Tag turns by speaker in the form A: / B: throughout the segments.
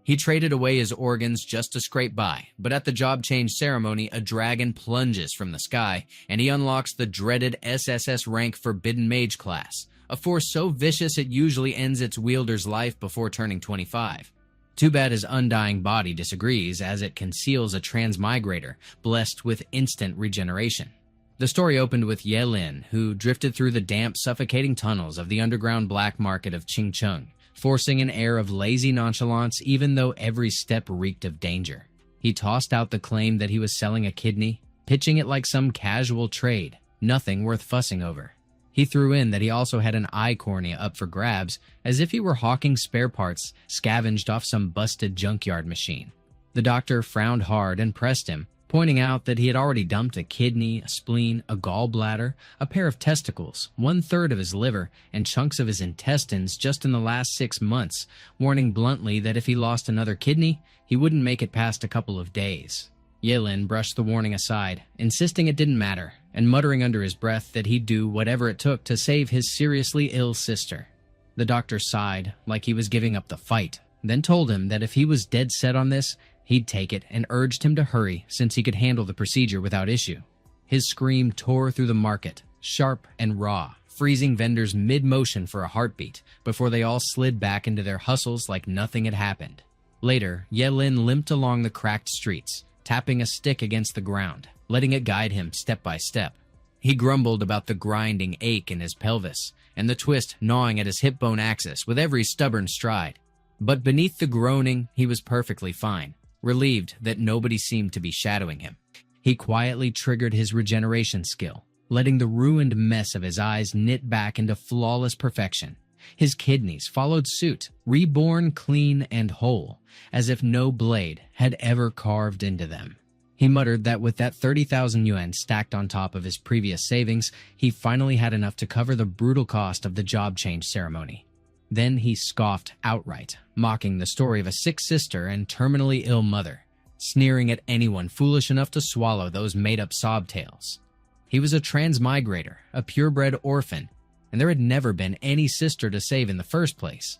A: He traded away his organs just to scrape by, but at the job change ceremony, a dragon plunges from the sky, and he unlocks the dreaded SSS-rank Forbidden Mage class, a force so vicious it usually ends its wielder's life before turning 25. Too bad his undying body disagrees, as it conceals a transmigrator, blessed with instant regeneration. The story opened with Ye Lin, who drifted through the damp, suffocating tunnels of the underground black market of Qingcheng, forcing an air of lazy nonchalance even though every step reeked of danger. He tossed out the claim that he was selling a kidney, pitching it like some casual trade, nothing worth fussing over. He threw in that he also had an eye cornea up for grabs, as if he were hawking spare parts scavenged off some busted junkyard machine. The doctor frowned hard and pressed him, pointing out that he had already dumped a kidney, a spleen, a gallbladder, a pair of testicles, 1/3 of his liver, and chunks of his intestines just in the last 6 months, warning bluntly that if he lost another kidney, he wouldn't make it past a couple of days. Yelin brushed the warning aside, insisting it didn't matter, and muttering under his breath that he'd do whatever it took to save his seriously ill sister. The doctor sighed, like he was giving up the fight, then told him that if he was dead set on this, he'd take it, and urged him to hurry since he could handle the procedure without issue. His scream tore through the market, sharp and raw, freezing vendors mid-motion for a heartbeat before they all slid back into their hustles like nothing had happened. Later, Yelin limped along the cracked streets, tapping a stick against the ground, letting it guide him step by step. He grumbled about the grinding ache in his pelvis and the twist gnawing at his hip bone axis with every stubborn stride. But beneath the groaning, he was perfectly fine, relieved that nobody seemed to be shadowing him. He quietly triggered his regeneration skill, letting the ruined mess of his eyes knit back into flawless perfection. His kidneys followed suit, reborn clean and whole, as if no blade had ever carved into them. He muttered that with that 30,000 yuan stacked on top of his previous savings, he finally had enough to cover the brutal cost of the job change ceremony. Then he scoffed outright, mocking the story of a sick sister and terminally ill mother, sneering at anyone foolish enough to swallow those made-up sob tales. He was a transmigrator, a purebred orphan, and there had never been any sister to save in the first place.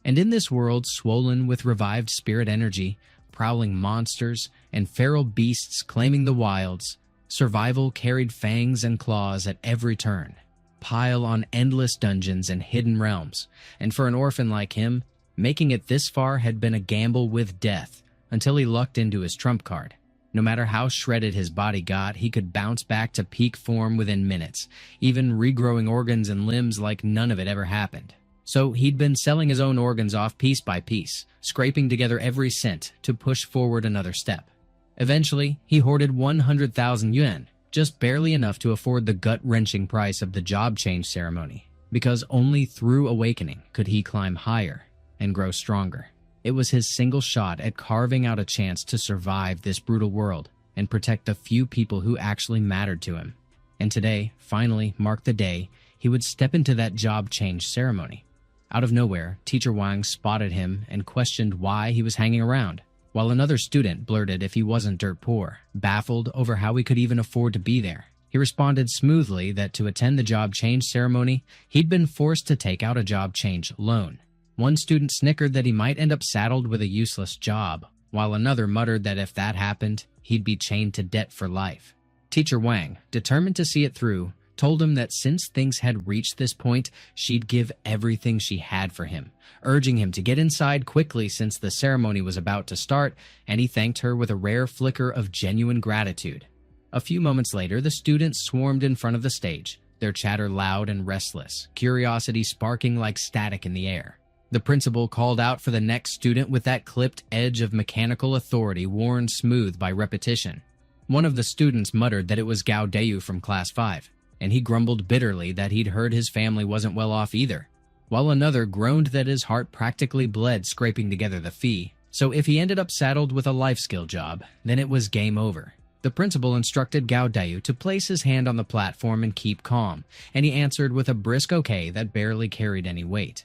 A: And in this world swollen with revived spirit energy, prowling monsters, and feral beasts claiming the wilds, survival carried fangs and claws at every turn, pile on endless dungeons and hidden realms, and for an orphan like him, making it this far had been a gamble with death until he lucked into his trump card. No matter how shredded his body got, he could bounce back to peak form within minutes, even regrowing organs and limbs like none of it ever happened. So he'd been selling his own organs off piece by piece, scraping together every cent to push forward another step. Eventually, he hoarded 100,000 yuan, just barely enough to afford the gut-wrenching price of the job change ceremony, because only through awakening could he climb higher and grow stronger. It was his single shot at carving out a chance to survive this brutal world and protect the few people who actually mattered to him. And today, finally, marked the day he would step into that job change ceremony. Out of nowhere, Teacher Wang spotted him and questioned why he was hanging around, while another student blurted if he wasn't dirt poor, baffled over how he could even afford to be there. He responded smoothly that to attend the job change ceremony, he'd been forced to take out a job change loan. One student snickered that he might end up saddled with a useless job, while another muttered that if that happened, he'd be chained to debt for life. Teacher Wang, determined to see it through, told him that since things had reached this point, she'd give everything she had for him, urging him to get inside quickly since the ceremony was about to start, and he thanked her with a rare flicker of genuine gratitude. A few moments later, the students swarmed in front of the stage, their chatter loud and restless, curiosity sparking like static in the air. The principal called out for the next student with that clipped edge of mechanical authority worn smooth by repetition. One of the students muttered that it was Gao Dayu from Class 5, and he grumbled bitterly that he'd heard his family wasn't well off either, while another groaned that his heart practically bled scraping together the fee, so if he ended up saddled with a life skill job, then it was game over. The principal instructed Gao Dayu to place his hand on the platform and keep calm, and he answered with a brisk okay that barely carried any weight.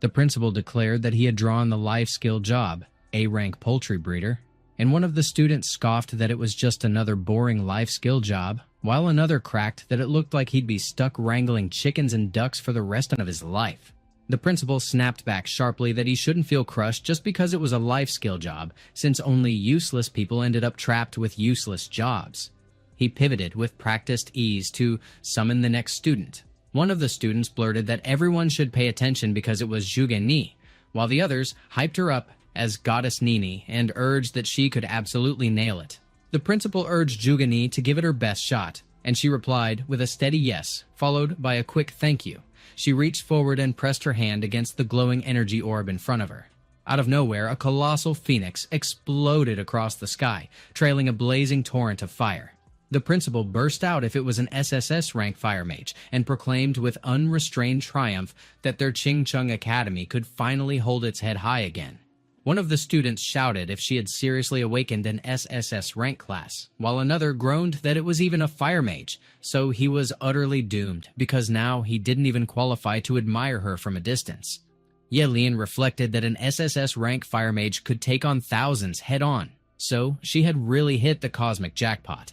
A: The principal declared that he had drawn the life skill job, A-rank poultry breeder, and one of the students scoffed that it was just another boring life skill job, while another cracked that it looked like he'd be stuck wrangling chickens and ducks for the rest of his life. The principal snapped back sharply that he shouldn't feel crushed just because it was a life skill job, since only useless people ended up trapped with useless jobs. He pivoted with practiced ease to summon the next student. One of the students blurted that everyone should pay attention because it was Zhuge Ni, while the others hyped her up as Goddess Nini and urged that she could absolutely nail it. The principal urged Zhuge Ni to give it her best shot, and she replied with a steady yes, followed by a quick thank you. She reached forward and pressed her hand against the glowing energy orb in front of her. Out of nowhere, a colossal phoenix exploded across the sky, trailing a blazing torrent of fire. The principal burst out if it was an SSS-rank fire mage and proclaimed with unrestrained triumph that their Chingcheng Academy could finally hold its head high again. One of the students shouted if she had seriously awakened an SSS-rank class, while another groaned that it was even a fire mage, so he was utterly doomed because now he didn't even qualify to admire her from a distance. Yelin reflected that an SSS-rank fire mage could take on thousands head-on, so she had really hit the cosmic jackpot.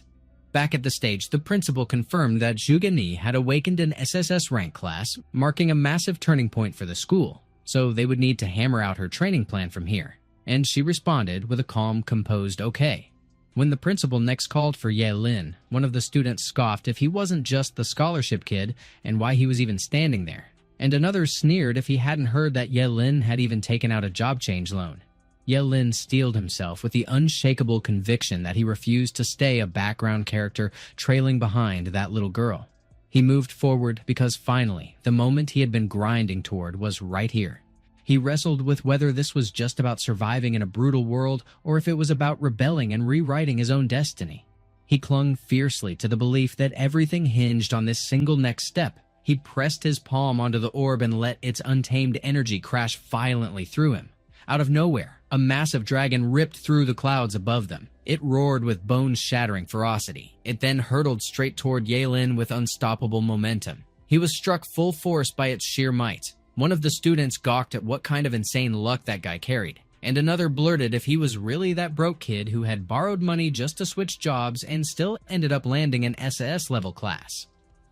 A: Back at the stage, the principal confirmed that Zhuge Ni had awakened an SSS rank class, marking a massive turning point for the school, so they would need to hammer out her training plan from here. And she responded with a calm, composed okay. When the principal next called for Ye Lin, one of the students scoffed if he wasn't just the scholarship kid and why he was even standing there. And another sneered if he hadn't heard that Ye Lin had even taken out a job change loan. Ye Lin steeled himself with the unshakable conviction that he refused to stay a background character trailing behind that little girl. He moved forward because finally, the moment he had been grinding toward was right here. He wrestled with whether this was just about surviving in a brutal world or if it was about rebelling and rewriting his own destiny. He clung fiercely to the belief that everything hinged on this single next step. He pressed his palm onto the orb and let its untamed energy crash violently through him. Out of nowhere, a massive dragon ripped through the clouds above them. It roared with bone-shattering ferocity. It then hurtled straight toward Yelin with unstoppable momentum. He was struck full force by its sheer might. One of the students gawked at what kind of insane luck that guy carried, and another blurted if he was really that broke kid who had borrowed money just to switch jobs and still ended up landing an SAS-level class.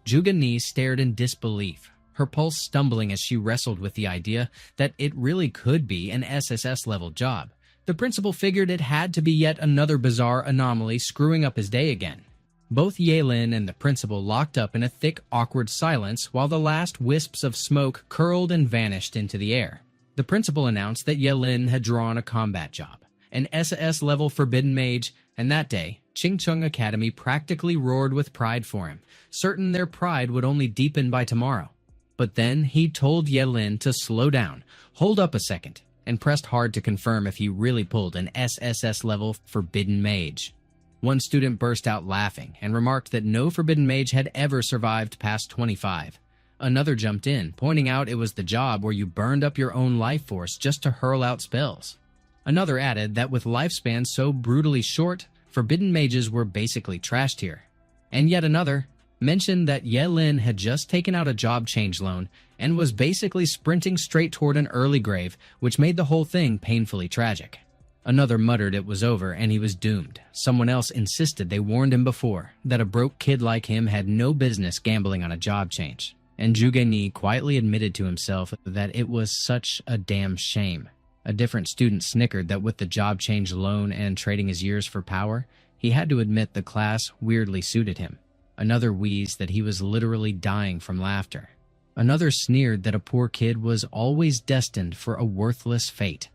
A: Zhuge Ni stared in disbelief, her pulse stumbling as she wrestled with the idea that it really could be an SSS-level job. The principal figured it had to be yet another bizarre anomaly screwing up his day again. Both Yelin and the principal locked up in a thick, awkward silence while the last wisps of smoke curled and vanished into the air. The principal announced that Yelin had drawn a combat job, an SS-level forbidden mage, and that day, Chingcheng Academy practically roared with pride for him, certain their pride would only deepen by tomorrow. But then he told Yelin to slow down, hold up a second, and pressed hard to confirm if he really pulled an SSS-level forbidden mage. One student burst out laughing and remarked that no forbidden mage had ever survived past 25. Another jumped in, pointing out it was the job where you burned up your own life force just to hurl out spells. Another added that with lifespans so brutally short, forbidden mages were basically trashed here. And yet another mentioned that Yelin had just taken out a job change loan and was basically sprinting straight toward an early grave, which made the whole thing painfully tragic. Another muttered it was over and he was doomed. Someone else insisted they warned him before, that a broke kid like him had no business gambling on a job change. And Zhuge Ni quietly admitted to himself that it was such a damn shame. A different student snickered that with the job change loan and trading his years for power, he had to admit the class weirdly suited him. Another wheezed that he was literally dying from laughter. Another sneered that a poor kid was always destined for a worthless fate.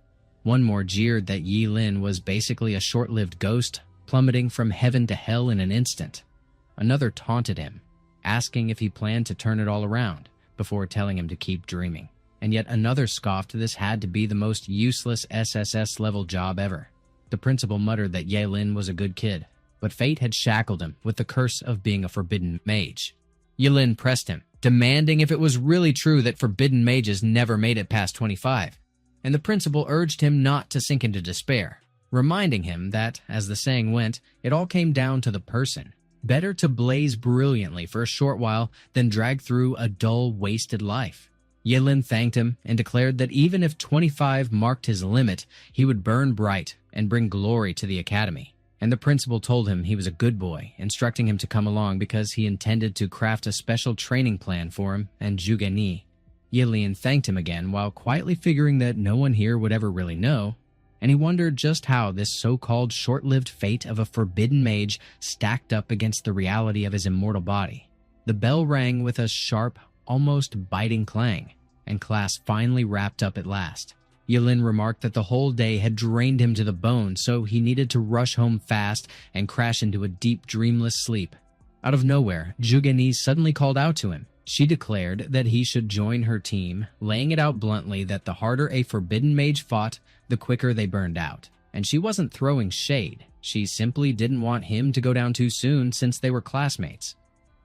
A: One more jeered that Yi Lin was basically a short-lived ghost, plummeting from heaven to hell in an instant. Another taunted him, asking if he planned to turn it all around, before telling him to keep dreaming. And yet another scoffed this had to be the most useless SSS-level job ever. The principal muttered that Ye Lin was a good kid, but fate had shackled him with the curse of being a forbidden mage. Yelin pressed him, demanding if it was really true that forbidden mages never made it past 25, and the principal urged him not to sink into despair, reminding him that, as the saying went, it all came down to the person. Better to blaze brilliantly for a short while than drag through a dull, wasted life. Yelin thanked him and declared that even if 25 marked his limit, he would burn bright and bring glory to the academy. And the principal told him he was a good boy, instructing him to come along because he intended to craft a special training plan for him and Zhuge Ni. Yilin thanked him again while quietly figuring that no one here would ever really know, and he wondered just how this so-called short-lived fate of a forbidden mage stacked up against the reality of his immortal body. The bell rang with a sharp, almost biting clang, and class finally wrapped up at last. Yilin remarked that the whole day had drained him to the bone, so he needed to rush home fast and crash into a deep, dreamless sleep. Out of nowhere, Jugeni suddenly called out to him. She declared that he should join her team, laying it out bluntly that the harder a forbidden mage fought, the quicker they burned out. And she wasn't throwing shade. She simply didn't want him to go down too soon since they were classmates.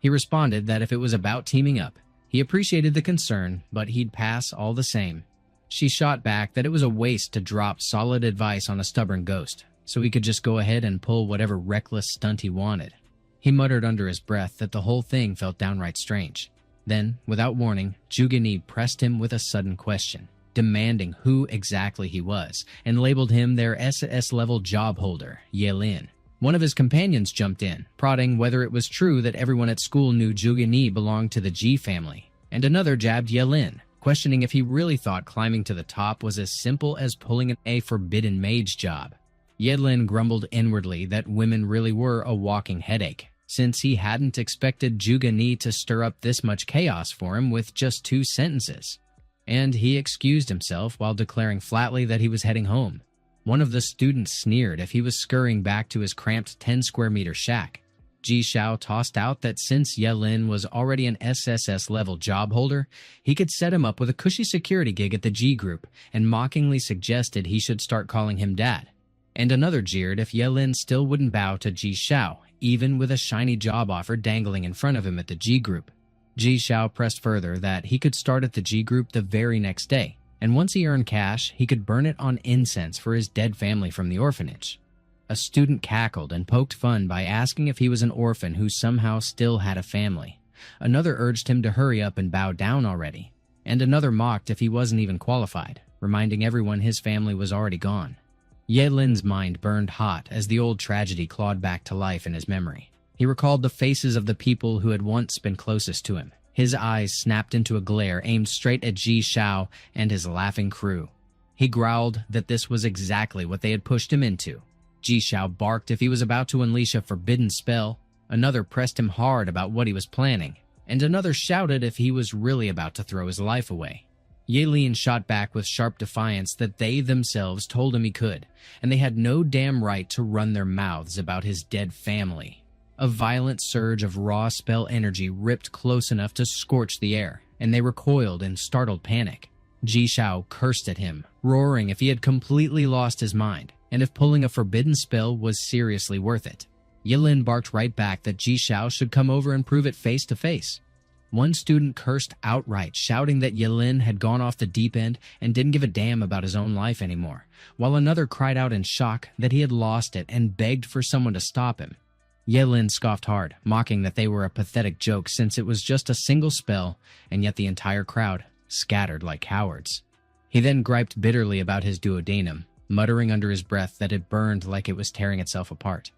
A: He responded that if it was about teaming up, he appreciated the concern, but he'd pass all the same. She shot back that it was a waste to drop solid advice on a stubborn ghost, so he could just go ahead and pull whatever reckless stunt he wanted. He muttered under his breath that the whole thing felt downright strange. Then, without warning, Jugeni pressed him with a sudden question, demanding who exactly he was, and labeled him their SS-level job holder, Yilin. One of his companions jumped in, prodding whether it was true that everyone at school knew Jugeni belonged to the G family, and another jabbed Yilin, questioning if he really thought climbing to the top was as simple as pulling a forbidden mage job. Yilin grumbled inwardly that women really were a walking headache, since he hadn't expected Jugeni to stir up this much chaos for him with just 2 sentences. And he excused himself while declaring flatly that he was heading home. One of the students sneered if he was scurrying back to his cramped 10-square-meter shack. Ji Xiao tossed out that since Yilin was already an SSS-level job holder, he could set him up with a cushy security gig at the G group, and mockingly suggested he should start calling him Dad. And another jeered if Yilin still wouldn't bow to Ji Xiao, even with a shiny job offer dangling in front of him at the G group. Ji Xiao pressed further that he could start at the G group the very next day, and once he earned cash, he could burn it on incense for his dead family from the orphanage. A student cackled and poked fun by asking if he was an orphan who somehow still had a family. Another urged him to hurry up and bow down already, and another mocked if he wasn't even qualified, reminding everyone his family was already gone. Yilin's mind burned hot as the old tragedy clawed back to life in his memory. He recalled the faces of the people who had once been closest to him. His eyes snapped into a glare aimed straight at Ji Xiao and his laughing crew. He growled that this was exactly what they had pushed him into. Ji Xiao barked if he was about to unleash a forbidden spell. Another pressed him hard about what he was planning, and another shouted if he was really about to throw his life away. Yilin shot back with sharp defiance that they themselves told him he could, and they had no damn right to run their mouths about his dead family. A violent surge of raw spell energy ripped close enough to scorch the air, and they recoiled in startled panic. Ji Xiao cursed at him, roaring if he had completely lost his mind, and if pulling a forbidden spell was seriously worth it. Yilin barked right back that Ji Xiao should come over and prove it face to face. One student cursed outright, shouting that Yilin had gone off the deep end and didn't give a damn about his own life anymore, while another cried out in shock that he had lost it and begged for someone to stop him. Yilin scoffed hard, mocking that they were a pathetic joke since it was just a single spell, and yet the entire crowd scattered like cowards. He then griped bitterly about his duodenum, muttering under his breath that it burned like it was tearing itself apart.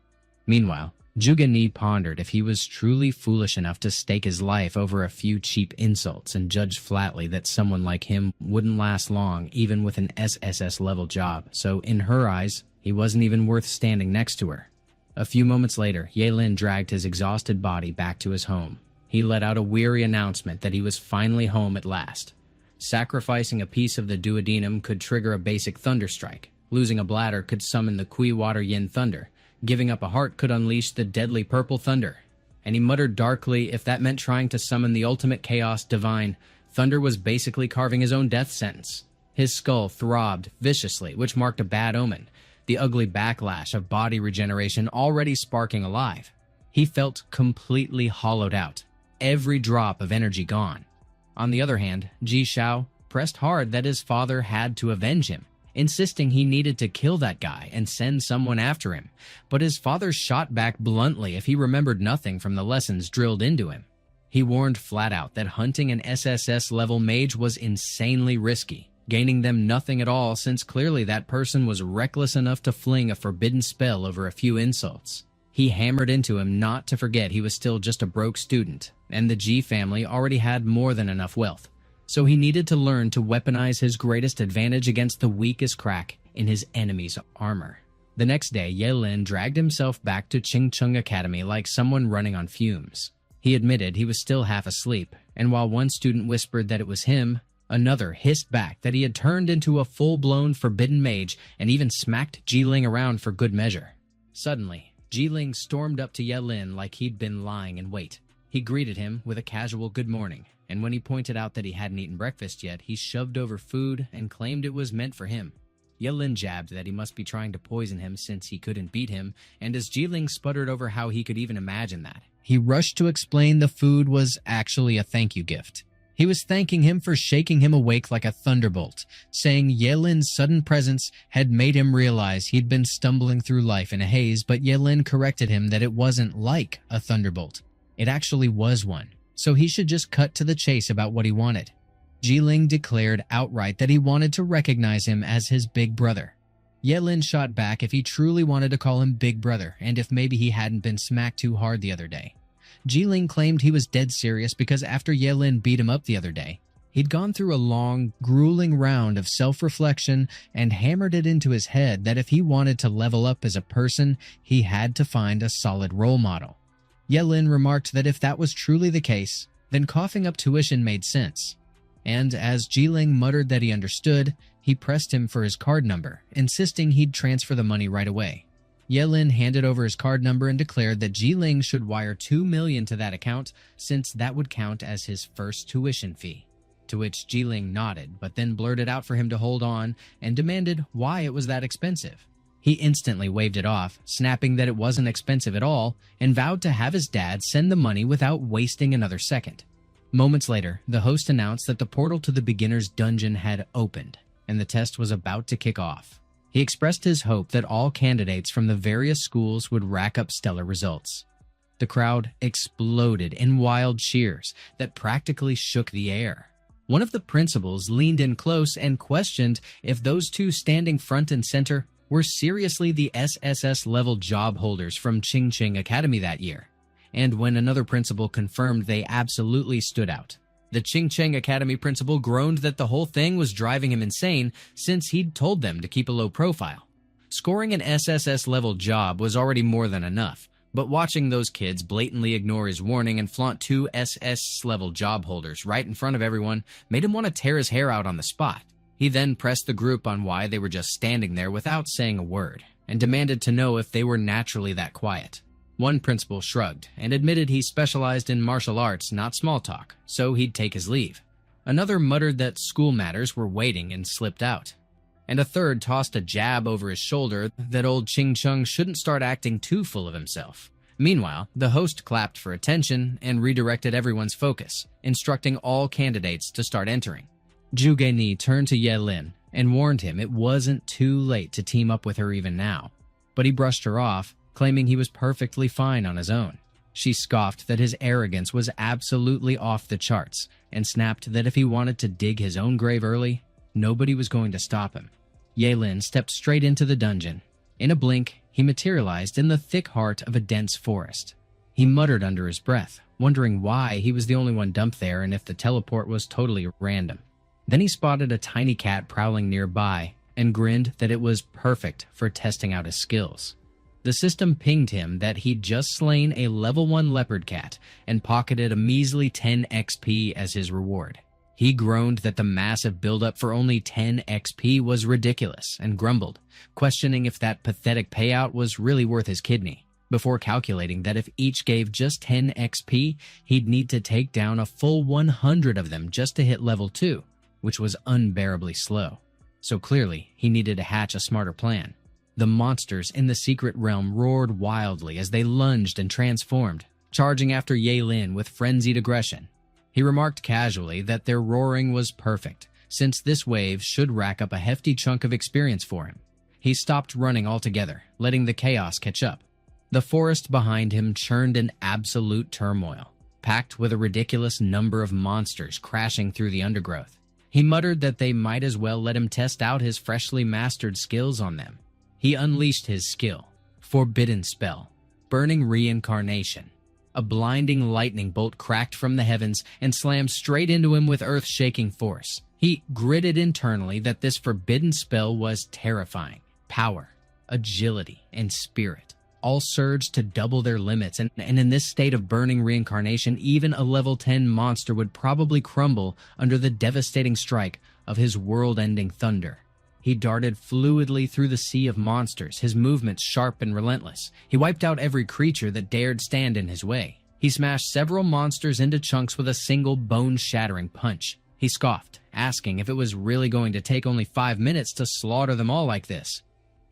A: Meanwhile, Jugeni pondered if he was truly foolish enough to stake his life over a few cheap insults and judged flatly that someone like him wouldn't last long even with an SSS-level job, so in her eyes, he wasn't even worth standing next to her. A few moments later, Yilin dragged his exhausted body back to his home. He let out a weary announcement that he was finally home at last. Sacrificing a piece of the duodenum could trigger a basic thunderstrike. Losing a bladder could summon the Kui Water Yin Thunder. Giving up a heart could unleash the deadly Purple Thunder. And he muttered darkly if that meant trying to summon the ultimate chaos divine, Thunder was basically carving his own death sentence. His skull throbbed viciously, which marked a bad omen, the ugly backlash of body regeneration already sparking alive. He felt completely hollowed out, every drop of energy gone. On the other hand, Ji Xiao pressed hard that his father had to avenge him, insisting he needed to kill that guy and send someone after him, but his father shot back bluntly if he remembered nothing from the lessons drilled into him. He warned flat out that hunting an SSS-level mage was insanely risky, gaining them nothing at all since clearly that person was reckless enough to fling a forbidden spell over a few insults. He hammered into him not to forget he was still just a broke student, and the G family already had more than enough wealth. So he needed to learn to weaponize his greatest advantage against the weakest crack in his enemy's armor. The next day, Yelin dragged himself back to Chingcheng Academy like someone running on fumes. He admitted he was still half asleep, and while one student whispered that it was him, another hissed back that he had turned into a full-blown forbidden mage and even smacked Jiling around for good measure. Suddenly, Jiling stormed up to Yelin like he'd been lying in wait. He greeted him with a casual good morning, and when he pointed out that he hadn't eaten breakfast yet, he shoved over food and claimed it was meant for him. Yelin jabbed that he must be trying to poison him since he couldn't beat him, and as Jiling sputtered over how he could even imagine that, he rushed to explain the food was actually a thank you gift. He was thanking him for shaking him awake like a thunderbolt, saying Yelin's sudden presence had made him realize he'd been stumbling through life in a haze, but Yelin corrected him that it wasn't like a thunderbolt. It actually was one, so he should just cut to the chase about what he wanted. Jiling declared outright that he wanted to recognize him as his big brother. Yelin shot back if he truly wanted to call him big brother and if maybe he hadn't been smacked too hard the other day. Jiling claimed he was dead serious because after Yelin beat him up the other day, he'd gone through a long, grueling round of self-reflection and hammered it into his head that if he wanted to level up as a person, he had to find a solid role model. Yelin remarked that if that was truly the case, then coughing up tuition made sense. And as Jiling muttered that he understood, he pressed him for his card number, insisting he'd transfer the money right away. Yelin handed over his card number and declared that Jiling should wire $2 million to that account since that would count as his first tuition fee. To which Jiling nodded, but then blurted out for him to hold on and demanded why it was that expensive. He instantly waved it off, snapping that it wasn't expensive at all, and vowed to have his dad send the money without wasting another second. Moments later, the host announced that the portal to the beginner's dungeon had opened, and the test was about to kick off. He expressed his hope that all candidates from the various schools would rack up stellar results. The crowd exploded in wild cheers that practically shook the air. One of the principals leaned in close and questioned if those two standing front and center were seriously the SSS-level job holders from Chingcheng Academy that year. And when another principal confirmed they absolutely stood out, the Chingcheng Academy principal groaned that the whole thing was driving him insane since he'd told them to keep a low profile. Scoring an SSS-level job was already more than enough, but watching those kids blatantly ignore his warning and flaunt two SS-level job holders right in front of everyone made him want to tear his hair out on the spot. He then pressed the group on why they were just standing there without saying a word, and demanded to know if they were naturally that quiet. One principal shrugged and admitted he specialized in martial arts, not small talk, so he'd take his leave. Another muttered that school matters were waiting and slipped out. And a third tossed a jab over his shoulder that old Chingcheng shouldn't start acting too full of himself. Meanwhile, the host clapped for attention and redirected everyone's focus, instructing all candidates to start entering. Zhuge Ni turned to Yelin and warned him it wasn't too late to team up with her even now, but he brushed her off, claiming he was perfectly fine on his own. She scoffed that his arrogance was absolutely off the charts and snapped that if he wanted to dig his own grave early, nobody was going to stop him. Yelin stepped straight into the dungeon. In a blink, he materialized in the thick heart of a dense forest. He muttered under his breath, wondering why he was the only one dumped there and if the teleport was totally random. Then he spotted a tiny cat prowling nearby and grinned that it was perfect for testing out his skills. The system pinged him that he'd just slain a level 1 leopard cat and pocketed a measly 10 XP as his reward. He groaned that the massive buildup for only 10 XP was ridiculous and grumbled, questioning if that pathetic payout was really worth his kidney, before calculating that if each gave just 10 XP, he'd need to take down a full 100 of them just to hit level 2, which was unbearably slow. So clearly, he needed to hatch a smarter plan. The monsters in the secret realm roared wildly as they lunged and transformed, charging after Yelin with frenzied aggression. He remarked casually that their roaring was perfect, since this wave should rack up a hefty chunk of experience for him. He stopped running altogether, letting the chaos catch up. The forest behind him churned in absolute turmoil, packed with a ridiculous number of monsters crashing through the undergrowth. He muttered that they might as well let him test out his freshly mastered skills on them. He unleashed his skill, Forbidden Spell, Burning Reincarnation. A blinding lightning bolt cracked from the heavens and slammed straight into him with earth-shaking force. He gritted internally that this forbidden spell was terrifying. Power, agility, and spirit all surged to double their limits, and in this state of burning reincarnation, even a level 10 monster would probably crumble under the devastating strike of his world-ending thunder. He darted fluidly through the sea of monsters, his movements sharp and relentless. He wiped out every creature that dared stand in his way. He smashed several monsters into chunks with a single bone-shattering punch. He scoffed, asking if it was really going to take only 5 minutes to slaughter them all like this.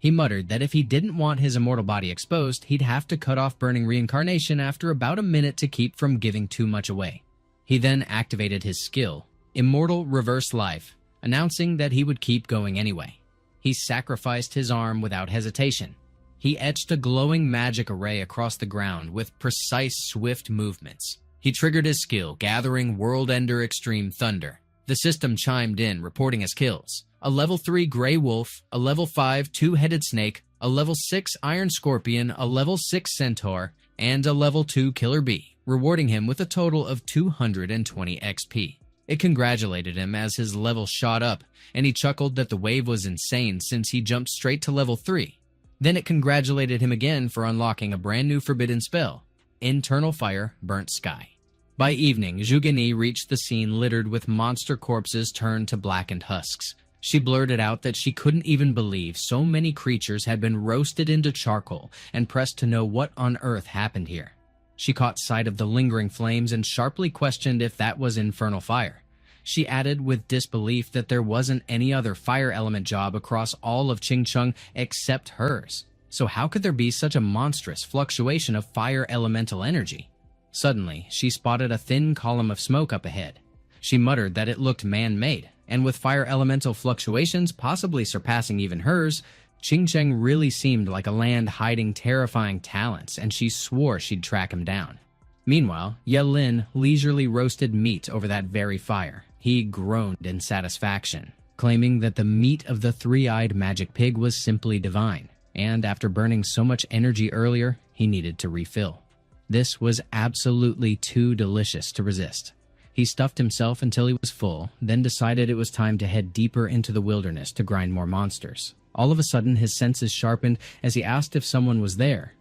A: He muttered that if he didn't want his immortal body exposed, he'd have to cut off burning reincarnation after about a minute to keep from giving too much away. He then activated his skill, Immortal Reverse Life, announcing that he would keep going anyway. He sacrificed his arm without hesitation. He etched a glowing magic array across the ground with precise, swift movements. He triggered his skill, gathering World Ender Extreme Thunder. The system chimed in, reporting his kills: a level 3 Grey Wolf, a level 5 Two-Headed Snake, a level 6 Iron Scorpion, a level 6 Centaur, and a level 2 Killer Bee, rewarding him with a total of 220 XP. It congratulated him as his level shot up, and he chuckled that the wave was insane since he jumped straight to level 3. Then it congratulated him again for unlocking a brand new forbidden spell, Internal Fire Burnt Sky. By evening, Zhugani reached the scene littered with monster corpses turned to blackened husks. She blurted out that she couldn't even believe so many creatures had been roasted into charcoal and pressed to know what on earth happened here. She caught sight of the lingering flames and sharply questioned if that was infernal fire. She added with disbelief that there wasn't any other fire element job across all of Qingcheng except hers. So how could there be such a monstrous fluctuation of fire elemental energy? Suddenly, she spotted a thin column of smoke up ahead. She muttered that it looked man-made, and with fire elemental fluctuations possibly surpassing even hers, Qingcheng really seemed like a land hiding terrifying talents, and she swore she'd track him down. Meanwhile, Ye Lin leisurely roasted meat over that very fire. He groaned in satisfaction, claiming that the meat of the three-eyed magic pig was simply divine, and after burning so much energy earlier, he needed to refill. This was absolutely too delicious to resist. He stuffed himself until he was full, then decided it was time to head deeper into the wilderness to grind more monsters. All of a sudden, his senses sharpened as he asked if someone was there.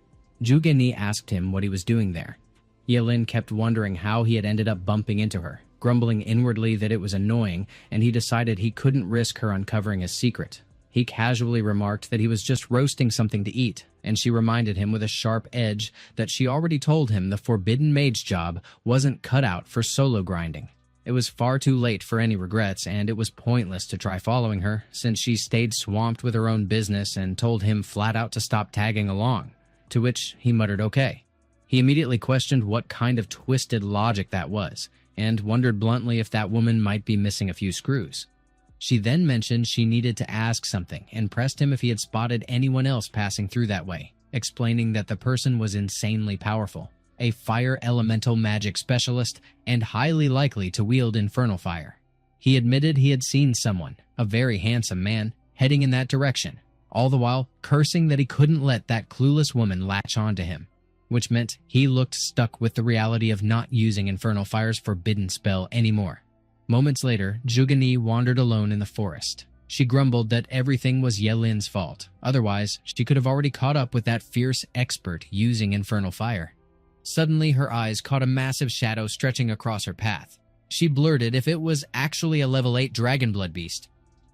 A: Zhugani asked him what he was doing there. Ye Lin kept wondering how he had ended up bumping into her, grumbling inwardly that it was annoying, and he decided he couldn't risk her uncovering his secret. He casually remarked that he was just roasting something to eat, and she reminded him with a sharp edge that she already told him the forbidden mage job wasn't cut out for solo grinding. It was far too late for any regrets, and it was pointless to try following her, since she stayed swamped with her own business and told him flat out to stop tagging along, to which he muttered okay. He immediately questioned what kind of twisted logic that was, and wondered bluntly if that woman might be missing a few screws. She then mentioned she needed to ask something and pressed him if he had spotted anyone else passing through that way, explaining that the person was insanely powerful, a fire elemental magic specialist, and highly likely to wield infernal fire. He admitted he had seen someone, a very handsome man, heading in that direction, all the while cursing that he couldn't let that clueless woman latch onto him, which meant he looked stuck with the reality of not using infernal fire's forbidden spell anymore. Moments later, Zhugani wandered alone in the forest. She grumbled that everything was Ye Lin's fault. Otherwise, she could have already caught up with that fierce expert using infernal fire. Suddenly, her eyes caught a massive shadow stretching across her path. She blurted if it was actually a level 8 dragonblood beast.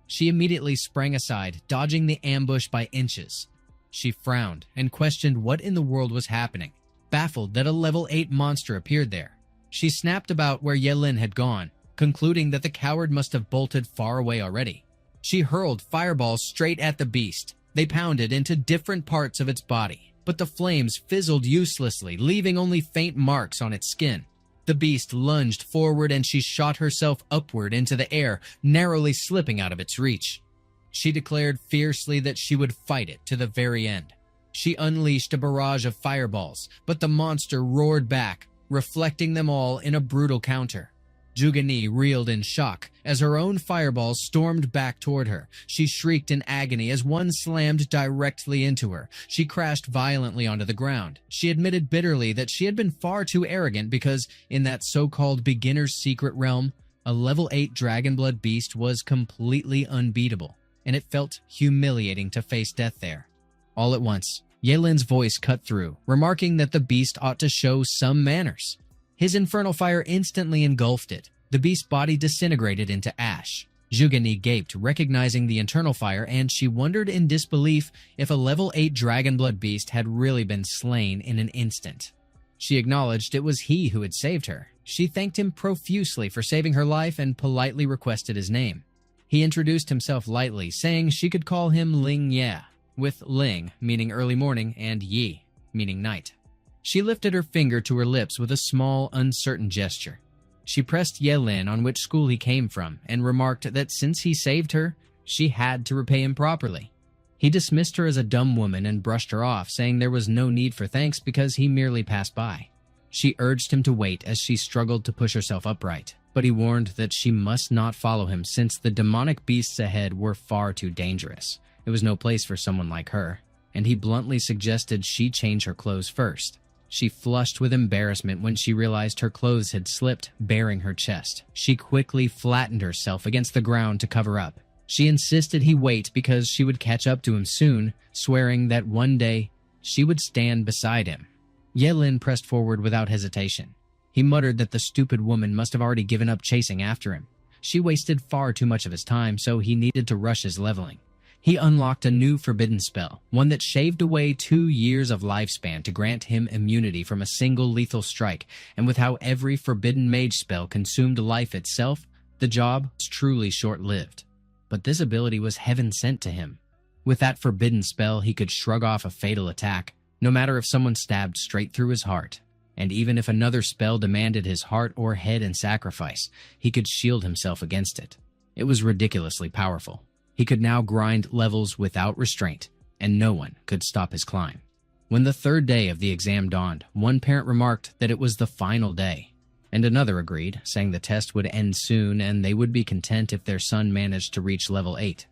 A: She immediately sprang aside, dodging the ambush by inches. She frowned and questioned what in the world was happening, baffled that a level 8 monster appeared there. She snapped about where Ye Lin had gone, concluding that the coward must have bolted far away already. She hurled fireballs straight at the beast. They pounded into different parts of its body, but the flames fizzled uselessly, leaving only faint marks on its skin. The beast lunged forward and she shot herself upward into the air, narrowly slipping out of its reach. She declared fiercely that she would fight it to the very end. She unleashed a barrage of fireballs, but the monster roared back, reflecting them all in a brutal counter. Jugani reeled in shock as her own fireballs stormed back toward her. She shrieked in agony as one slammed directly into her. She crashed violently onto the ground. She admitted bitterly that she had been far too arrogant because, in that so-called beginner's secret realm, a level 8 Dragonblood beast was completely unbeatable, and it felt humiliating to face death there. All at once, Yelin's voice cut through, remarking that the beast ought to show some manners. His infernal fire instantly engulfed it. The beast's body disintegrated into ash. Jugani gaped, recognizing the internal fire, and she wondered in disbelief if a level 8 Dragonblood beast had really been slain in an instant. She acknowledged it was he who had saved her. She thanked him profusely for saving her life and politely requested his name. He introduced himself lightly, saying she could call him Ling Ye, with Ling meaning early morning and Yi meaning night. She lifted her finger to her lips with a small, uncertain gesture. She pressed Yelin on which school he came from and remarked that since he saved her, she had to repay him properly. He dismissed her as a dumb woman and brushed her off, saying there was no need for thanks because he merely passed by. She urged him to wait as she struggled to push herself upright, but he warned that she must not follow him since the demonic beasts ahead were far too dangerous. It was no place for someone like her, and he bluntly suggested she change her clothes first. She flushed with embarrassment when she realized her clothes had slipped, baring her chest. She quickly flattened herself against the ground to cover up. She insisted he wait because she would catch up to him soon, swearing that one day she would stand beside him. Yelin pressed forward without hesitation. He muttered that the stupid woman must have already given up chasing after him. She wasted far too much of his time, so he needed to rush his leveling. He unlocked a new forbidden spell, one that shaved away 2 years of lifespan to grant him immunity from a single lethal strike, and with how every forbidden mage spell consumed life itself, the job was truly short-lived. But this ability was heaven sent to him. With that forbidden spell, he could shrug off a fatal attack, no matter if someone stabbed straight through his heart. And even if another spell demanded his heart or head in sacrifice, he could shield himself against it. It was ridiculously powerful. He could now grind levels without restraint, and no one could stop his climb. When the 3rd day of the exam dawned, one parent remarked that it was the final day, and another agreed, saying the test would end soon and they would be content if their son managed to reach level 8.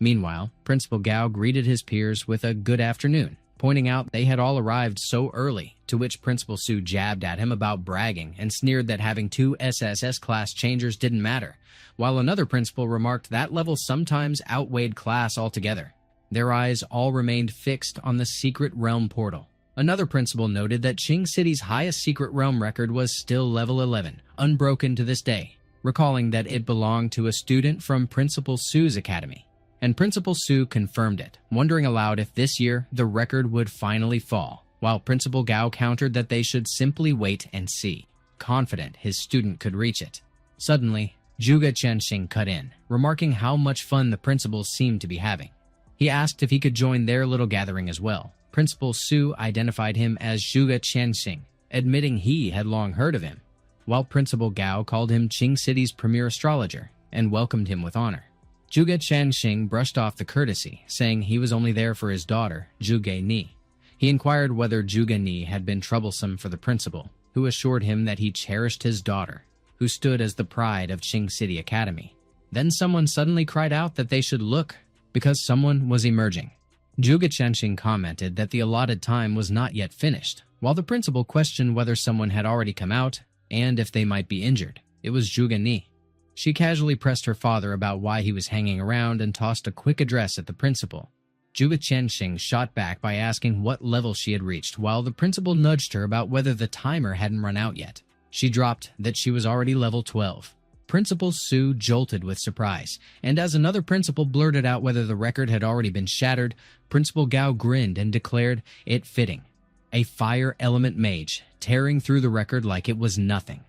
A: Meanwhile, Principal Gao greeted his peers with a good afternoon, pointing out they had all arrived so early, to which Principal Su jabbed at him about bragging and sneered that having 2 SSS class changers didn't matter, while another principal remarked that level sometimes outweighed class altogether. Their eyes all remained fixed on the secret realm portal. Another principal noted that Qing City's highest secret realm record was still level 11, unbroken to this day, recalling that it belonged to a student from Principal Su's academy. And Principal Su confirmed it, wondering aloud if this year the record would finally fall, while Principal Gao countered that they should simply wait and see, confident his student could reach it. Suddenly, Zhuge Qianxing cut in, remarking how much fun the principals seemed to be having. He asked if he could join their little gathering as well. Principal Su identified him as Zhuge Qianxing, admitting he had long heard of him, while Principal Gao called him Qing City's premier astrologer and welcomed him with honor. Zhuge Qianxing brushed off the courtesy, saying he was only there for his daughter, Zhuge Ni. He inquired whether Zhuge Ni had been troublesome for the principal, who assured him that he cherished his daughter, who stood as the pride of Qing City Academy. Then someone suddenly cried out that they should look, because someone was emerging. Zhuge Qianxing commented that the allotted time was not yet finished, while the principal questioned whether someone had already come out and if they might be injured. It was Zhuge Ni. She casually pressed her father about why he was hanging around and tossed a quick address at the principal. Zhuge Qianxing shot back by asking what level she had reached, while the principal nudged her about whether the timer hadn't run out yet. She dropped that she was already level 12. Principal Su jolted with surprise, and as another principal blurted out whether the record had already been shattered, Principal Gao grinned and declared it fitting. A fire element mage, tearing through the record like it was nothing.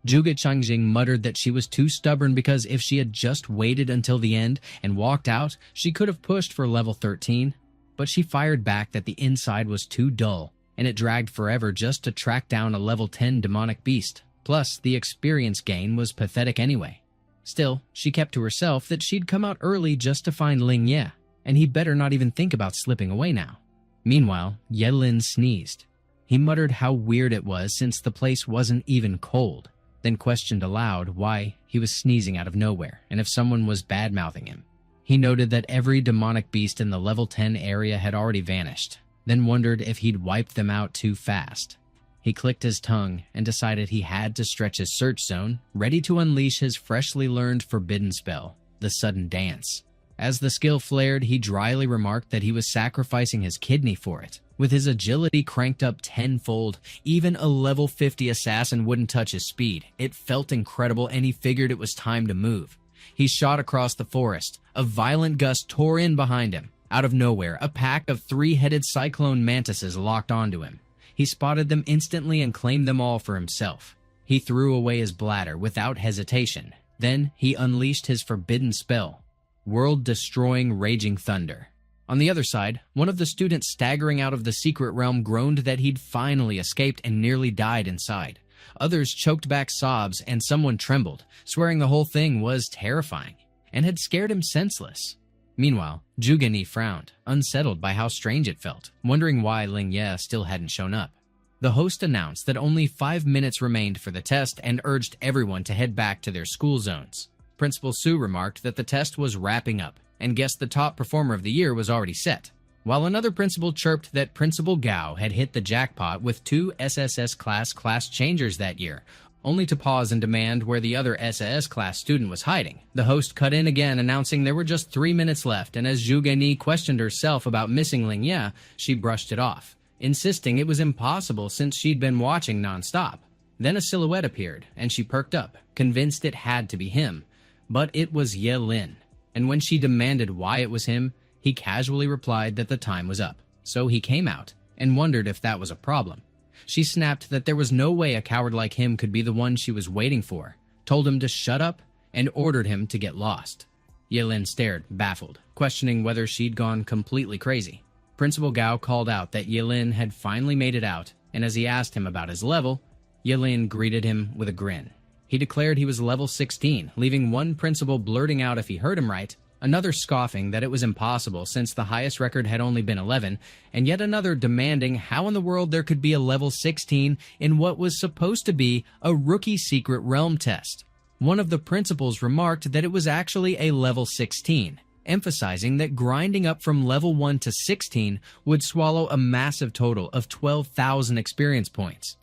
A: Zhuge Qianxing muttered that she was too stubborn because if she had just waited until the end and walked out, she could have pushed for level 13, but she fired back that the inside was too dull, and it dragged forever just to track down a level 10 demonic beast. Plus, the experience gain was pathetic anyway. Still, she kept to herself that she'd come out early just to find Ling Ye, and he'd better not even think about slipping away now. Meanwhile, Yelin sneezed. He muttered how weird it was since the place wasn't even cold. then questioned aloud why he was sneezing out of nowhere and if someone was bad-mouthing him. He noted that every demonic beast in the level 10 area had already vanished, then wondered if he'd wiped them out too fast. He clicked his tongue and decided he had to stretch his search zone, ready to unleash his freshly learned forbidden spell, the Sudden Dance. As the skill flared, he dryly remarked that he was sacrificing his kidney for it. With his agility cranked up tenfold, even a level 50 assassin wouldn't touch his speed. It felt incredible, and he figured it was time to move. He shot across the forest. A violent gust tore in behind him. Out of nowhere, a pack of three-headed cyclone mantises locked onto him. He spotted them instantly and claimed them all for himself. He threw away his bladder without hesitation. Then he unleashed his forbidden spell, world-destroying Raging Thunder. On the other side, one of the students staggering out of the secret realm groaned that he'd finally escaped and nearly died inside. Others choked back sobs, and someone trembled, swearing the whole thing was terrifying and had scared him senseless. Meanwhile, Jugani frowned, unsettled by how strange it felt, wondering why Ling Ye still hadn't shown up. The host announced that only 5 minutes remained for the test and urged everyone to head back to their school zones. Principal Su remarked that the test was wrapping up and guessed the top performer of the year was already set, while another principal chirped that Principal Gao had hit the jackpot with 2 SSS class changers that year, only to pause and demand where the other SAS class student was hiding. The host cut in again, announcing there were just 3 minutes left, and as Zhu Geni questioned herself about missing Ling Ye, she brushed it off, insisting it was impossible since she'd been watching non-stop. Then a silhouette appeared, and she perked up, convinced it had to be him. But it was Ye Lin, and when she demanded why it was him, he casually replied that the time was up. So he came out, and wondered if that was a problem. She snapped that there was no way a coward like him could be the one she was waiting for, told him to shut up, and ordered him to get lost. Ye Lin stared, baffled, questioning whether she'd gone completely crazy. Principal Gao called out that Ye Lin had finally made it out, and as he asked him about his level, Ye Lin greeted him with a grin. He declared he was level 16, leaving one principal blurting out if he heard him right, another scoffing that it was impossible since the highest record had only been 11, and yet another demanding how in the world there could be a level 16 in what was supposed to be a rookie secret realm test. One of the principals remarked that it was actually a level 16, emphasizing that grinding up from level 1 to 16 would swallow a massive total of 12,000 experience points.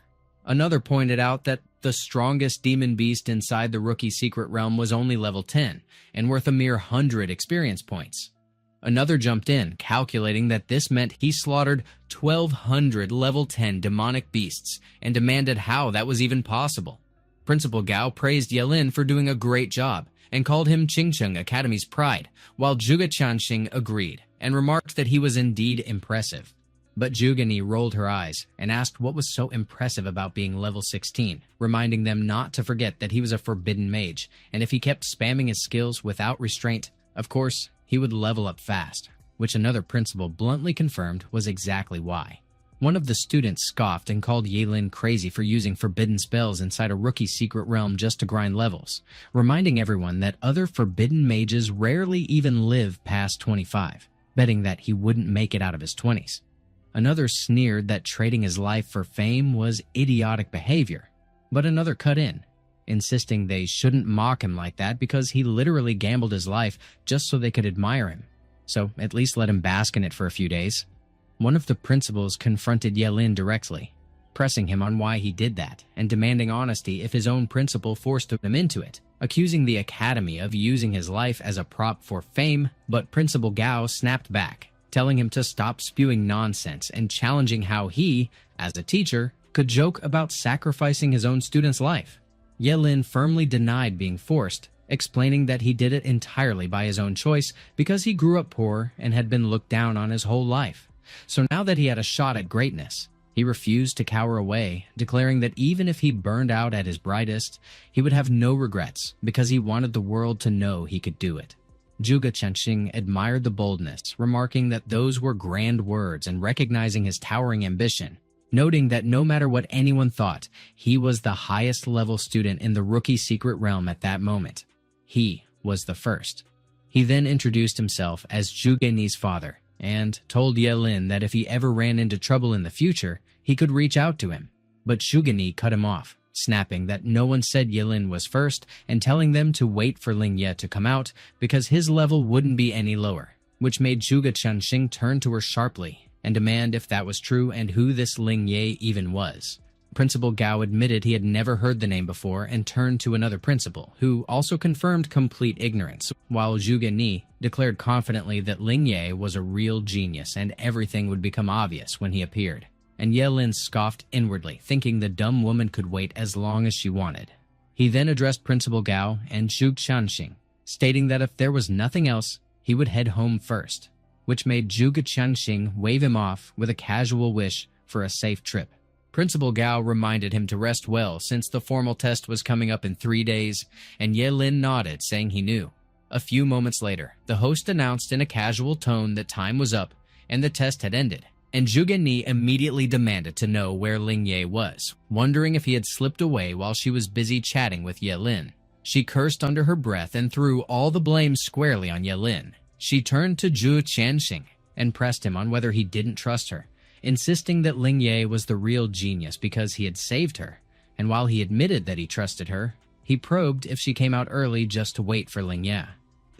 A: Another pointed out that the strongest demon beast inside the rookie secret realm was only level 10 and worth a mere 100 experience points. Another jumped in, calculating that this meant he slaughtered 1,200 level 10 demonic beasts and demanded how that was even possible. Principal Gao praised Ye Lin for doing a great job and called him Qingcheng Academy's pride, while Zhuge Qianxing agreed and remarked that he was indeed impressive. But Jugani rolled her eyes and asked what was so impressive about being level 16, reminding them not to forget that he was a forbidden mage, and if he kept spamming his skills without restraint, of course, he would level up fast, which another principal bluntly confirmed was exactly why. One of the students scoffed and called Ye Lin crazy for using forbidden spells inside a rookie secret realm just to grind levels, reminding everyone that other forbidden mages rarely even live past 25, betting that he wouldn't make it out of his 20s. Another sneered that trading his life for fame was idiotic behavior, but another cut in, insisting they shouldn't mock him like that because he literally gambled his life just so they could admire him. So at least let him bask in it for a few days. One of the principals confronted Ye Lin directly, pressing him on why he did that and demanding honesty if his own principal forced him into it, accusing the academy of using his life as a prop for fame, but Principal Gao snapped back, telling him to stop spewing nonsense and challenging how he, as a teacher, could joke about sacrificing his own student's life. Ye Lin firmly denied being forced, explaining that he did it entirely by his own choice because he grew up poor and had been looked down on his whole life. So now that he had a shot at greatness, he refused to cower away, declaring that even if he burned out at his brightest, he would have no regrets because he wanted the world to know he could do it. Zhuge Qianxing admired the boldness, remarking that those were grand words and recognizing his towering ambition, noting that no matter what anyone thought, he was the highest level student in the rookie secret realm at that moment. He was the first. He then introduced himself as Zhuge Ni's father and told Ye Lin that if he ever ran into trouble in the future, he could reach out to him. But Zhuge Ni cut him off, snapping that no one said Yilin was first and telling them to wait for Ling Ye to come out because his level wouldn't be any lower, which made Zhuge Chunxing turn to her sharply and demand if that was true and who this Ling Ye even was. Principal Gao admitted he had never heard the name before and turned to another principal, who also confirmed complete ignorance, while Zhuge Ni declared confidently that Ling Ye was a real genius and everything would become obvious when he appeared. And Ye Lin scoffed inwardly, thinking the dumb woman could wait as long as she wanted. He then addressed Principal Gao and Zhuge Chunxing, stating that if there was nothing else, he would head home first, which made Zhuge Chunxing wave him off with a casual wish for a safe trip. Principal Gao reminded him to rest well since the formal test was coming up in 3 days, and Ye Lin nodded, saying he knew. A few moments later, the host announced in a casual tone that time was up and the test had ended, and Zhuge Ni immediately demanded to know where Ling Ye was, wondering if he had slipped away while she was busy chatting with Ye Lin. She cursed under her breath and threw all the blame squarely on Ye Lin. She turned to Zhu Qianxing and pressed him on whether he didn't trust her, insisting that Ling Ye was the real genius because he had saved her, and while he admitted that he trusted her, he probed if she came out early just to wait for Ling Ye.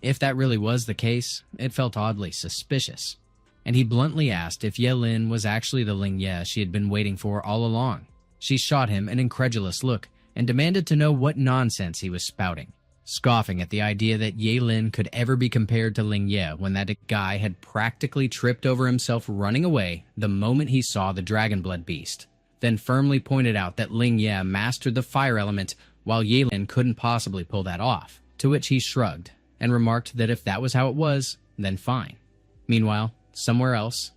A: If that really was the case, it felt oddly suspicious, and he bluntly asked if Ye Lin was actually the Ling Ye she had been waiting for all along. She shot him an incredulous look and demanded to know what nonsense he was spouting, scoffing at the idea that Ye Lin could ever be compared to Ling Ye when that guy had practically tripped over himself running away the moment he saw the Dragonblood beast, then firmly pointed out that Ling Ye mastered the fire element while Ye Lin couldn't possibly pull that off, to which he shrugged and remarked that if that was how it was, then fine. Meanwhile, somewhere else,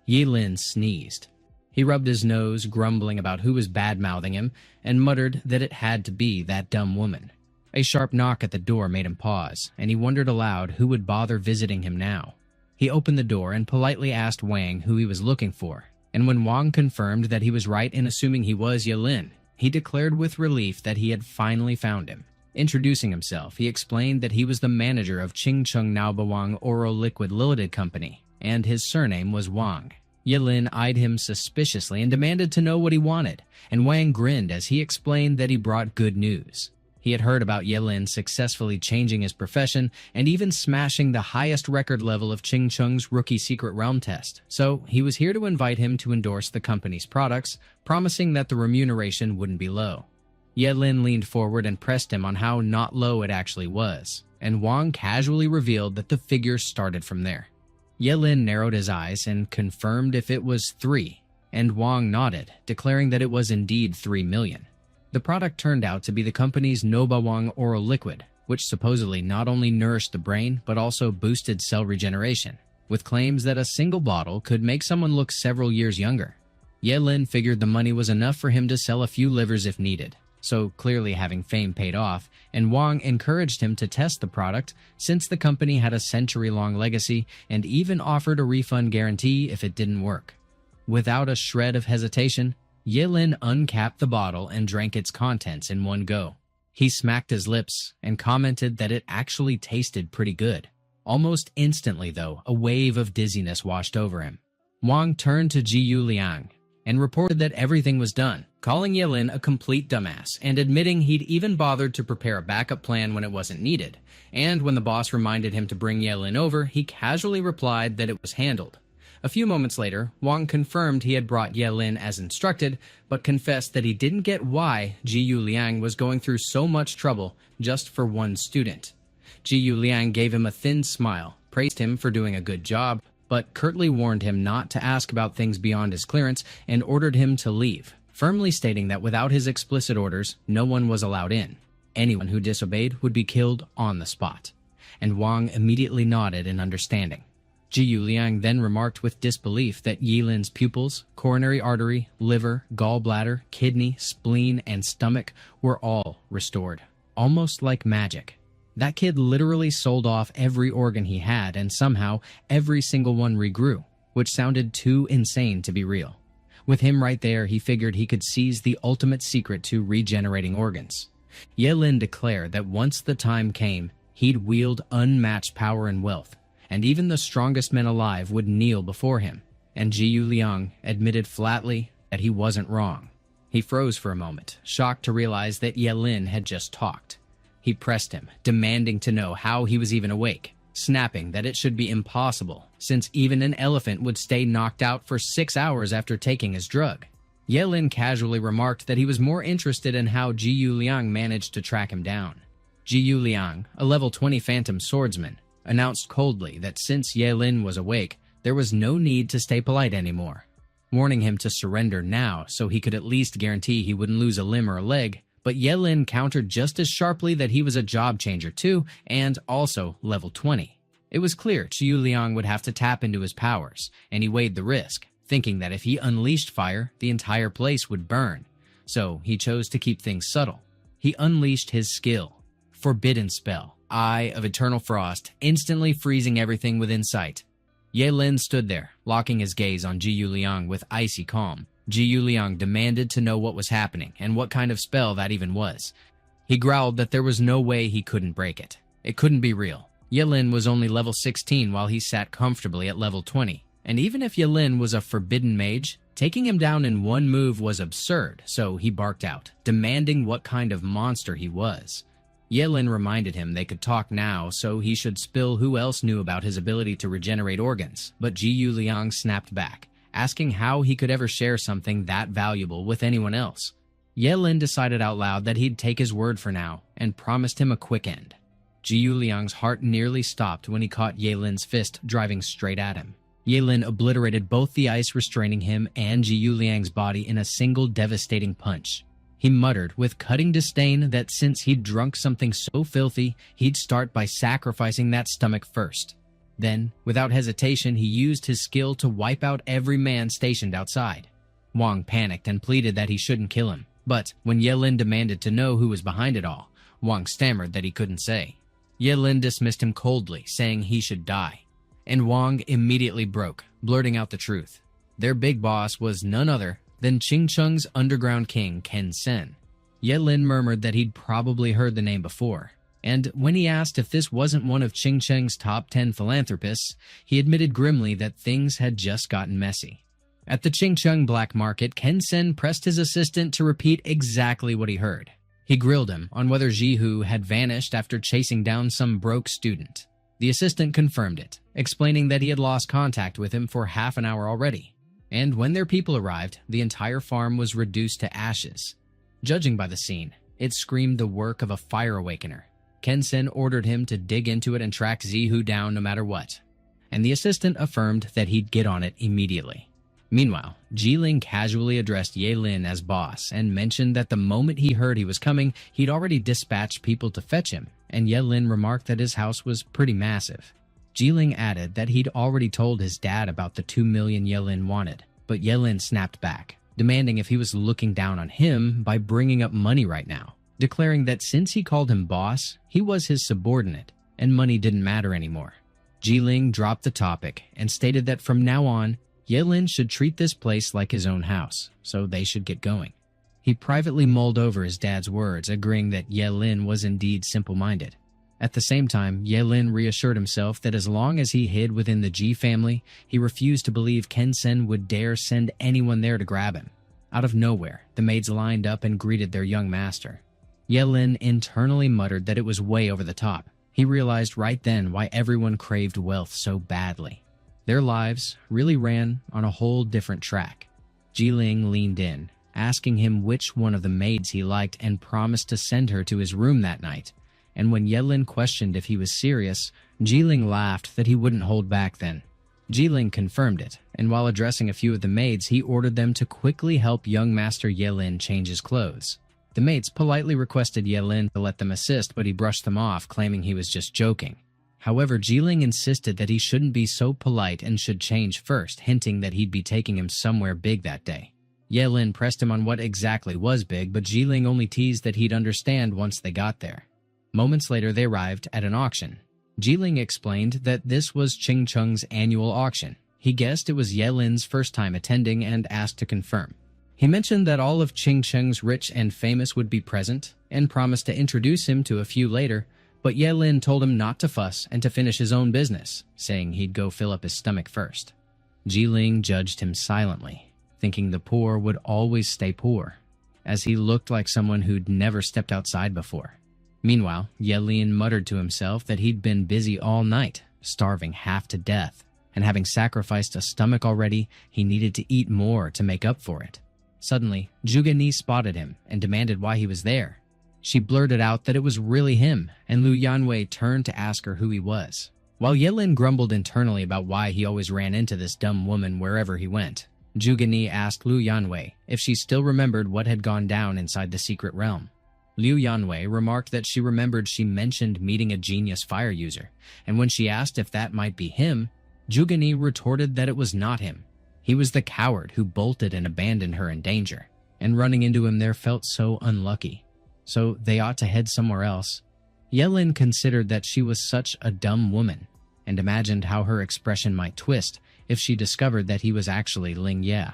A: Ye Lin sneezed. He rubbed his nose, grumbling about who was bad-mouthing him, and muttered that it had to be that dumb woman. A sharp knock at the door made him pause, and he wondered aloud who would bother visiting him now. He opened the door and politely asked Wang who he was looking for, and when Wang confirmed that he was right in assuming he was Ye Lin, he declared with relief that he had finally found him. Introducing himself, he explained that he was the manager of Qingcheng Naobawang Oral Liquid Limited Company, and his surname was Wang. Ye Lin eyed him suspiciously and demanded to know what he wanted, and Wang grinned as he explained that he brought good news. He had heard about Ye Lin successfully changing his profession and even smashing the highest record level of Qingcheng's Rookie Secret Realm test, so he was here to invite him to endorse the company's products, promising that the remuneration wouldn't be low. Ye Lin leaned forward and pressed him on how not low it actually was, and Wang casually revealed that the figure started from there. Ye Lin narrowed his eyes and confirmed if it was 3, and Wang nodded, declaring that it was indeed 3 million. The product turned out to be the company's Nobawang Oral Liquid, which supposedly not only nourished the brain but also boosted cell regeneration, with claims that a single bottle could make someone look several years younger. Ye Lin figured the money was enough for him to sell a few livers if needed, so clearly having fame paid off, and Wang encouraged him to test the product since the company had a century-long legacy and even offered a refund guarantee if it didn't work. Without a shred of hesitation, Ye Lin uncapped the bottle and drank its contents in one go. He smacked his lips and commented that it actually tasted pretty good. Almost instantly, though, a wave of dizziness washed over him. Wang turned to Jiyu Liang and reported that everything was done, calling Ye Lin a complete dumbass and admitting he'd even bothered to prepare a backup plan when it wasn't needed. And when the boss reminded him to bring Ye Lin over, he casually replied that it was handled. A few moments later, Wang confirmed he had brought Ye Lin as instructed, but confessed that he didn't get why Jiyu Liang was going through so much trouble just for one student. Jiyu Liang gave him a thin smile, praised him for doing a good job, but curtly warned him not to ask about things beyond his clearance and ordered him to leave, firmly stating that without his explicit orders, no one was allowed in. Anyone who disobeyed would be killed on the spot. And Wang immediately nodded in understanding. Jiyu Liang then remarked with disbelief that Ye Lin's pupils, coronary artery, liver, gallbladder, kidney, spleen, and stomach were all restored, almost like magic. That kid literally sold off every organ he had, and somehow every single one regrew, which sounded too insane to be real. With him right there, he figured he could seize the ultimate secret to regenerating organs. Ye Lin declared that once the time came, he'd wield unmatched power and wealth, and even the strongest men alive would kneel before him, and Jiyu Liang admitted flatly that he wasn't wrong. He froze for a moment, shocked to realize that Yelin had just talked. He pressed him, demanding to know how he was even awake, snapping that it should be impossible, since even an elephant would stay knocked out for 6 hours after taking his drug. Yelin casually remarked that he was more interested in how Jiyu Liang managed to track him down. Jiyu Liang, a level 20 phantom swordsman, announced coldly that since Yelin was awake, there was no need to stay polite anymore, warning him to surrender now so he could at least guarantee he wouldn't lose a limb or a leg. But Yelin countered just as sharply that he was a job changer too, and also level 20. It was clear Jiyu Liang would have to tap into his powers, and he weighed the risk, thinking that if he unleashed fire, the entire place would burn. So he chose to keep things subtle. He unleashed his skill, Forbidden Spell, Eye of Eternal Frost, instantly freezing everything within sight. Yelin stood there, locking his gaze on Jiyu Liang with icy calm. Jiyu Liang demanded to know what was happening and what kind of spell that even was. He growled that there was no way he couldn't break it. It couldn't be real. Yelin was only level 16 while he sat comfortably at level 20. And even if Yelin was a forbidden mage, taking him down in one move was absurd, so he barked out, demanding what kind of monster he was. Yelin reminded him they could talk now, so he should spill who else knew about his ability to regenerate organs, but Jiyu Liang snapped back, asking how he could ever share something that valuable with anyone else. Yelin decided out loud that he'd take his word for now, and promised him a quick end. Jiyu Liang's heart nearly stopped when he caught Yelin's fist driving straight at him. Yelin obliterated both the ice restraining him and Jiyu Liang's body in a single devastating punch. He muttered with cutting disdain that since he'd drunk something so filthy, he'd start by sacrificing that stomach first. Then, without hesitation, he used his skill to wipe out every man stationed outside. Wang panicked and pleaded that he shouldn't kill him, but when Yelin demanded to know who was behind it all, Wang stammered that he couldn't say. Yelin dismissed him coldly, saying he should die. And Wang immediately broke, blurting out the truth. Their big boss was none other than Qingcheng's underground king, Ken Sen. Yelin murmured that he'd probably heard the name before, and when he asked if this wasn't one of Qingcheng's top 10 philanthropists, he admitted grimly that things had just gotten messy. At the Qingcheng black market, Ken Sen pressed his assistant to repeat exactly what he heard. He grilled him on whether Jihu had vanished after chasing down some broke student. The assistant confirmed it, explaining that he had lost contact with him for half an hour already. And when their people arrived, the entire farm was reduced to ashes. Judging by the scene, it screamed the work of a fire awakener. Ken Sen ordered him to dig into it and track Zihu down no matter what. And the assistant affirmed that he'd get on it immediately. Meanwhile, Jiling casually addressed Yelin as boss and mentioned that the moment he heard he was coming, he'd already dispatched people to fetch him, and Yelin remarked that his house was pretty massive. Jiling added that he'd already told his dad about the 2 million Yelin wanted, but Yelin snapped back, demanding if he was looking down on him by bringing up money right now, declaring that since he called him boss, he was his subordinate, and money didn't matter anymore. Jiling dropped the topic and stated that from now on, Yelin should treat this place like his own house, so they should get going. He privately mulled over his dad's words, agreeing that Yelin was indeed simple-minded. At the same time, Yelin reassured himself that as long as he hid within the Ji family, he refused to believe Ken Sen would dare send anyone there to grab him. Out of nowhere, the maids lined up and greeted their young master. Yelin internally muttered that it was way over the top. He realized right then why everyone craved wealth so badly. Their lives really ran on a whole different track. Jiling leaned in, asking him which one of the maids he liked and promised to send her to his room that night. And when Yelin questioned if he was serious, Jiling laughed that he wouldn't hold back then. Jiling confirmed it, and while addressing a few of the maids, he ordered them to quickly help young Master Yelin change his clothes. The maids politely requested Yelin to let them assist, but he brushed them off, claiming he was just joking. However, Jiling insisted that he shouldn't be so polite and should change first, hinting that he'd be taking him somewhere big that day. Yelin pressed him on what exactly was big, but Jiling only teased that he'd understand once they got there. Moments later, they arrived at an auction. Jiling explained that this was Qingcheng's annual auction. He guessed it was Yelin's first time attending and asked to confirm. He mentioned that all of Qingcheng's rich and famous would be present, and promised to introduce him to a few later, but Yelin told him not to fuss and to finish his own business, saying he'd go fill up his stomach first. Jiling judged him silently, thinking the poor would always stay poor. as he looked like someone who'd never stepped outside before. Meanwhile, Yelin muttered to himself that he'd been busy all night, starving half to death, and having sacrificed a stomach already, he needed to eat more to make up for it. Suddenly, Jugani spotted him and demanded why he was there. She blurted out that it was really him, and Liu Yanwei turned to ask her who he was. While Yelin grumbled internally about why he always ran into this dumb woman wherever he went, Jugani asked Liu Yanwei if she still remembered what had gone down inside the secret realm. Liu Yanwei remarked that she remembered she mentioned meeting a genius fire user, and when she asked if that might be him, Jugani retorted that it was not him. He was the coward who bolted and abandoned her in danger, and running into him there felt so unlucky. So they ought to head somewhere else. Yelin considered that she was such a dumb woman, and imagined how her expression might twist if she discovered that he was actually Ling Ye.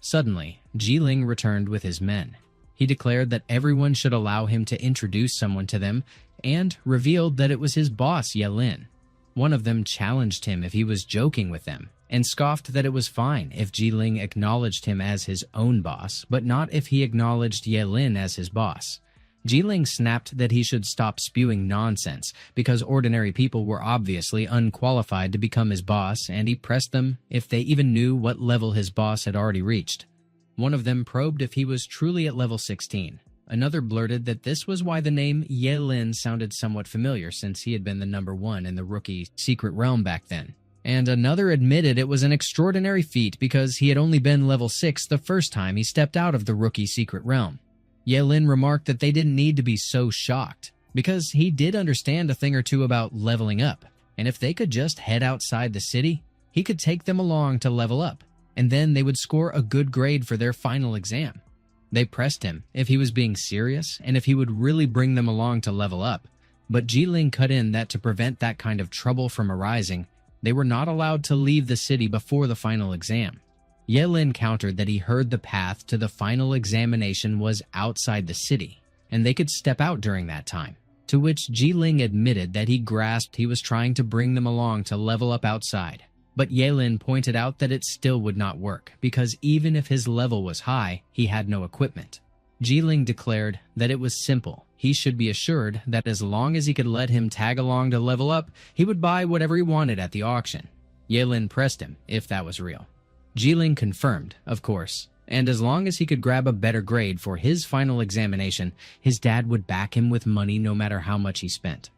A: Suddenly, Jiling returned with his men. He declared that everyone should allow him to introduce someone to them, and revealed that it was his boss, Yelin. One of them challenged him if he was joking with them, and scoffed that it was fine if Jiling acknowledged him as his own boss, but not if he acknowledged Yelin as his boss. Jiling snapped that he should stop spewing nonsense, because ordinary people were obviously unqualified to become his boss, and he pressed them if they even knew what level his boss had already reached. One of them probed if he was truly at level 16. Another blurted that this was why the name Yelin sounded somewhat familiar, since he had been the number 1 in the rookie secret realm back then. And another admitted it was an extraordinary feat because he had only been level 6 the first time he stepped out of the rookie secret realm. Yelin remarked that they didn't need to be so shocked, because he did understand a thing or two about leveling up, and if they could just head outside the city, he could take them along to level up, and then they would score a good grade for their final exam. They pressed him if he was being serious and if he would really bring them along to level up, but Jiling cut in that to prevent that kind of trouble from arising, they were not allowed to leave the city before the final exam. Yelin countered that he heard the path to the final examination was outside the city, and they could step out during that time, to which Jiling admitted that he grasped he was trying to bring them along to level up outside. But Yelin pointed out that it still would not work, because even if his level was high, he had no equipment. Jiling declared that it was simple. He should be assured that as long as he could let him tag along to level up, he would buy whatever he wanted at the auction. Yelin pressed him if that was real. Jiling confirmed, of course, and as long as he could grab a better grade for his final examination, his dad would back him with money no matter how much he spent.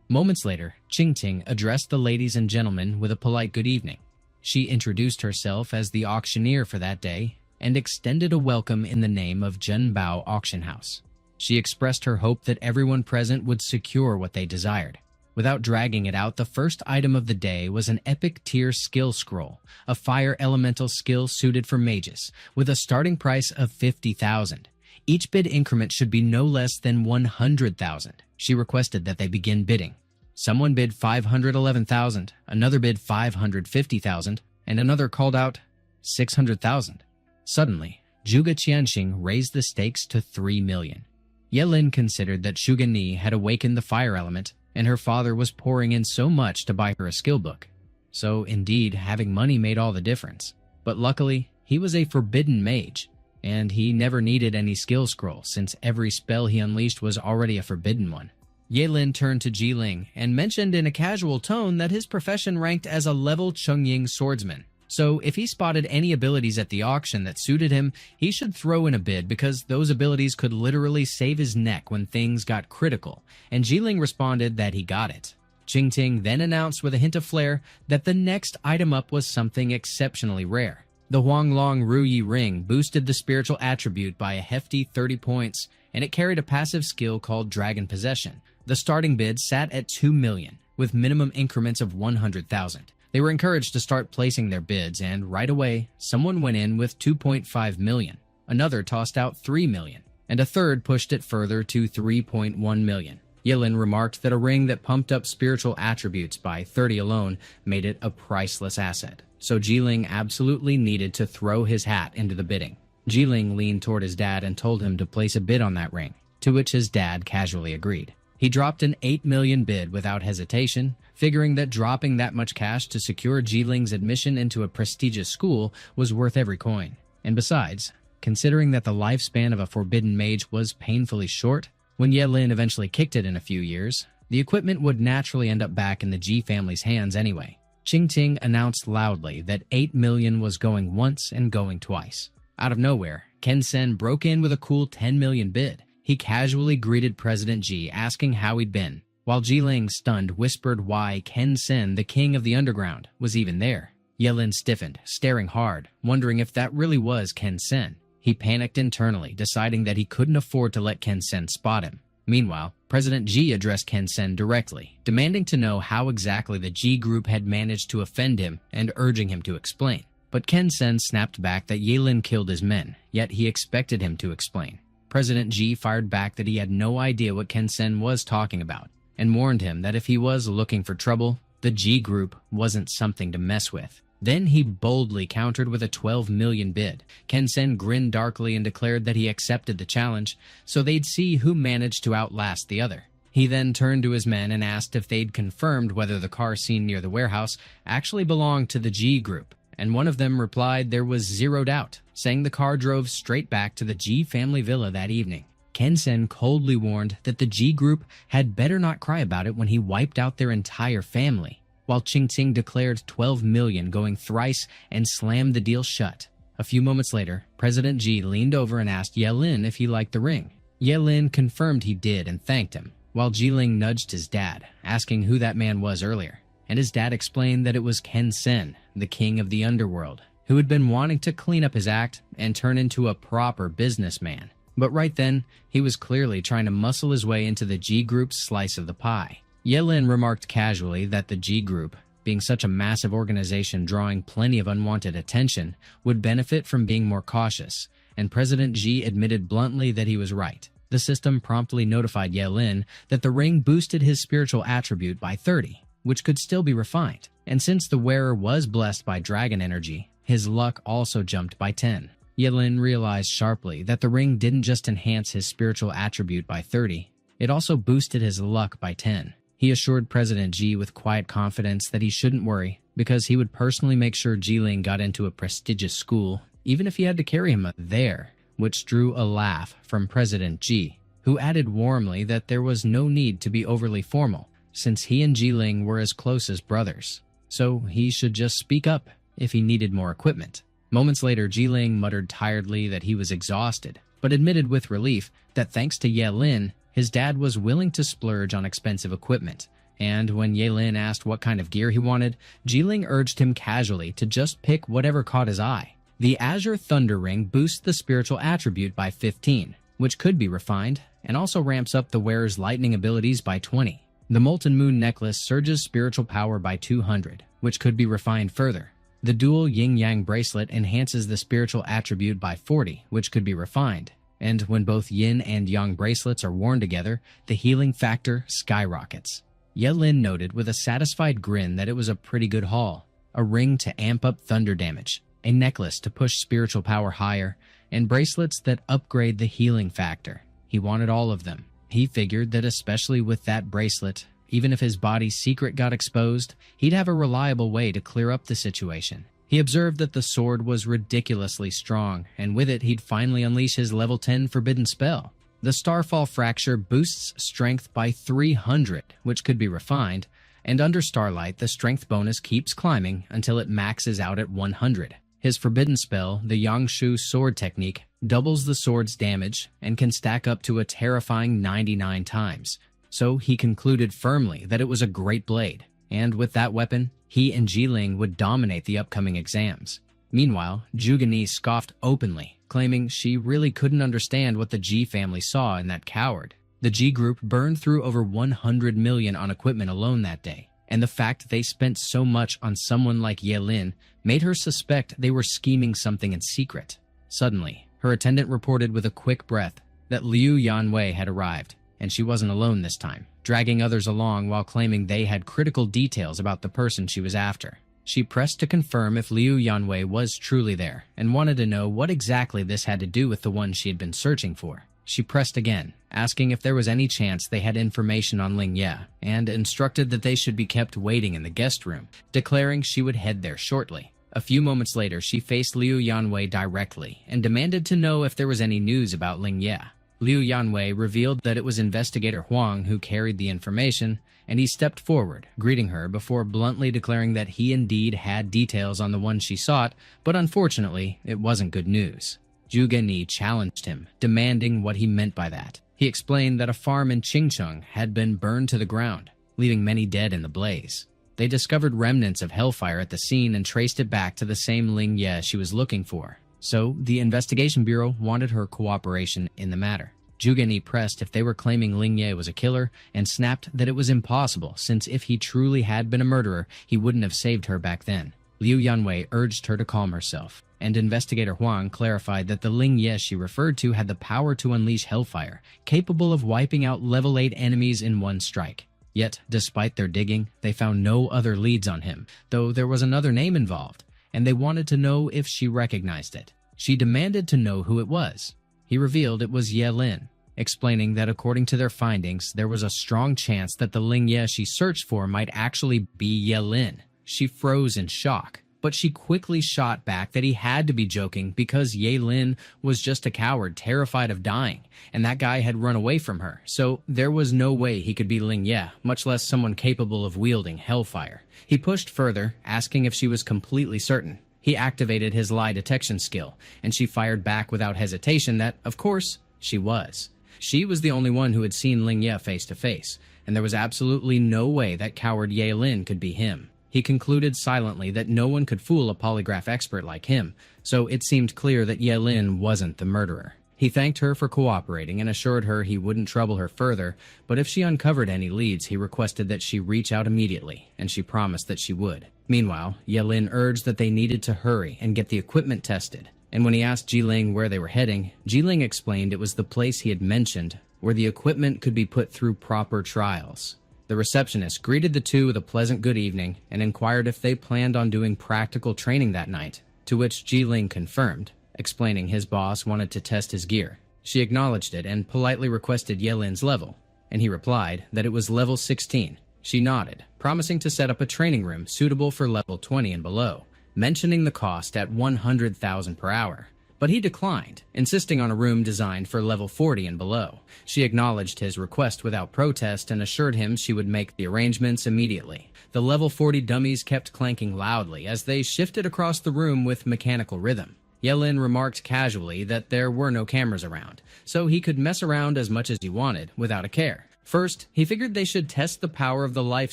A: Moments later, Qingting addressed the ladies and gentlemen with a polite good evening. She introduced herself as the auctioneer for that day and extended a welcome in the name of Zhenbao Auction House. She expressed her hope that everyone present would secure what they desired. Without dragging it out, the first item of the day was an epic tier skill scroll, a fire elemental skill suited for mages, with a starting price of 50,000. Each bid increment should be no less than 100,000. She requested that they begin bidding. Someone bid 511,000, another bid 550,000, and another called out 600,000. Suddenly, Zhuge Qianxing raised the stakes to 3 million. Yelin considered that Shugani had awakened the fire element, and her father was pouring in so much to buy her a skill book. So, indeed, having money made all the difference. But luckily, he was a forbidden mage, and he never needed any skill scroll since every spell he unleashed was already a forbidden one. Yelin turned to Jiling and mentioned in a casual tone that his profession ranked as a level Chungying swordsman. So if he spotted any abilities at the auction that suited him, he should throw in a bid because those abilities could literally save his neck when things got critical, and Jiling responded that he got it. Qingting then announced with a hint of flair that the next item up was something exceptionally rare. The Huanglong Ruyi ring boosted the spiritual attribute by a hefty 30 points, and it carried a passive skill called Dragon Possession. The starting bid sat at 2 million, with minimum increments of 100,000. They were encouraged to start placing their bids, and right away, someone went in with 2.5 million, another tossed out 3 million, and a third pushed it further to 3.1 million. Yelin remarked that a ring that pumped up spiritual attributes by 30 alone made it a priceless asset, so Jiling absolutely needed to throw his hat into the bidding. Jiling leaned toward his dad and told him to place a bid on that ring, to which his dad casually agreed. He dropped an 8 million bid without hesitation, figuring that dropping that much cash to secure Jiling's admission into a prestigious school was worth every coin. And besides, considering that the lifespan of a forbidden mage was painfully short. When Ye Lin eventually kicked it in a few years, the equipment would naturally end up back in the Ji family's hands anyway. Qingting announced loudly that 8 million was going once and going twice. Out of nowhere, Ken Sen broke in with a cool 10 million bid. He casually greeted President Ji, asking how he'd been, while Jiling, stunned, whispered why Ken Sen, the king of the underground, was even there. Ye Lin stiffened, staring hard, wondering if that really was Ken Sen. He panicked internally, deciding that he couldn't afford to let Ken Sen spot him. Meanwhile, President Ji addressed Ken Sen directly, demanding to know how exactly the Ji group had managed to offend him and urging him to explain. But Ken Sen snapped back that Ye Lin killed his men, yet he expected him to explain. President Ji fired back that he had no idea what Ken Sen was talking about, and warned him that if he was looking for trouble, the Ji group wasn't something to mess with. Then he boldly countered with a 12 million bid. Ken Sen grinned darkly and declared that he accepted the challenge, so they'd see who managed to outlast the other. He then turned to his men and asked if they'd confirmed whether the car seen near the warehouse actually belonged to the Ji group, and one of them replied there was zero doubt, saying the car drove straight back to the Ji family villa that evening. Ken Sen coldly warned that the Ji group had better not cry about it when he wiped out their entire family, while Qingting declared 12 million going thrice and slammed the deal shut. A few moments later, President Ji leaned over and asked Ye Lin if he liked the ring. Ye Lin confirmed he did and thanked him, while Jiling nudged his dad, asking who that man was earlier. And his dad explained that it was Ken Sen, the king of the underworld, who had been wanting to clean up his act and turn into a proper businessman. But right then, he was clearly trying to muscle his way into the Ji group's slice of the pie. Ye Lin remarked casually that the Ji group, being such a massive organization drawing plenty of unwanted attention, would benefit from being more cautious, and President Ji admitted bluntly that he was right. The system promptly notified Ye Lin that the ring boosted his spiritual attribute by 30, which could still be refined, and since the wearer was blessed by dragon energy, his luck also jumped by 10. Ye Lin realized sharply that the ring didn't just enhance his spiritual attribute by 30, it also boosted his luck by 10. He assured President Ji with quiet confidence that he shouldn't worry, because he would personally make sure Jiling got into a prestigious school, even if he had to carry him there, which drew a laugh from President Ji, who added warmly that there was no need to be overly formal, since he and Jiling were as close as brothers, so he should just speak up if he needed more equipment. Moments later, Jiling muttered tiredly that he was exhausted, but admitted with relief that thanks to Ye Lin, his dad was willing to splurge on expensive equipment, and when Ye Lin asked what kind of gear he wanted, Jiling urged him casually to just pick whatever caught his eye. The Azure Thunder Ring boosts the spiritual attribute by 15, which could be refined, and also ramps up the wearer's lightning abilities by 20. The Molten Moon Necklace surges spiritual power by 200, which could be refined further. The Dual Yin-Yang Bracelet enhances the spiritual attribute by 40, which could be refined. And when both yin and yang bracelets are worn together, the healing factor skyrockets. Ye Lin noted with a satisfied grin that it was a pretty good haul. A ring to amp up thunder damage, a necklace to push spiritual power higher, and bracelets that upgrade the healing factor. He wanted all of them. He figured that especially with that bracelet, even if his body's secret got exposed, he'd have a reliable way to clear up the situation. He observed that the sword was ridiculously strong, and with it he'd finally unleash his level 10 forbidden spell. The Starfall Fracture boosts strength by 300, which could be refined, and under Starlight the strength bonus keeps climbing until it maxes out at 100. His forbidden spell, the Yangshu Sword Technique, doubles the sword's damage and can stack up to a terrifying 99 times, so he concluded firmly that it was a great blade, and with that weapon, he and Jiling would dominate the upcoming exams. Meanwhile, Jugani scoffed openly, claiming she really couldn't understand what the Ji family saw in that coward. The Ji group burned through over 100 million on equipment alone that day, and the fact they spent so much on someone like Ye Lin made her suspect they were scheming something in secret. Suddenly, her attendant reported with a quick breath that Liu Yanwei had arrived, and she wasn't alone this time, dragging others along while claiming they had critical details about the person she was after. She pressed to confirm if Liu Yanwei was truly there, and wanted to know what exactly this had to do with the one she had been searching for. She pressed again, asking if there was any chance they had information on Ling Ye, and instructed that they should be kept waiting in the guest room, declaring she would head there shortly. A few moments later, she faced Liu Yanwei directly and demanded to know if there was any news about Ling Ye. Liu Yanwei revealed that it was Investigator Huang who carried the information, and he stepped forward, greeting her before bluntly declaring that he indeed had details on the one she sought, but unfortunately, it wasn't good news. Zhu Genyi challenged him, demanding what he meant by that. He explained that a farm in Qingcheng had been burned to the ground, leaving many dead in the blaze. They discovered remnants of hellfire at the scene and traced it back to the same Ling Ye she was looking for. So, the investigation bureau wanted her cooperation in the matter. Zhu Genyi pressed if they were claiming Ling Ye was a killer and snapped that it was impossible, since if he truly had been a murderer, he wouldn't have saved her back then. Liu Yanwei urged her to calm herself, and Investigator Huang clarified that the Ling Ye she referred to had the power to unleash hellfire, capable of wiping out level 8 enemies in one strike. Yet, despite their digging, they found no other leads on him, though there was another name involved, and they wanted to know if she recognized it. She demanded to know who it was. He revealed it was Ye Lin, explaining that according to their findings, there was a strong chance that the Ling Ye she searched for might actually be Ye Lin. She froze in shock, but she quickly shot back that he had to be joking because Ye Lin was just a coward terrified of dying, and that guy had run away from her, so there was no way he could be Ling Ye, much less someone capable of wielding hellfire. He pushed further, asking if she was completely certain. He activated his lie detection skill, and she fired back without hesitation that, of course, she was. She was the only one who had seen Ling Ye face to face, and there was absolutely no way that coward Ye Lin could be him. He concluded silently that no one could fool a polygraph expert like him, so it seemed clear that Ye Lin wasn't the murderer. He thanked her for cooperating and assured her he wouldn't trouble her further, but if she uncovered any leads, he requested that she reach out immediately, and she promised that she would. Meanwhile, Ye Lin urged that they needed to hurry and get the equipment tested, and when he asked Jiling where they were heading, Jiling explained it was the place he had mentioned, where the equipment could be put through proper trials. The receptionist greeted the two with a pleasant good evening and inquired if they planned on doing practical training that night, to which Jiling confirmed, explaining his boss wanted to test his gear. She acknowledged it and politely requested Ye Lin's level, and he replied that it was level 16. She nodded, promising to set up a training room suitable for level 20 and below, mentioning the cost at 100,000 per hour. But he declined, insisting on a room designed for level 40 and below. She acknowledged his request without protest and assured him she would make the arrangements immediately. The level 40 dummies kept clanking loudly as they shifted across the room with mechanical rhythm. Ye Lin remarked casually that there were no cameras around, so he could mess around as much as he wanted without a care. First, he figured they should test the power of the life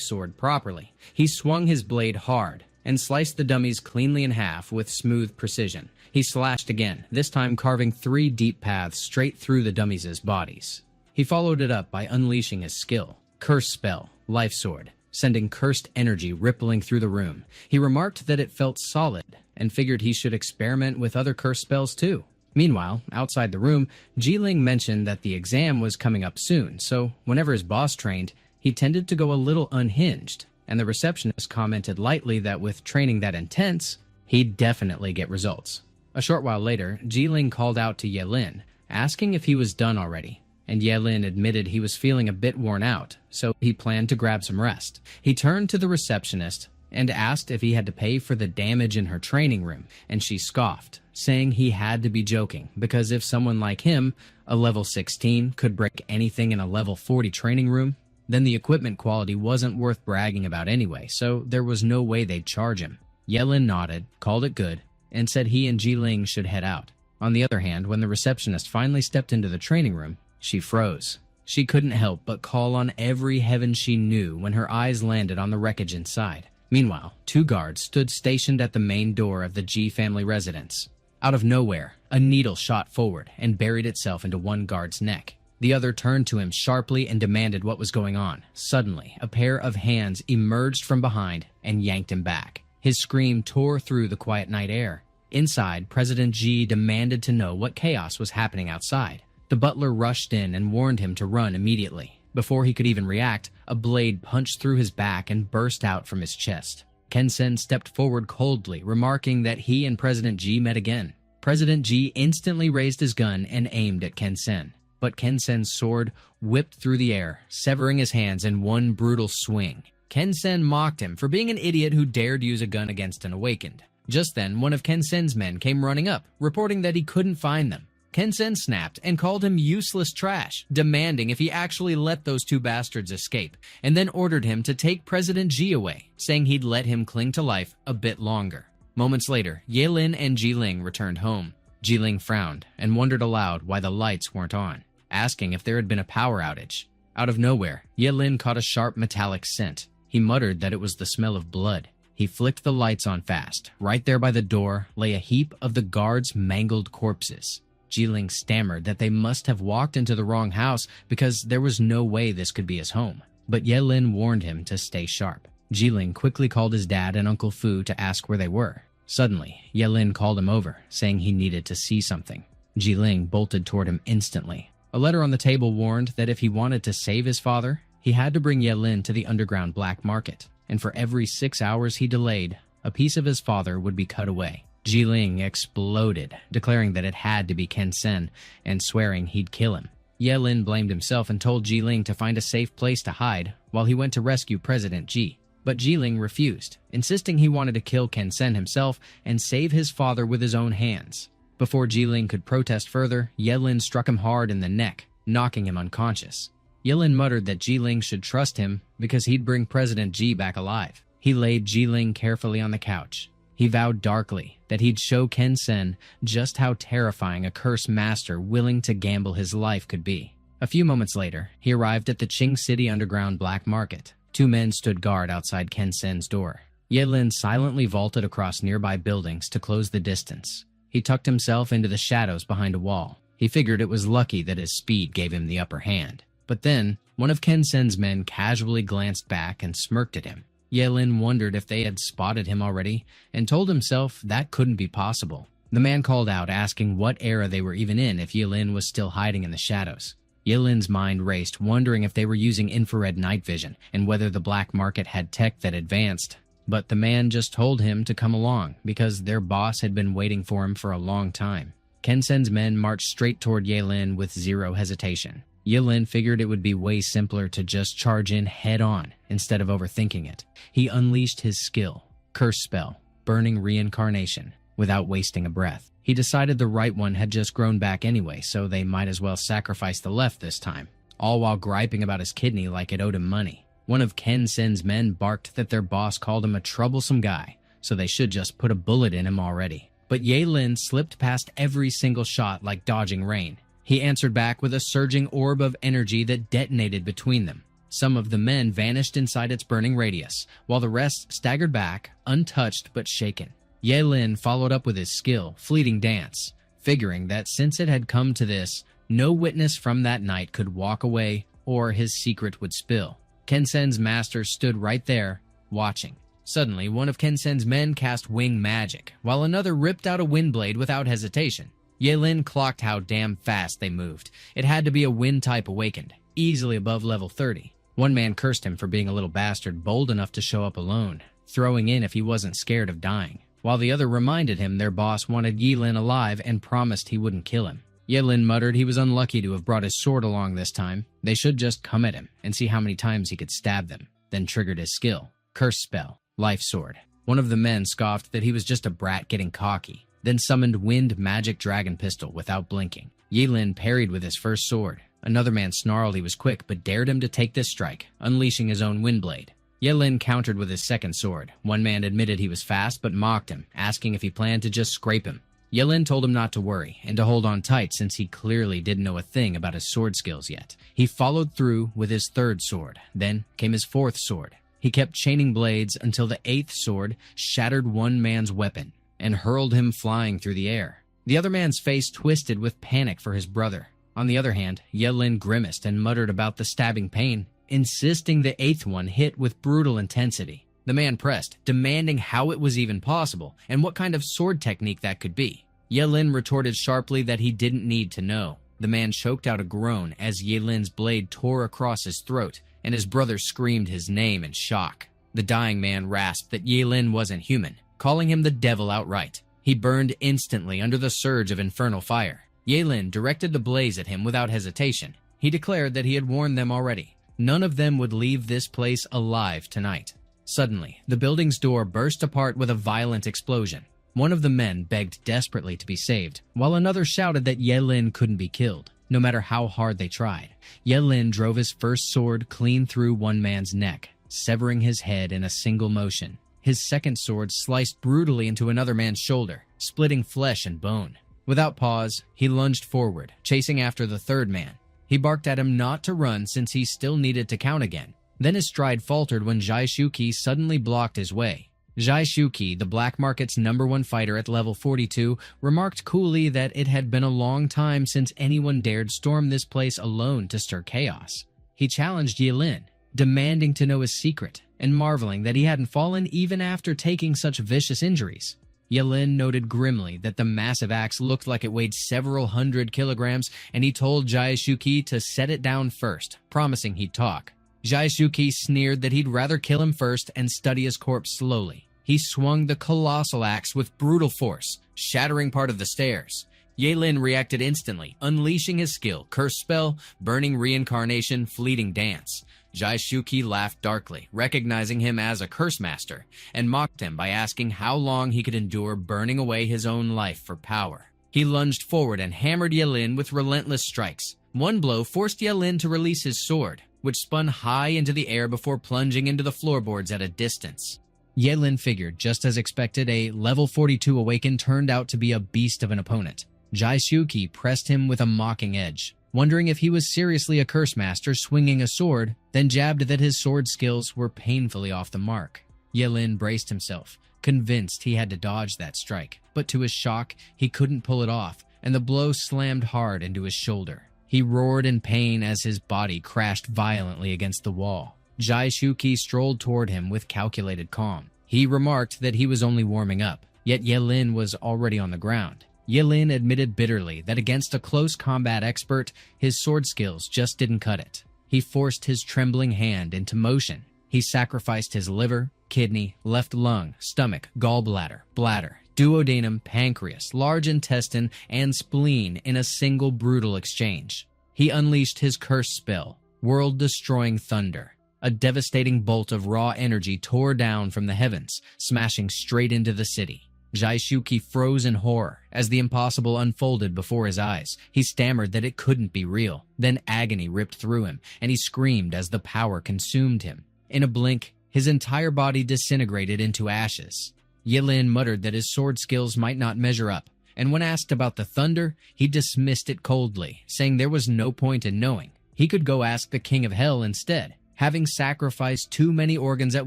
A: sword properly. He swung his blade hard and sliced the dummies cleanly in half with smooth precision. He slashed again, this time carving 3 deep paths straight through the dummies' bodies. He followed it up by unleashing his skill, Curse Spell, Life Sword, sending cursed energy rippling through the room. He remarked that it felt solid, and figured he should experiment with other curse spells too. Meanwhile, outside the room, Jiling mentioned that the exam was coming up soon, so whenever his boss trained, he tended to go a little unhinged, and the receptionist commented lightly that with training that intense, he'd definitely get results. A short while later, Jiling called out to Ye Lin, asking if he was done already, and Ye Lin admitted he was feeling a bit worn out, so he planned to grab some rest. He turned to the receptionist and asked if he had to pay for the damage in her training room, and she scoffed, saying he had to be joking, because if someone like him, a level 16, could break anything in a level 40 training room, then the equipment quality wasn't worth bragging about anyway, so there was no way they'd charge him. Ye Lin nodded, called it good, and said he and Jiling should head out. On the other hand, when the receptionist finally stepped into the training room, she froze. She couldn't help but call on every heaven she knew when her eyes landed on the wreckage inside. Meanwhile, 2 guards stood stationed at the main door of the Ji family residence. Out of nowhere, a needle shot forward and buried itself into one guard's neck. The other turned to him sharply and demanded what was going on. Suddenly, a pair of hands emerged from behind and yanked him back. His scream tore through the quiet night air. Inside, President Ji demanded to know what chaos was happening outside. The butler rushed in and warned him to run immediately. Before he could even react, a blade punched through his back and burst out from his chest. Ken Sen stepped forward coldly, remarking that he and President Ji met again. President Ji instantly raised his gun and aimed at Ken Sen, but Ken Sen's sword whipped through the air, severing his hands in one brutal swing. Ken Sen mocked him for being an idiot who dared use a gun against an awakened. Just then, one of Ken Sen's men came running up, reporting that he couldn't find them. Ken Sen snapped and called him useless trash, demanding if he actually let those two bastards escape, and then ordered him to take President Ji away, saying he'd let him cling to life a bit longer. Moments later, Ye-Lin and Ji-Ling returned home. Ji-Ling frowned and wondered aloud why the lights weren't on, asking if there had been a power outage. Out of nowhere, Ye-Lin caught a sharp metallic scent. He muttered that it was the smell of blood. He flicked the lights on fast. Right there by the door lay a heap of the guards' mangled corpses. Ji-Ling stammered that they must have walked into the wrong house because there was no way this could be his home. But Ye-Lin warned him to stay sharp. Ji-Ling quickly called his dad and Uncle Fu to ask where they were. Suddenly, Ye-Lin called him over, saying he needed to see something. Ji-Ling bolted toward him instantly. A letter on the table warned that if he wanted to save his father, he had to bring Ye-Lin to the underground black market, and for every 6 hours he delayed, a piece of his father would be cut away. Ji-Ling exploded, declaring that it had to be Ken Sen, and swearing he'd kill him. Ye-Lin blamed himself and told Ji-Ling to find a safe place to hide while he went to rescue President Ji. But Ji-Ling refused, insisting he wanted to kill Ken Sen himself and save his father with his own hands. Before Ji-Ling could protest further, Ye-Lin struck him hard in the neck, knocking him unconscious. Ye-Lin muttered that Ji-Ling should trust him because he'd bring President Ji back alive. He laid Ji-Ling carefully on the couch. He vowed darkly that he'd show Ken Sen just how terrifying a cursed master willing to gamble his life could be. A few moments later, he arrived at the Qing City underground black market. 2 men stood guard outside Ken Sen's door. Ye-Lin silently vaulted across nearby buildings to close the distance. He tucked himself into the shadows behind a wall. He figured it was lucky that his speed gave him the upper hand. But then, one of Ken Sen's men casually glanced back and smirked at him. Ye-Lin wondered if they had spotted him already, and told himself that couldn't be possible. The man called out, asking what era they were even in if Ye-Lin was still hiding in the shadows. Ye-Lin's mind raced, wondering if they were using infrared night vision, and whether the black market had tech that advanced. But the man just told him to come along, because their boss had been waiting for him for a long time. Ken Sen's men marched straight toward Ye-Lin with zero hesitation. Ye-Lin figured it would be way simpler to just charge in head-on instead of overthinking it. He unleashed his skill, Curse Spell, Burning Reincarnation, without wasting a breath. He decided the right one had just grown back anyway, so they might as well sacrifice the left this time, all while griping about his kidney like it owed him money. One of Ken Sen's men barked that their boss called him a troublesome guy, so they should just put a bullet in him already. But Ye-Lin slipped past every single shot like dodging rain. He answered back with a surging orb of energy that detonated between them. Some of the men vanished inside its burning radius, while the rest staggered back, untouched but shaken. Ye-Lin followed up with his skill, Fleeting Dance, figuring that since it had come to this, no witness from that night could walk away or his secret would spill. Ken Sen's master stood right there, watching. Suddenly, one of Ken Sen's men cast Wing Magic, while another ripped out a wind blade without hesitation. Ye-Lin clocked how damn fast they moved. It had to be a wind type awakened, easily above level 30. One man cursed him for being a little bastard bold enough to show up alone, throwing in if he wasn't scared of dying, while the other reminded him their boss wanted Ye-Lin alive and promised he wouldn't kill him. Ye-Lin muttered he was unlucky to have brought his sword along this time. They should just come at him and see how many times he could stab them, then triggered his skill, Curse Spell, Life Sword. One of the men scoffed that he was just a brat getting cocky, then summoned Wind Magic Dragon Pistol without blinking. Ye-Lin parried with his first sword. Another man snarled he was quick, but dared him to take this strike, unleashing his own wind blade. Ye-Lin countered with his second sword. One man admitted he was fast, but mocked him, asking if he planned to just scrape him. Ye-Lin told him not to worry, and to hold on tight since he clearly didn't know a thing about his sword skills yet. He followed through with his third sword. Then came his fourth sword. He kept chaining blades until the eighth sword shattered one man's weapon and hurled him flying through the air. The other man's face twisted with panic for his brother. On the other hand, Ye-Lin grimaced and muttered about the stabbing pain, insisting the eighth one hit with brutal intensity. The man pressed, demanding how it was even possible and what kind of sword technique that could be. Ye-Lin retorted sharply that he didn't need to know. The man choked out a groan as Ye-Lin's blade tore across his throat, and his brother screamed his name in shock. The dying man rasped that Ye-Lin wasn't human, calling him the devil outright. He burned instantly under the surge of infernal fire. Ye-Lin directed the blaze at him without hesitation. He declared that he had warned them already. None of them would leave this place alive tonight. Suddenly, the building's door burst apart with a violent explosion. One of the men begged desperately to be saved, while another shouted that Ye Lin couldn't be killed, no matter how hard they tried. Ye Lin drove his first sword clean through one man's neck, severing his head in a single motion. His second sword sliced brutally into another man's shoulder, splitting flesh and bone. Without pause, he lunged forward, chasing after the third man. He barked at him not to run since he still needed to count again. Then his stride faltered when Jai Shuqi suddenly blocked his way. Jai Shuqi, the black market's #1 fighter at level 42, remarked coolly that it had been a long time since anyone dared storm this place alone to stir chaos. He challenged Ye Lin, demanding to know his secret, and marveling that he hadn't fallen even after taking such vicious injuries. Ye Lin noted grimly that the massive axe looked like it weighed several hundred kilograms, and he told Jai Shuqi to set it down first, promising he'd talk. Jai Shuqi sneered that he'd rather kill him first and study his corpse slowly. He swung the colossal axe with brutal force, shattering part of the stairs. Ye Lin reacted instantly, unleashing his skill, curse spell, burning reincarnation, fleeting dance. Jai Shuqi laughed darkly, recognizing him as a curse master, and mocked him by asking how long he could endure burning away his own life for power. He lunged forward and hammered Ye Lin with relentless strikes. One blow forced Ye Lin to release his sword, which spun high into the air before plunging into the floorboards at a distance. Ye Lin figured, just as expected, a level 42 awakened turned out to be a beast of an opponent. Jai Shuqi pressed him with a mocking edge, wondering if he was seriously a curse master swinging a sword, then jabbed that his sword skills were painfully off the mark. Ye Lin braced himself, convinced he had to dodge that strike, but to his shock, he couldn't pull it off, and the blow slammed hard into his shoulder. He roared in pain as his body crashed violently against the wall. Jai Shuqi strolled toward him with calculated calm. He remarked that he was only warming up, yet Ye Lin was already on the ground. Ye Lin admitted bitterly that against a close combat expert, his sword skills just didn't cut it. He forced his trembling hand into motion. He sacrificed his liver, kidney, left lung, stomach, gallbladder, bladder, duodenum, pancreas, large intestine, and spleen in a single brutal exchange. He unleashed his curse spell, world-destroying thunder. A devastating bolt of raw energy tore down from the heavens, smashing straight into the city. Jai Shuqi froze in horror as the impossible unfolded before his eyes. He stammered that it couldn't be real. Then agony ripped through him, and he screamed as the power consumed him. In a blink, his entire body disintegrated into ashes. Ye Lin muttered that his sword skills might not measure up, and when asked about the thunder, he dismissed it coldly, saying there was no point in knowing. He could go ask the King of Hell instead. Having sacrificed too many organs at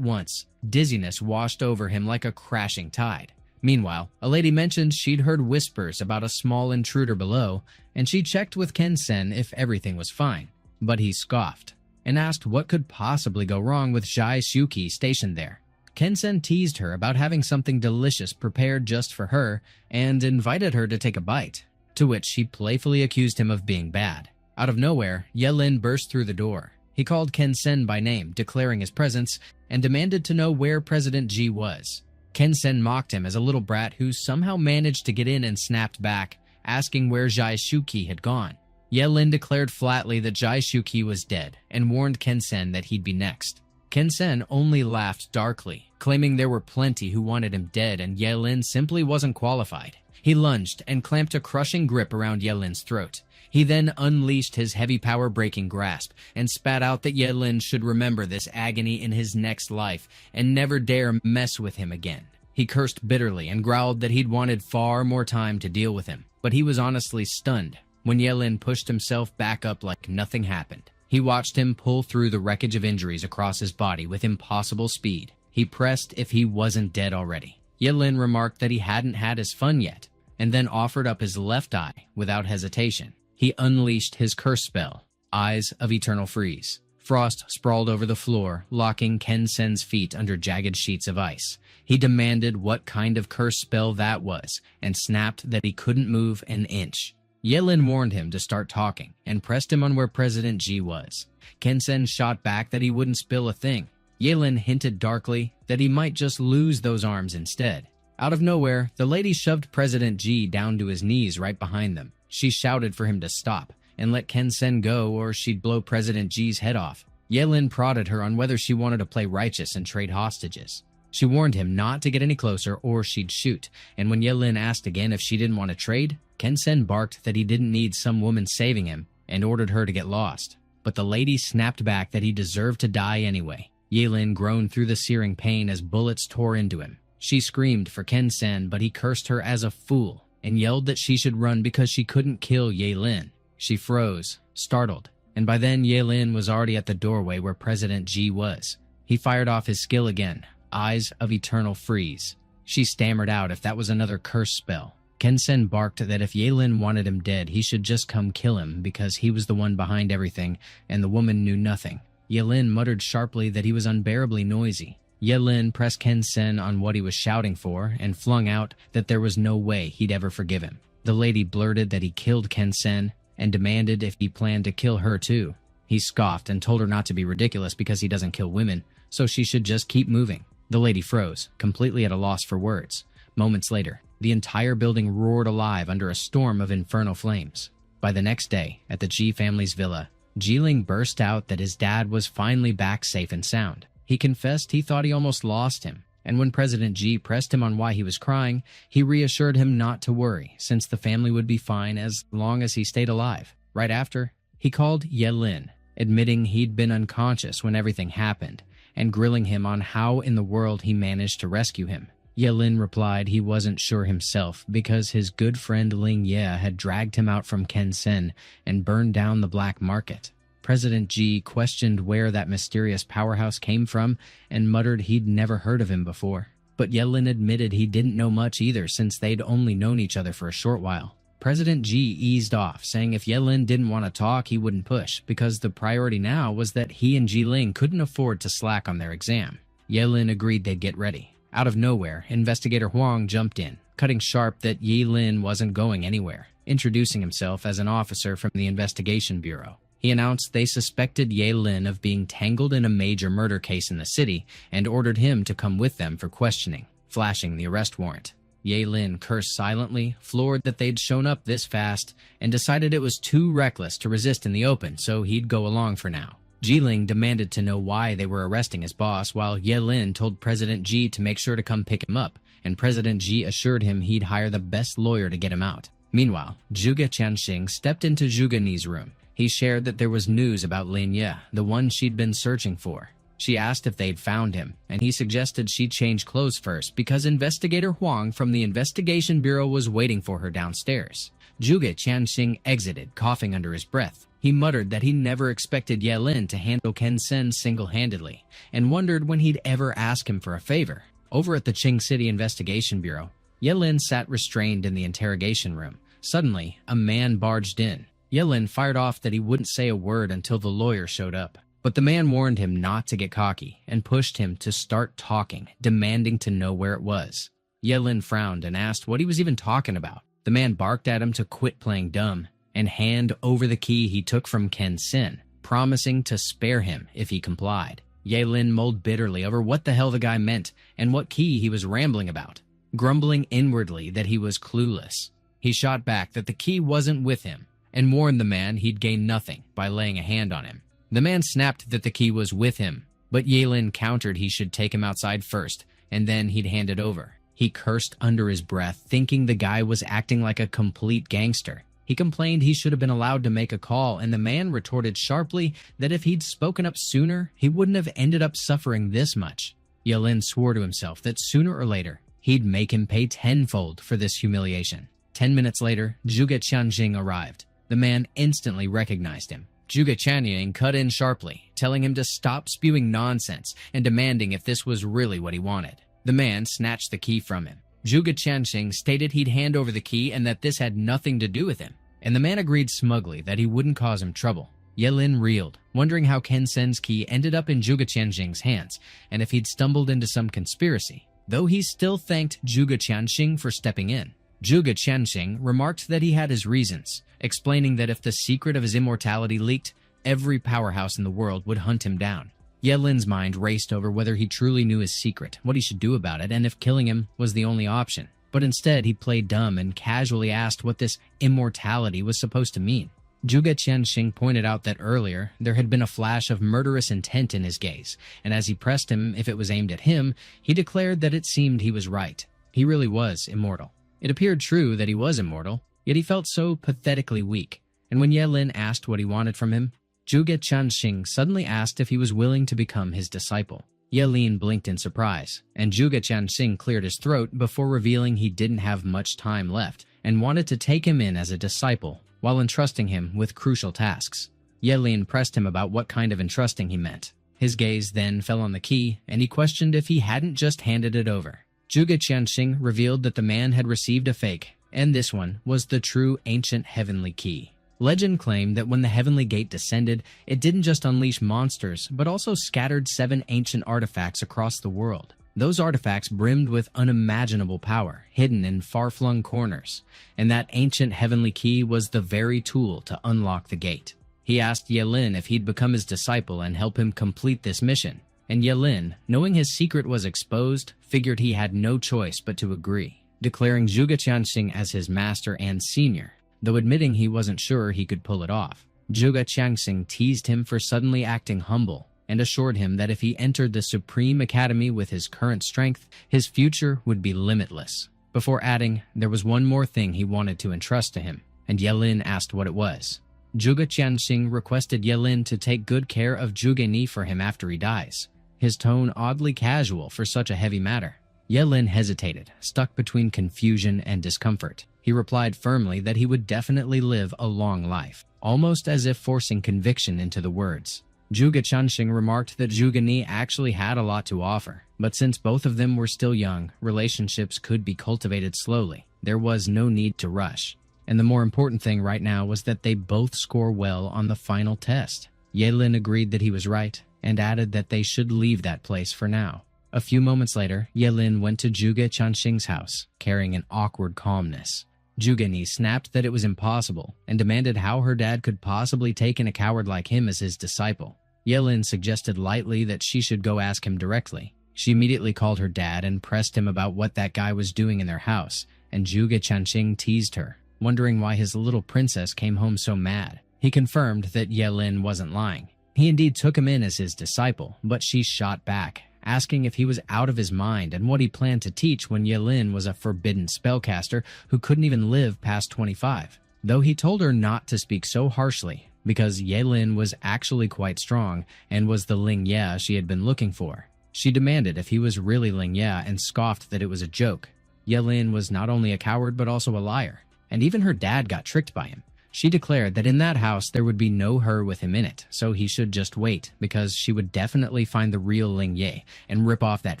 A: once, dizziness washed over him like a crashing tide. Meanwhile, a lady mentioned she'd heard whispers about a small intruder below, and she checked with Ken-sen if everything was fine. But he scoffed, and asked what could possibly go wrong with Jai Shuqi stationed there. Ken-sen teased her about having something delicious prepared just for her, and invited her to take a bite, to which she playfully accused him of being bad. Out of nowhere, Ye Lin burst through the door. He called Ken-sen by name, declaring his presence, and demanded to know where President Ji was. Ken-sen mocked him as a little brat who somehow managed to get in and snapped back, asking where Jai Shuqi had gone. Ye Lin declared flatly that Jai Shuqi was dead, and warned Ken-sen that he'd be next. Ken-sen only laughed darkly, claiming there were plenty who wanted him dead and Ye Lin simply wasn't qualified. He lunged and clamped a crushing grip around Ye Lin's throat. He then unleashed his heavy power-breaking grasp and spat out that Ye Lin should remember this agony in his next life and never dare mess with him again. He cursed bitterly and growled that he'd wanted far more time to deal with him, but he was honestly stunned when Ye Lin pushed himself back up like nothing happened. He watched him pull through the wreckage of injuries across his body with impossible speed. He pressed if he wasn't dead already. Ye Lin remarked that he hadn't had his fun yet, and then offered up his left eye without hesitation. He unleashed his curse spell, Eyes of Eternal Freeze. Frost sprawled over the floor, locking Ken-sen's feet under jagged sheets of ice. He demanded what kind of curse spell that was, and snapped that he couldn't move an inch. Ye Lin warned him to start talking, and pressed him on where President Ji was. Ken-sen shot back that he wouldn't spill a thing. Ye Lin hinted darkly that he might just lose those arms instead. Out of nowhere, the lady shoved President Ji down to his knees right behind them. She shouted for him to stop, and let Ken-sen go or she'd blow President Ji's head off. Ye Lin prodded her on whether she wanted to play righteous and trade hostages. She warned him not to get any closer or she'd shoot, and when Ye-Lin asked again if she didn't want to trade, Ken-sen barked that he didn't need some woman saving him and ordered her to get lost. But the lady snapped back that he deserved to die anyway. Ye-Lin groaned through the searing pain as bullets tore into him. She screamed for Ken-sen, but he cursed her as a fool and yelled that she should run because she couldn't kill Ye-Lin. She froze, startled, and by then Ye-Lin was already at the doorway where President Ji was. He fired off his skill again, Eyes of Eternal Freeze. She stammered out if that was another curse spell. Ken-sen barked that if Ye-Lin wanted him dead, he should just come kill him because he was the one behind everything and the woman knew nothing. Ye-Lin muttered sharply that he was unbearably noisy. Ye-Lin pressed Ken-sen on what he was shouting for and flung out that there was no way he'd ever forgive him. The lady blurted that he killed Ken-sen and demanded if he planned to kill her too. He scoffed and told her not to be ridiculous because he doesn't kill women, so she should just keep moving. The lady froze, completely at a loss for words. Moments later, the entire building roared alive under a storm of infernal flames. By the next day, at the Ji family's villa, Jiling burst out that his dad was finally back safe and sound. He confessed he thought he almost lost him, and when President Ji pressed him on why he was crying, he reassured him not to worry, since the family would be fine as long as he stayed alive. Right after, he called Ye-Lin, admitting he'd been unconscious when everything happened, and grilling him on how in the world he managed to rescue him. Ye-Lin replied he wasn't sure himself because his good friend Ling Ye had dragged him out from Ken-sen and burned down the black market. President Ji questioned where that mysterious powerhouse came from and muttered he'd never heard of him before. But Ye-Lin admitted he didn't know much either since they'd only known each other for a short while. President Ji eased off, saying if Ye-Lin didn't want to talk, he wouldn't push, because the priority now was that he and Jiling couldn't afford to slack on their exam. Ye-Lin agreed they'd get ready. Out of nowhere, Investigator Huang jumped in, cutting sharp that Ye-Lin wasn't going anywhere, introducing himself as an officer from the Investigation Bureau. He announced they suspected Ye-Lin of being tangled in a major murder case in the city and ordered him to come with them for questioning, flashing the arrest warrant. Ye-Lin cursed silently, floored that they'd shown up this fast, and decided it was too reckless to resist in the open, so he'd go along for now. Jiling demanded to know why they were arresting his boss, while Ye-Lin told President Ji to make sure to come pick him up, and President Ji assured him he'd hire the best lawyer to get him out. Meanwhile, Zhuge Qianxing stepped into Zhuge Ni's room. He shared that there was news about Lin Ye, the one she'd been searching for. She asked if they'd found him, and he suggested she change clothes first because Investigator Huang from the Investigation Bureau was waiting for her downstairs. Zhuge Qianxing exited, coughing under his breath. He muttered that he never expected Ye-Lin to handle Ken-sen single-handedly, and wondered when he'd ever ask him for a favor. Over at the Qing City Investigation Bureau, Ye-Lin sat restrained in the interrogation room. Suddenly, a man barged in. Ye-Lin fired off that he wouldn't say a word until the lawyer showed up. But the man warned him not to get cocky and pushed him to start talking, demanding to know where it was. Ye-Lin frowned and asked what he was even talking about. The man barked at him to quit playing dumb and hand over the key he took from Ken-sen, promising to spare him if he complied. Ye-Lin mulled bitterly over what the hell the guy meant and what key he was rambling about, grumbling inwardly that he was clueless. He shot back that the key wasn't with him and warned the man he'd gain nothing by laying a hand on him. The man snapped that the key was with him, but Ye-Lin countered he should take him outside first, and then he'd hand it over. He cursed under his breath, thinking the guy was acting like a complete gangster. He complained he should have been allowed to make a call, and the man retorted sharply that if he'd spoken up sooner, he wouldn't have ended up suffering this much. Ye-Lin swore to himself that sooner or later, he'd make him pay tenfold for this humiliation. 10 minutes later, Zhuge Qianxing arrived. The man instantly recognized him. Zhuge Qianxing cut in sharply, telling him to stop spewing nonsense and demanding if this was really what he wanted. The man snatched the key from him. Zhuge Qianxing stated he'd hand over the key and that this had nothing to do with him, and the man agreed smugly that he wouldn't cause him trouble. Ye-Lin reeled, wondering how Ken-sen's key ended up in Zhuge Qianxing's hands and if he'd stumbled into some conspiracy, though he still thanked Zhuge Qianxing for stepping in. Zhuge Qianxing remarked that he had his reasons, explaining that if the secret of his immortality leaked, every powerhouse in the world would hunt him down. Ye-Lin's mind raced over whether he truly knew his secret, what he should do about it, and if killing him was the only option. But instead, he played dumb and casually asked what this immortality was supposed to mean. Zhuge Qianxing pointed out that earlier there had been a flash of murderous intent in his gaze, and as he pressed him if it was aimed at him, he declared that it seemed he was right. He really was immortal. It appeared true that he was immortal, yet he felt so pathetically weak, and when Ye Lin asked what he wanted from him, Zhuge Qianxing suddenly asked if he was willing to become his disciple. Ye Lin blinked in surprise, and Zhuge Qianxing cleared his throat before revealing he didn't have much time left and wanted to take him in as a disciple while entrusting him with crucial tasks. Ye Lin pressed him about what kind of entrusting he meant. His gaze then fell on the key, and he questioned if he hadn't just handed it over. Zhuge Qianxing revealed that the man had received a fake, and this one was the true ancient heavenly key. Legend claimed that when the heavenly gate descended, it didn't just unleash monsters, but also scattered 7 ancient artifacts across the world. Those artifacts brimmed with unimaginable power, hidden in far-flung corners, and that ancient heavenly key was the very tool to unlock the gate. He asked Ye Lin if he'd become his disciple and help him complete this mission, and Ye Lin, knowing his secret was exposed, figured he had no choice but to agree, declaring Zhuge Qianxing as his master and senior, though admitting he wasn't sure he could pull it off. Zhuge Qianxing teased him for suddenly acting humble, and assured him that if he entered the Supreme Academy with his current strength, his future would be limitless. Before adding, there was one more thing he wanted to entrust to him, and Ye Lin asked what it was. Zhuge Qianxing requested Ye Lin to take good care of Zhuge Ni for him after he dies, his tone oddly casual for such a heavy matter. Ye Lin hesitated, stuck between confusion and discomfort. He replied firmly that he would definitely live a long life, almost as if forcing conviction into the words. Zhuge Qianxing remarked that Zhuge Ni actually had a lot to offer, but since both of them were still young, relationships could be cultivated slowly. There was no need to rush. And the more important thing right now was that they both score well on the final test. Ye Lin agreed that he was right, and added that they should leave that place for now. A few moments later, Ye Lin went to Zhuge Qianxing's house, carrying an awkward calmness. Zhuge Ni snapped that it was impossible, and demanded how her dad could possibly take in a coward like him as his disciple. Ye Lin suggested lightly that she should go ask him directly. She immediately called her dad and pressed him about what that guy was doing in their house, and Zhuge Qianxing teased her, wondering why his little princess came home so mad. He confirmed that Ye Lin wasn't lying. He indeed took him in as his disciple, but she shot back, asking if he was out of his mind and what he planned to teach when Ye Lin was a forbidden spellcaster who couldn't even live past 25. Though he told her not to speak so harshly, because Ye Lin was actually quite strong and was the Ling Ye she had been looking for. She demanded if he was really Ling Ye and scoffed that it was a joke. Ye Lin was not only a coward but also a liar, and even her dad got tricked by him. She declared that in that house there would be no her with him in it, so he should just wait, because she would definitely find the real Ling Ye and rip off that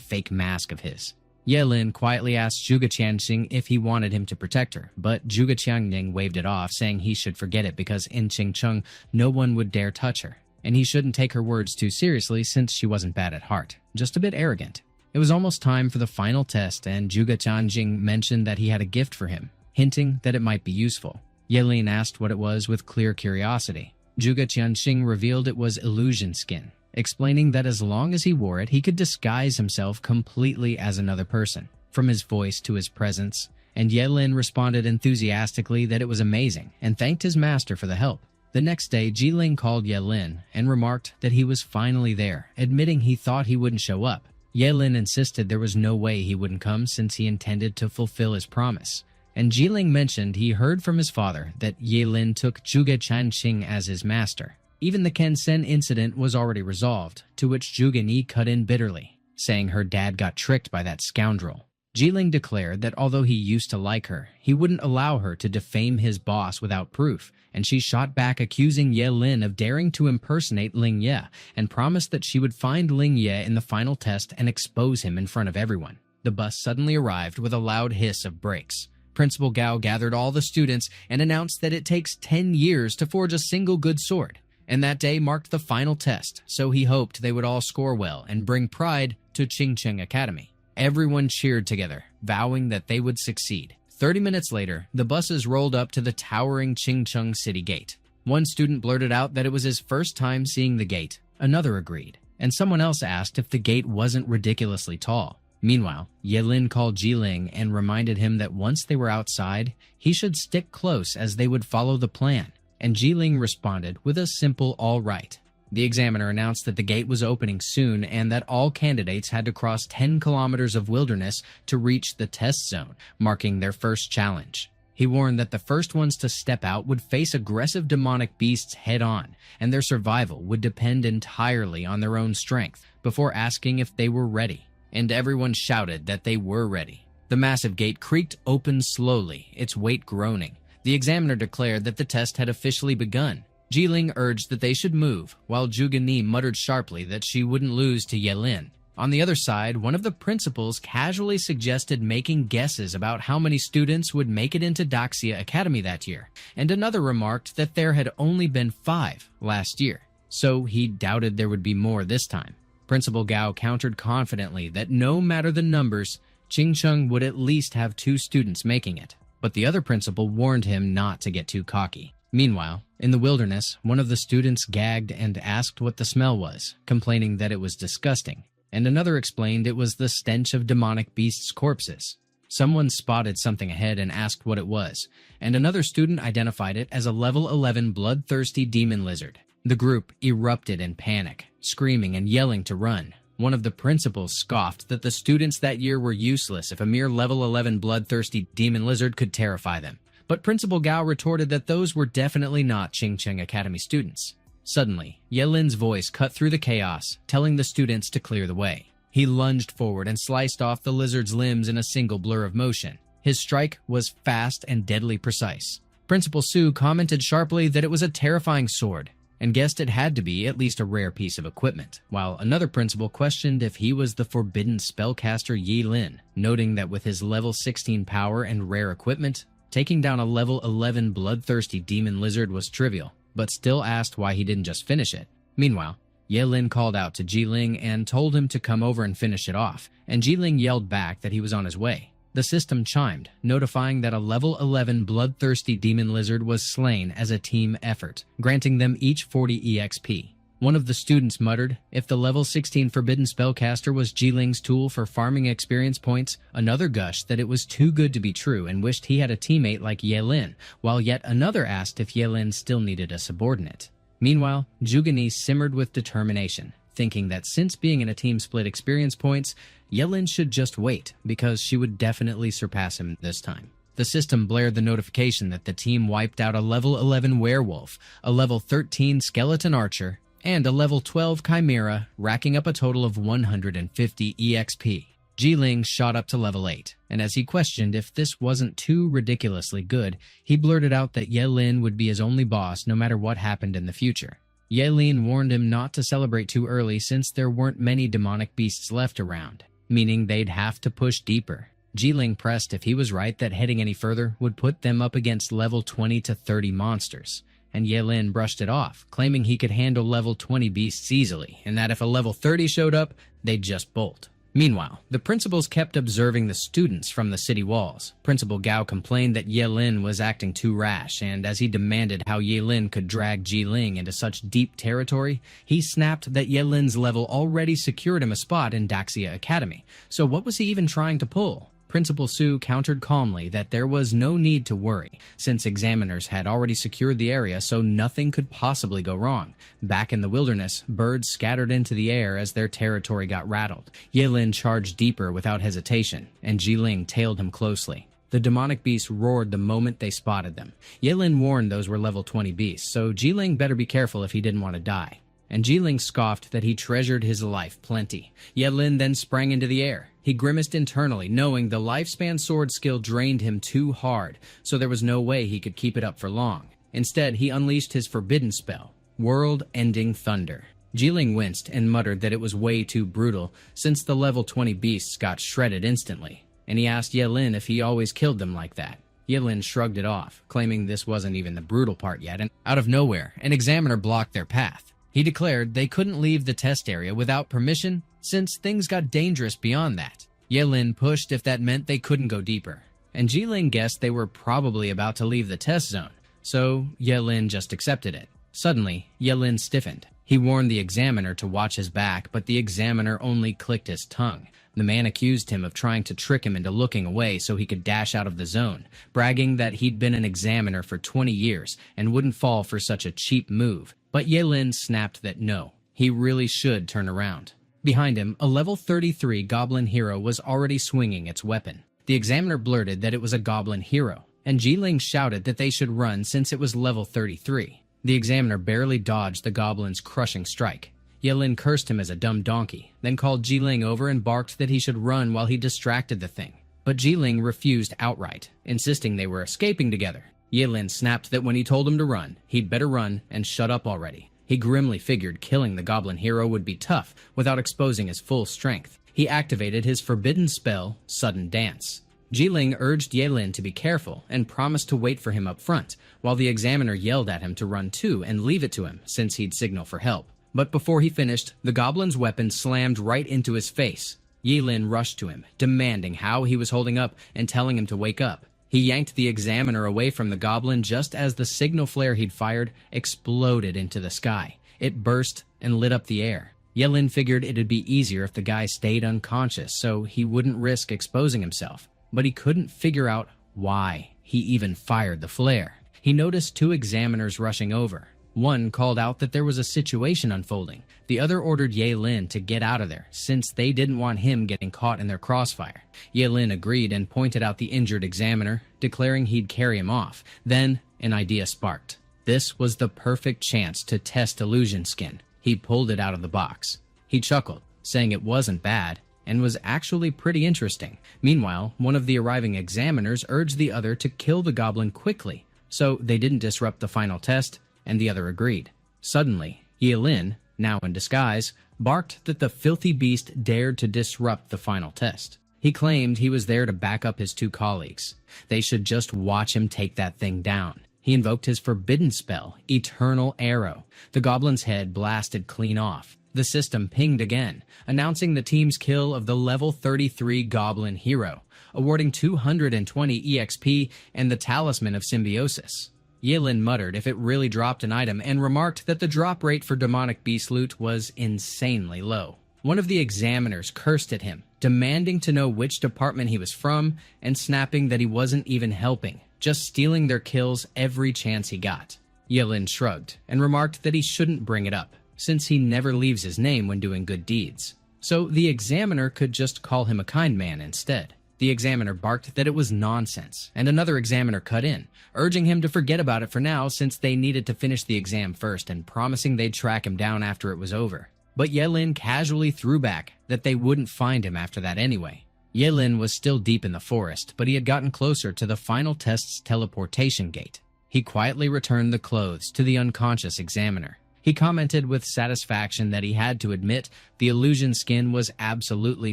A: fake mask of his. Ye Lin quietly asked Zhuge Qianxing if he wanted him to protect her, but Zhuge Qianxing waved it off, saying he should forget it because in Qingcheng no one would dare touch her, and he shouldn't take her words too seriously since she wasn't bad at heart, just a bit arrogant. It was almost time for the final test, and Zhuge Qianxing mentioned that he had a gift for him, hinting that it might be useful. Ye Lin asked what it was with clear curiosity. Zhuge Qianxing revealed it was illusion skin, explaining that as long as he wore it, he could disguise himself completely as another person, from his voice to his presence, and Ye Lin responded enthusiastically that it was amazing and thanked his master for the help. The next day, Jiling called Ye Lin and remarked that he was finally there, admitting he thought he wouldn't show up. Ye Lin insisted there was no way he wouldn't come since he intended to fulfill his promise, and Jiling mentioned he heard from his father that Ye Lin took Zhuge Qianxing as his master. Even the Ken-sen incident was already resolved, to which Zhuge Ni cut in bitterly, saying her dad got tricked by that scoundrel. Jiling declared that although he used to like her, he wouldn't allow her to defame his boss without proof, and she shot back accusing Ye Lin of daring to impersonate Ling Ye, and promised that she would find Ling Ye in the final test and expose him in front of everyone. The bus suddenly arrived with a loud hiss of brakes. Principal Gao gathered all the students and announced that it takes 10 years to forge a single good sword, and that day marked the final test, so he hoped they would all score well and bring pride to Qingcheng Academy. Everyone cheered together, vowing that they would succeed. 30 minutes later, the buses rolled up to the towering Qingcheng city gate. One student blurted out that it was his first time seeing the gate. Another agreed, and someone else asked if the gate wasn't ridiculously tall. Meanwhile, Ye Lin called Jiling and reminded him that once they were outside, he should stick close as they would follow the plan, and Jiling responded with a simple "all right." The examiner announced that the gate was opening soon and that all candidates had to cross 10 kilometers of wilderness to reach the test zone, marking their first challenge. He warned that the first ones to step out would face aggressive demonic beasts head-on, and their survival would depend entirely on their own strength, before asking if they were ready. And everyone shouted that they were ready. The massive gate creaked open slowly, its weight groaning. The examiner declared that the test had officially begun. Jiling urged that they should move, while Jugani muttered sharply that she wouldn't lose to Yelin. On the other side, one of the principals casually suggested making guesses about how many students would make it into Daxia Academy that year, and another remarked that there had only been 5 last year, so he doubted there would be more this time. Principal Gao countered confidently that no matter the numbers, Qingcheng would at least have 2 students making it, but the other principal warned him not to get too cocky. Meanwhile, in the wilderness, one of the students gagged and asked what the smell was, complaining that it was disgusting, and another explained it was the stench of demonic beasts' corpses. Someone spotted something ahead and asked what it was, and another student identified it as a level 11 bloodthirsty demon lizard. The group erupted in panic, screaming and yelling to run. One of the principals scoffed that the students that year were useless if a mere level 11 bloodthirsty demon lizard could terrify them. But Principal Gao retorted that those were definitely not Qingcheng Academy students. Suddenly, Yelin's voice cut through the chaos, telling the students to clear the way. He lunged forward and sliced off the lizard's limbs in a single blur of motion. His strike was fast and deadly precise. Principal Su commented sharply that it was a terrifying sword, and guessed it had to be at least a rare piece of equipment, while another principal questioned if he was the forbidden spellcaster Yi Lin, noting that with his level 16 power and rare equipment, taking down a level 11 bloodthirsty demon lizard was trivial, but still asked why he didn't just finish it. Meanwhile, Yelin called out to Jiling and told him to come over and finish it off, and Jiling yelled back that he was on his way. The system chimed, notifying that a level 11 bloodthirsty demon lizard was slain as a team effort, granting them each 40 EXP. One of the students muttered, if the level 16 forbidden spellcaster was Jiling's tool for farming experience points, another gushed that it was too good to be true and wished he had a teammate like Yelin, while yet another asked if Yelin still needed a subordinate. Meanwhile, Jugani simmered with determination, thinking that since being in a team split experience points, Yelin should just wait, because she would definitely surpass him this time. The system blared the notification that the team wiped out a level 11 werewolf, a level 13 skeleton archer, and a level 12 chimera, racking up a total of 150 EXP. Jiling shot up to level 8, and as he questioned if this wasn't too ridiculously good, he blurted out that Yelin would be his only boss no matter what happened in the future. Yelin warned him not to celebrate too early since there weren't many demonic beasts left around, meaning they'd have to push deeper. Jiling pressed if he was right that heading any further would put them up against level 20 to 30 monsters, and Yelin brushed it off, claiming he could handle level 20 beasts easily, and that if a level 30 showed up, they'd just bolt. Meanwhile, the principals kept observing the students from the city walls. Principal Gao complained that Yelin was acting too rash, and as he demanded how Yelin could drag Jiling into such deep territory, he snapped that Yelin's level already secured him a spot in Daxia Academy, so what was he even trying to pull? Principal Su countered calmly that there was no need to worry, since examiners had already secured the area so nothing could possibly go wrong. Back in the wilderness, birds scattered into the air as their territory got rattled. Yelin charged deeper without hesitation, and Jiling tailed him closely. The demonic beasts roared the moment they spotted them. Yelin warned those were level 20 beasts, so Jiling better be careful if he didn't want to die. And Jiling scoffed that he treasured his life plenty. Yelin then sprang into the air. He grimaced internally, knowing the lifespan sword skill drained him too hard, so there was no way he could keep it up for long. Instead, he unleashed his forbidden spell, World-Ending Thunder. Jiling winced and muttered that it was way too brutal, since the level 20 beasts got shredded instantly, and he asked Yelin if he always killed them like that. Yelin shrugged it off, claiming this wasn't even the brutal part yet, and out of nowhere, an examiner blocked their path. He declared they couldn't leave the test area without permission, since things got dangerous beyond that. Yelin pushed if that meant they couldn't go deeper, and Jiling guessed they were probably about to leave the test zone, so Yelin just accepted it. Suddenly, Yelin stiffened. He warned the examiner to watch his back, but the examiner only clicked his tongue. The man accused him of trying to trick him into looking away so he could dash out of the zone, bragging that he'd been an examiner for 20 years and wouldn't fall for such a cheap move. But Ye-Lin snapped that no, he really should turn around. Behind him, a level 33 goblin hero was already swinging its weapon. The examiner blurted that it was a goblin hero, and Ji-Ling shouted that they should run since it was level 33. The examiner barely dodged the goblin's crushing strike. Ye-Lin cursed him as a dumb donkey, then called Ji-Ling over and barked that he should run while he distracted the thing. But Ji-Ling refused outright, insisting they were escaping together. Ye-Lin snapped that when he told him to run, he'd better run and shut up already. He grimly figured killing the goblin hero would be tough without exposing his full strength. He activated his forbidden spell, Sudden Dance. Ji-Ling urged Ye-Lin to be careful and promised to wait for him up front, while the examiner yelled at him to run too and leave it to him since he'd signal for help. But before he finished, the goblin's weapon slammed right into his face. Ye-Lin rushed to him, demanding how he was holding up and telling him to wake up. He yanked the examiner away from the goblin just as the signal flare he'd fired exploded into the sky. It burst and lit up the air. Ye-Lin figured it'd be easier if the guy stayed unconscious so he wouldn't risk exposing himself. But he couldn't figure out why he even fired the flare. He noticed two examiners rushing over. One called out that there was a situation unfolding. The other ordered Ye-Lin to get out of there, since they didn't want him getting caught in their crossfire. Ye-Lin agreed and pointed out the injured examiner, declaring he'd carry him off. Then, an idea sparked. This was the perfect chance to test illusion skin. He pulled it out of the box. He chuckled, saying it wasn't bad, and was actually pretty interesting. Meanwhile, one of the arriving examiners urged the other to kill the goblin quickly, so they didn't disrupt the final test, and the other agreed. Suddenly, Ye-Lin, now in disguise, barked that the filthy beast dared to disrupt the final test. He claimed he was there to back up his two colleagues. They should just watch him take that thing down. He invoked his forbidden spell, Eternal Arrow. The goblin's head blasted clean off. The system pinged again, announcing the team's kill of the level 33 goblin hero, awarding 220 EXP and the Talisman of Symbiosis. Ye-Lin muttered if it really dropped an item and remarked that the drop rate for demonic beast loot was insanely low. One of the examiners cursed at him, demanding to know which department he was from and snapping that he wasn't even helping, just stealing their kills every chance he got. Ye-Lin shrugged and remarked that he shouldn't bring it up, since he never leaves his name when doing good deeds. So the examiner could just call him a kind man instead. The examiner barked that it was nonsense, and another examiner cut in, urging him to forget about it for now since they needed to finish the exam first and promising they'd track him down after it was over. But Ye-Lin casually threw back that they wouldn't find him after that anyway. Ye-Lin was still deep in the forest, but he had gotten closer to the final test's teleportation gate. He quietly returned the clothes to the unconscious examiner. He commented with satisfaction that he had to admit the illusion skin was absolutely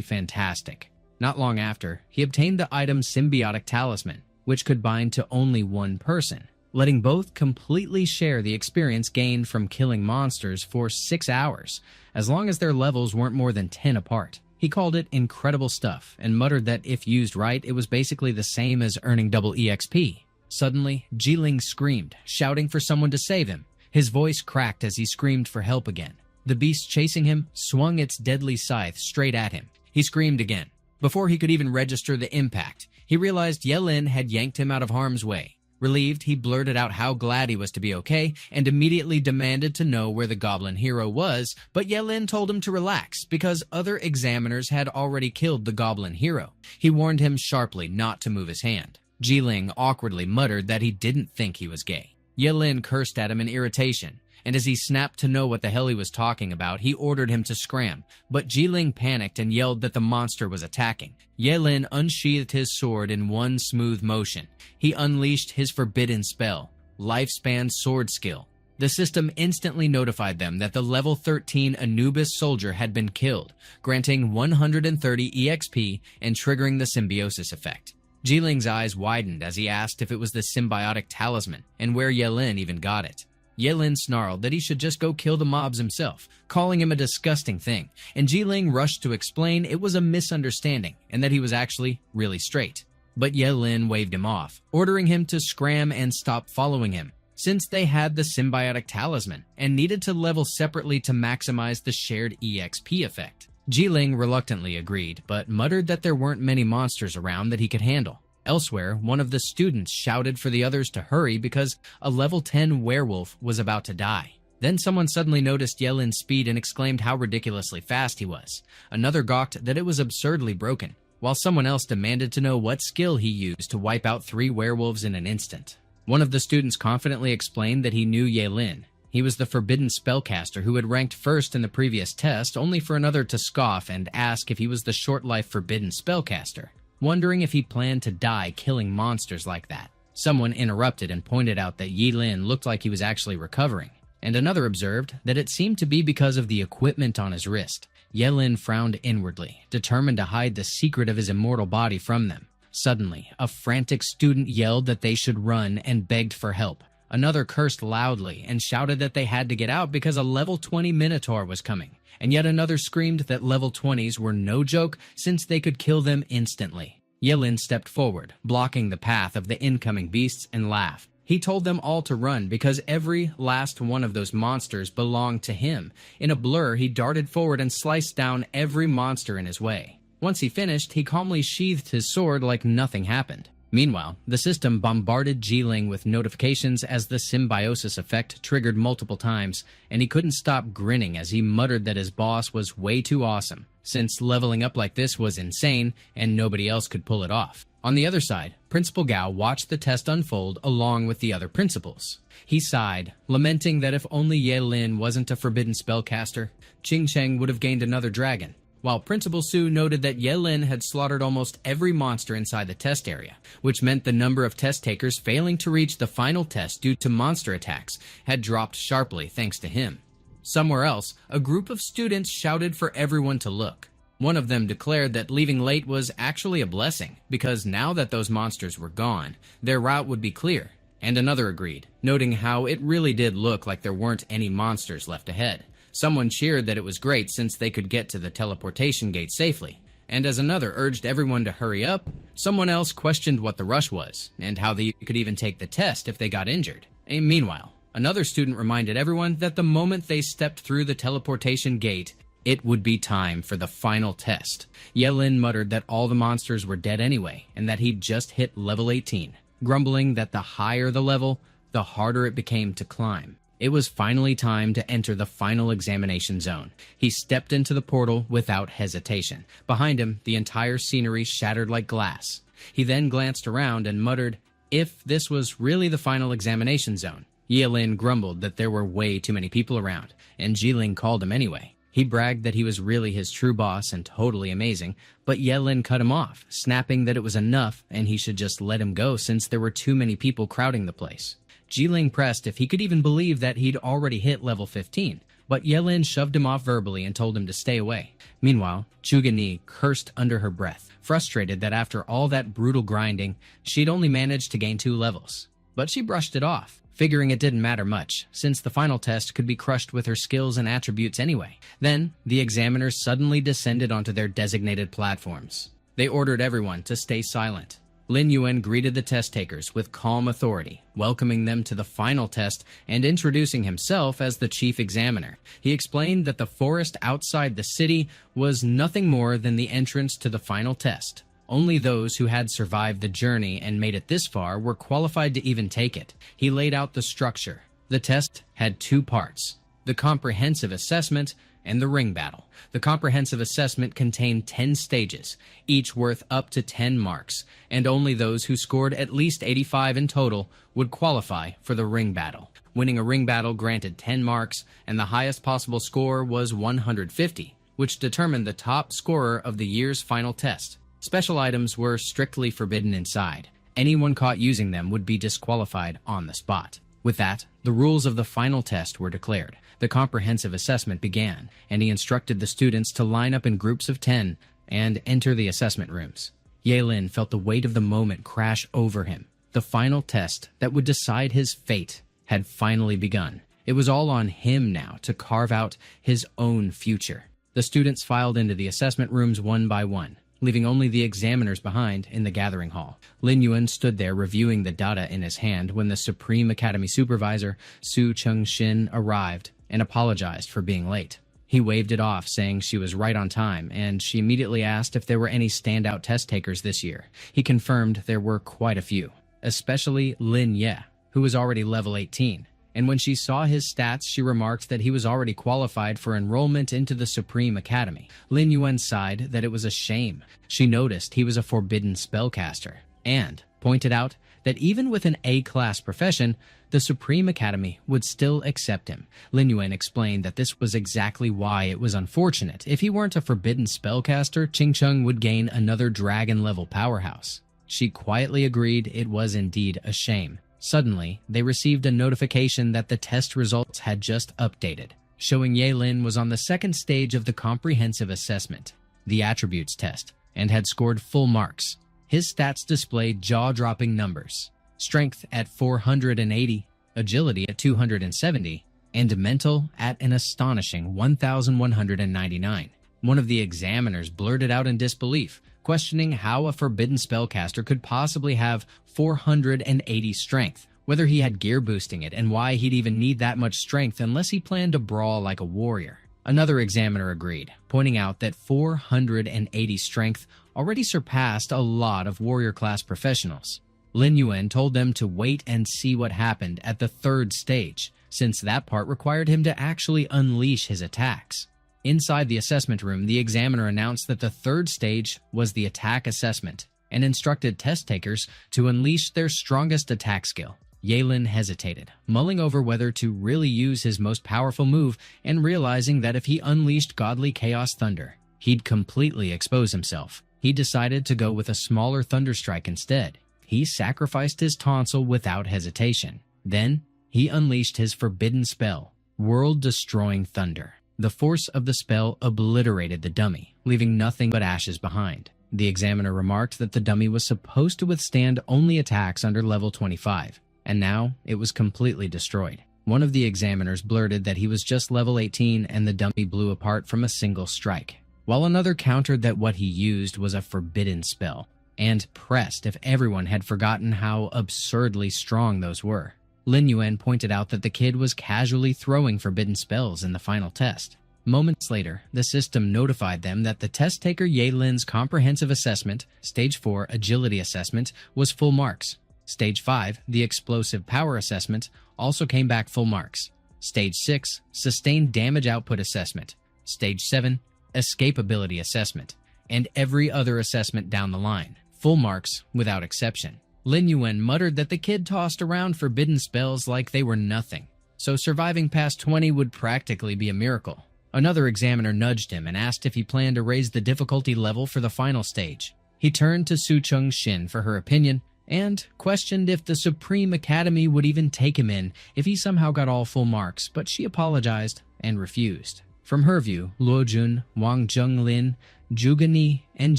A: fantastic. Not long after, he obtained the item Symbiotic Talisman, which could bind to only one person, letting both completely share the experience gained from killing monsters for 6 hours, as long as their levels weren't more than 10 apart. He called it incredible stuff and muttered that if used right, it was basically the same as earning double EXP. Suddenly, Ji-Ling screamed, shouting for someone to save him. His voice cracked as he screamed for help again. The beast chasing him swung its deadly scythe straight at him. He screamed again. Before he could even register the impact, he realized Ye-Lin had yanked him out of harm's way. Relieved, he blurted out how glad he was to be okay and immediately demanded to know where the goblin hero was, but Ye-Lin told him to relax because other examiners had already killed the goblin hero. He warned him sharply not to move his hand. Ji-Ling awkwardly muttered that he didn't think he was gay. Ye-Lin cursed at him in irritation, and as he snapped to know what the hell he was talking about, he ordered him to scram, but Ji-Ling panicked and yelled that the monster was attacking. Ye-Lin unsheathed his sword in one smooth motion. He unleashed his forbidden spell, Lifespan Sword Skill. The system instantly notified them that the level 13 Anubis soldier had been killed, granting 130 EXP and triggering the symbiosis effect. Ji-Ling's eyes widened as he asked if it was the symbiotic talisman and where Ye-Lin even got it. Ye-Lin snarled that he should just go kill the mobs himself, calling him a disgusting thing, and Ji-Ling rushed to explain it was a misunderstanding and that he was actually really straight. But Ye-Lin waved him off, ordering him to scram and stop following him. since they had the symbiotic talisman and needed to level separately to maximize the shared EXP effect. Jiling reluctantly agreed, but muttered that there weren't many monsters around that he could handle. Elsewhere, one of the students shouted for the others to hurry because a level 10 werewolf was about to die. Then someone suddenly noticed Yelin's speed and exclaimed how ridiculously fast he was. Another gawked that it was absurdly broken, while someone else demanded to know what skill he used to wipe out 3 werewolves in an instant. One of the students confidently explained that he knew Yelin. He was the forbidden spellcaster who had ranked first in the previous test, only for another to scoff and ask if he was the short-life forbidden spellcaster, wondering if he planned to die killing monsters like that. Someone interrupted and pointed out that Yelin looked like he was actually recovering, and another observed that it seemed to be because of the equipment on his wrist. Yelin frowned inwardly, determined to hide the secret of his immortal body from them. Suddenly, a frantic student yelled that they should run and begged for help. Another cursed loudly and shouted that they had to get out because a level 20 Minotaur was coming. And yet another screamed that level 20s were no joke since they could kill them instantly. Yelin stepped forward, blocking the path of the incoming beasts, and laughed. He told them all to run because every last one of those monsters belonged to him. In a blur, he darted forward and sliced down every monster in his way. Once he finished, he calmly sheathed his sword like nothing happened. Meanwhile, the system bombarded Jiling with notifications as the symbiosis effect triggered multiple times, and he couldn't stop grinning as he muttered that his boss was way too awesome, since leveling up like this was insane and nobody else could pull it off. On the other side, Principal Gao watched the test unfold along with the other principals. He sighed, lamenting that if only Ye Lin wasn't a forbidden spellcaster, Qing Cheng would have gained another dragon. While Principal Su noted that Ye Lin had slaughtered almost every monster inside the test area, which meant the number of test takers failing to reach the final test due to monster attacks had dropped sharply thanks to him. Somewhere else, a group of students shouted for everyone to look. One of them declared that leaving late was actually a blessing, because now that those monsters were gone, their route would be clear. And another agreed, noting how it really did look like there weren't any monsters left ahead. Someone cheered that it was great since they could get to the teleportation gate safely. And as another urged everyone to hurry up, someone else questioned what the rush was, and how they could even take the test if they got injured. And meanwhile, another student reminded everyone that the moment they stepped through the teleportation gate, it would be time for the final test. Yelin muttered that all the monsters were dead anyway, and that he'd just hit level 18, grumbling that the higher the level, the harder it became to climb. It was finally time to enter the final examination zone. He stepped into the portal without hesitation. Behind him, the entire scenery shattered like glass. He then glanced around and muttered, if this was really the final examination zone. Yelin grumbled that there were way too many people around, and Jiling called him anyway. He bragged that he was really his true boss and totally amazing, but Yelin cut him off, snapping that it was enough and he should just let him go since there were too many people crowding the place. Jiling pressed if he could even believe that he'd already hit level 15, but Yelin shoved him off verbally and told him to stay away. Meanwhile, Chugani cursed under her breath, frustrated that after all that brutal grinding, she'd only managed to gain 2 levels. But she brushed it off, figuring it didn't matter much, since the final test could be crushed with her skills and attributes anyway. Then, the examiners suddenly descended onto their designated platforms. They ordered everyone to stay silent. Lin Yuan greeted the test takers with calm authority, welcoming them to the final test and introducing himself as the chief examiner. He explained that the forest outside the city was nothing more than the entrance to the final test. Only those who had survived the journey and made it this far were qualified to even take it. He laid out the structure. The test had 2 parts: the comprehensive assessment and the ring battle. The comprehensive assessment contained 10 stages, each worth up to 10 marks, and only those who scored at least 85 in total would qualify for the ring battle. Winning a ring battle granted 10 marks, and the highest possible score was 150, which determined the top scorer of the year's final test. Special items were strictly forbidden inside. Anyone caught using them would be disqualified on the spot. With that, the rules of the final test were declared. The comprehensive assessment began, and he instructed the students to line up in groups of 10 and enter the assessment rooms. Yelin felt the weight of the moment crash over him. The final test that would decide his fate had finally begun. It was all on him now to carve out his own future. The students filed into the assessment rooms one by one. leaving only the examiners behind in the gathering hall. Lin Yuan stood there reviewing the data in his hand when the Supreme Academy Supervisor, Su Cheng-shin, arrived and apologized for being late. He waved it off, saying she was right on time, and she immediately asked if there were any standout test takers this year. He confirmed there were quite a few, especially Lin Ye, who was already level 18. And when she saw his stats, she remarked that he was already qualified for enrollment into the Supreme Academy. Lin Yuan sighed that it was a shame. She noticed he was a forbidden spellcaster, and pointed out that even with an A-class profession, the Supreme Academy would still accept him. Lin Yuan explained that this was exactly why it was unfortunate. If he weren't a forbidden spellcaster, Qing Cheng would gain another dragon-level powerhouse. She quietly agreed it was indeed a shame. Suddenly, they received a notification that the test results had just updated, showing Ye Lin was on the second stage of the comprehensive assessment, the attributes test, and had scored full marks. His stats displayed jaw-dropping numbers: strength at 480, agility at 270, and mental at an astonishing 1,199. One of the examiners blurted out in disbelief, questioning how a forbidden spellcaster could possibly have 480 strength, whether he had gear boosting it, and why he'd even need that much strength unless he planned to brawl like a warrior. Another examiner agreed, pointing out that 480 strength already surpassed a lot of warrior-class professionals. Lin Yuan told them to wait and see what happened at the third stage, since that part required him to actually unleash his attacks. Inside the assessment room, the examiner announced that the third stage was the attack assessment, and instructed test takers to unleash their strongest attack skill. Ye Lin hesitated, mulling over whether to really use his most powerful move and realizing that if he unleashed Godly Chaos Thunder, he'd completely expose himself. He decided to go with a smaller Thunder Strike instead. He sacrificed his tonsil without hesitation. Then, he unleashed his forbidden spell, World-Destroying Thunder. The force of the spell obliterated the dummy, leaving nothing but ashes behind. The examiner remarked that the dummy was supposed to withstand only attacks under level 25, and now it was completely destroyed. One of the examiners blurted that he was just level 18 and the dummy blew apart from a single strike, while another countered that what he used was a forbidden spell, and pressed if everyone had forgotten how absurdly strong those were. Lin Yuan pointed out that the kid was casually throwing forbidden spells in the final test. Moments later, the system notified them that the test taker Ye Lin's comprehensive assessment, Stage 4 Agility Assessment, was full marks. Stage 5, the Explosive Power Assessment, also came back full marks. Stage 6, Sustained Damage Output Assessment. Stage 7, Escapability Assessment. And every other assessment down the line. Full marks without exception. Lin Yuan muttered that the kid tossed around forbidden spells like they were nothing, so surviving past 20 would practically be a miracle. Another examiner nudged him and asked if he planned to raise the difficulty level for the final stage. He turned to Su Cheng-shin for her opinion, and questioned if the Supreme Academy would even take him in if he somehow got all full marks, but she apologized and refused. From her view, Luo Jun, Wang Zhenglin, Zhuge Ni, and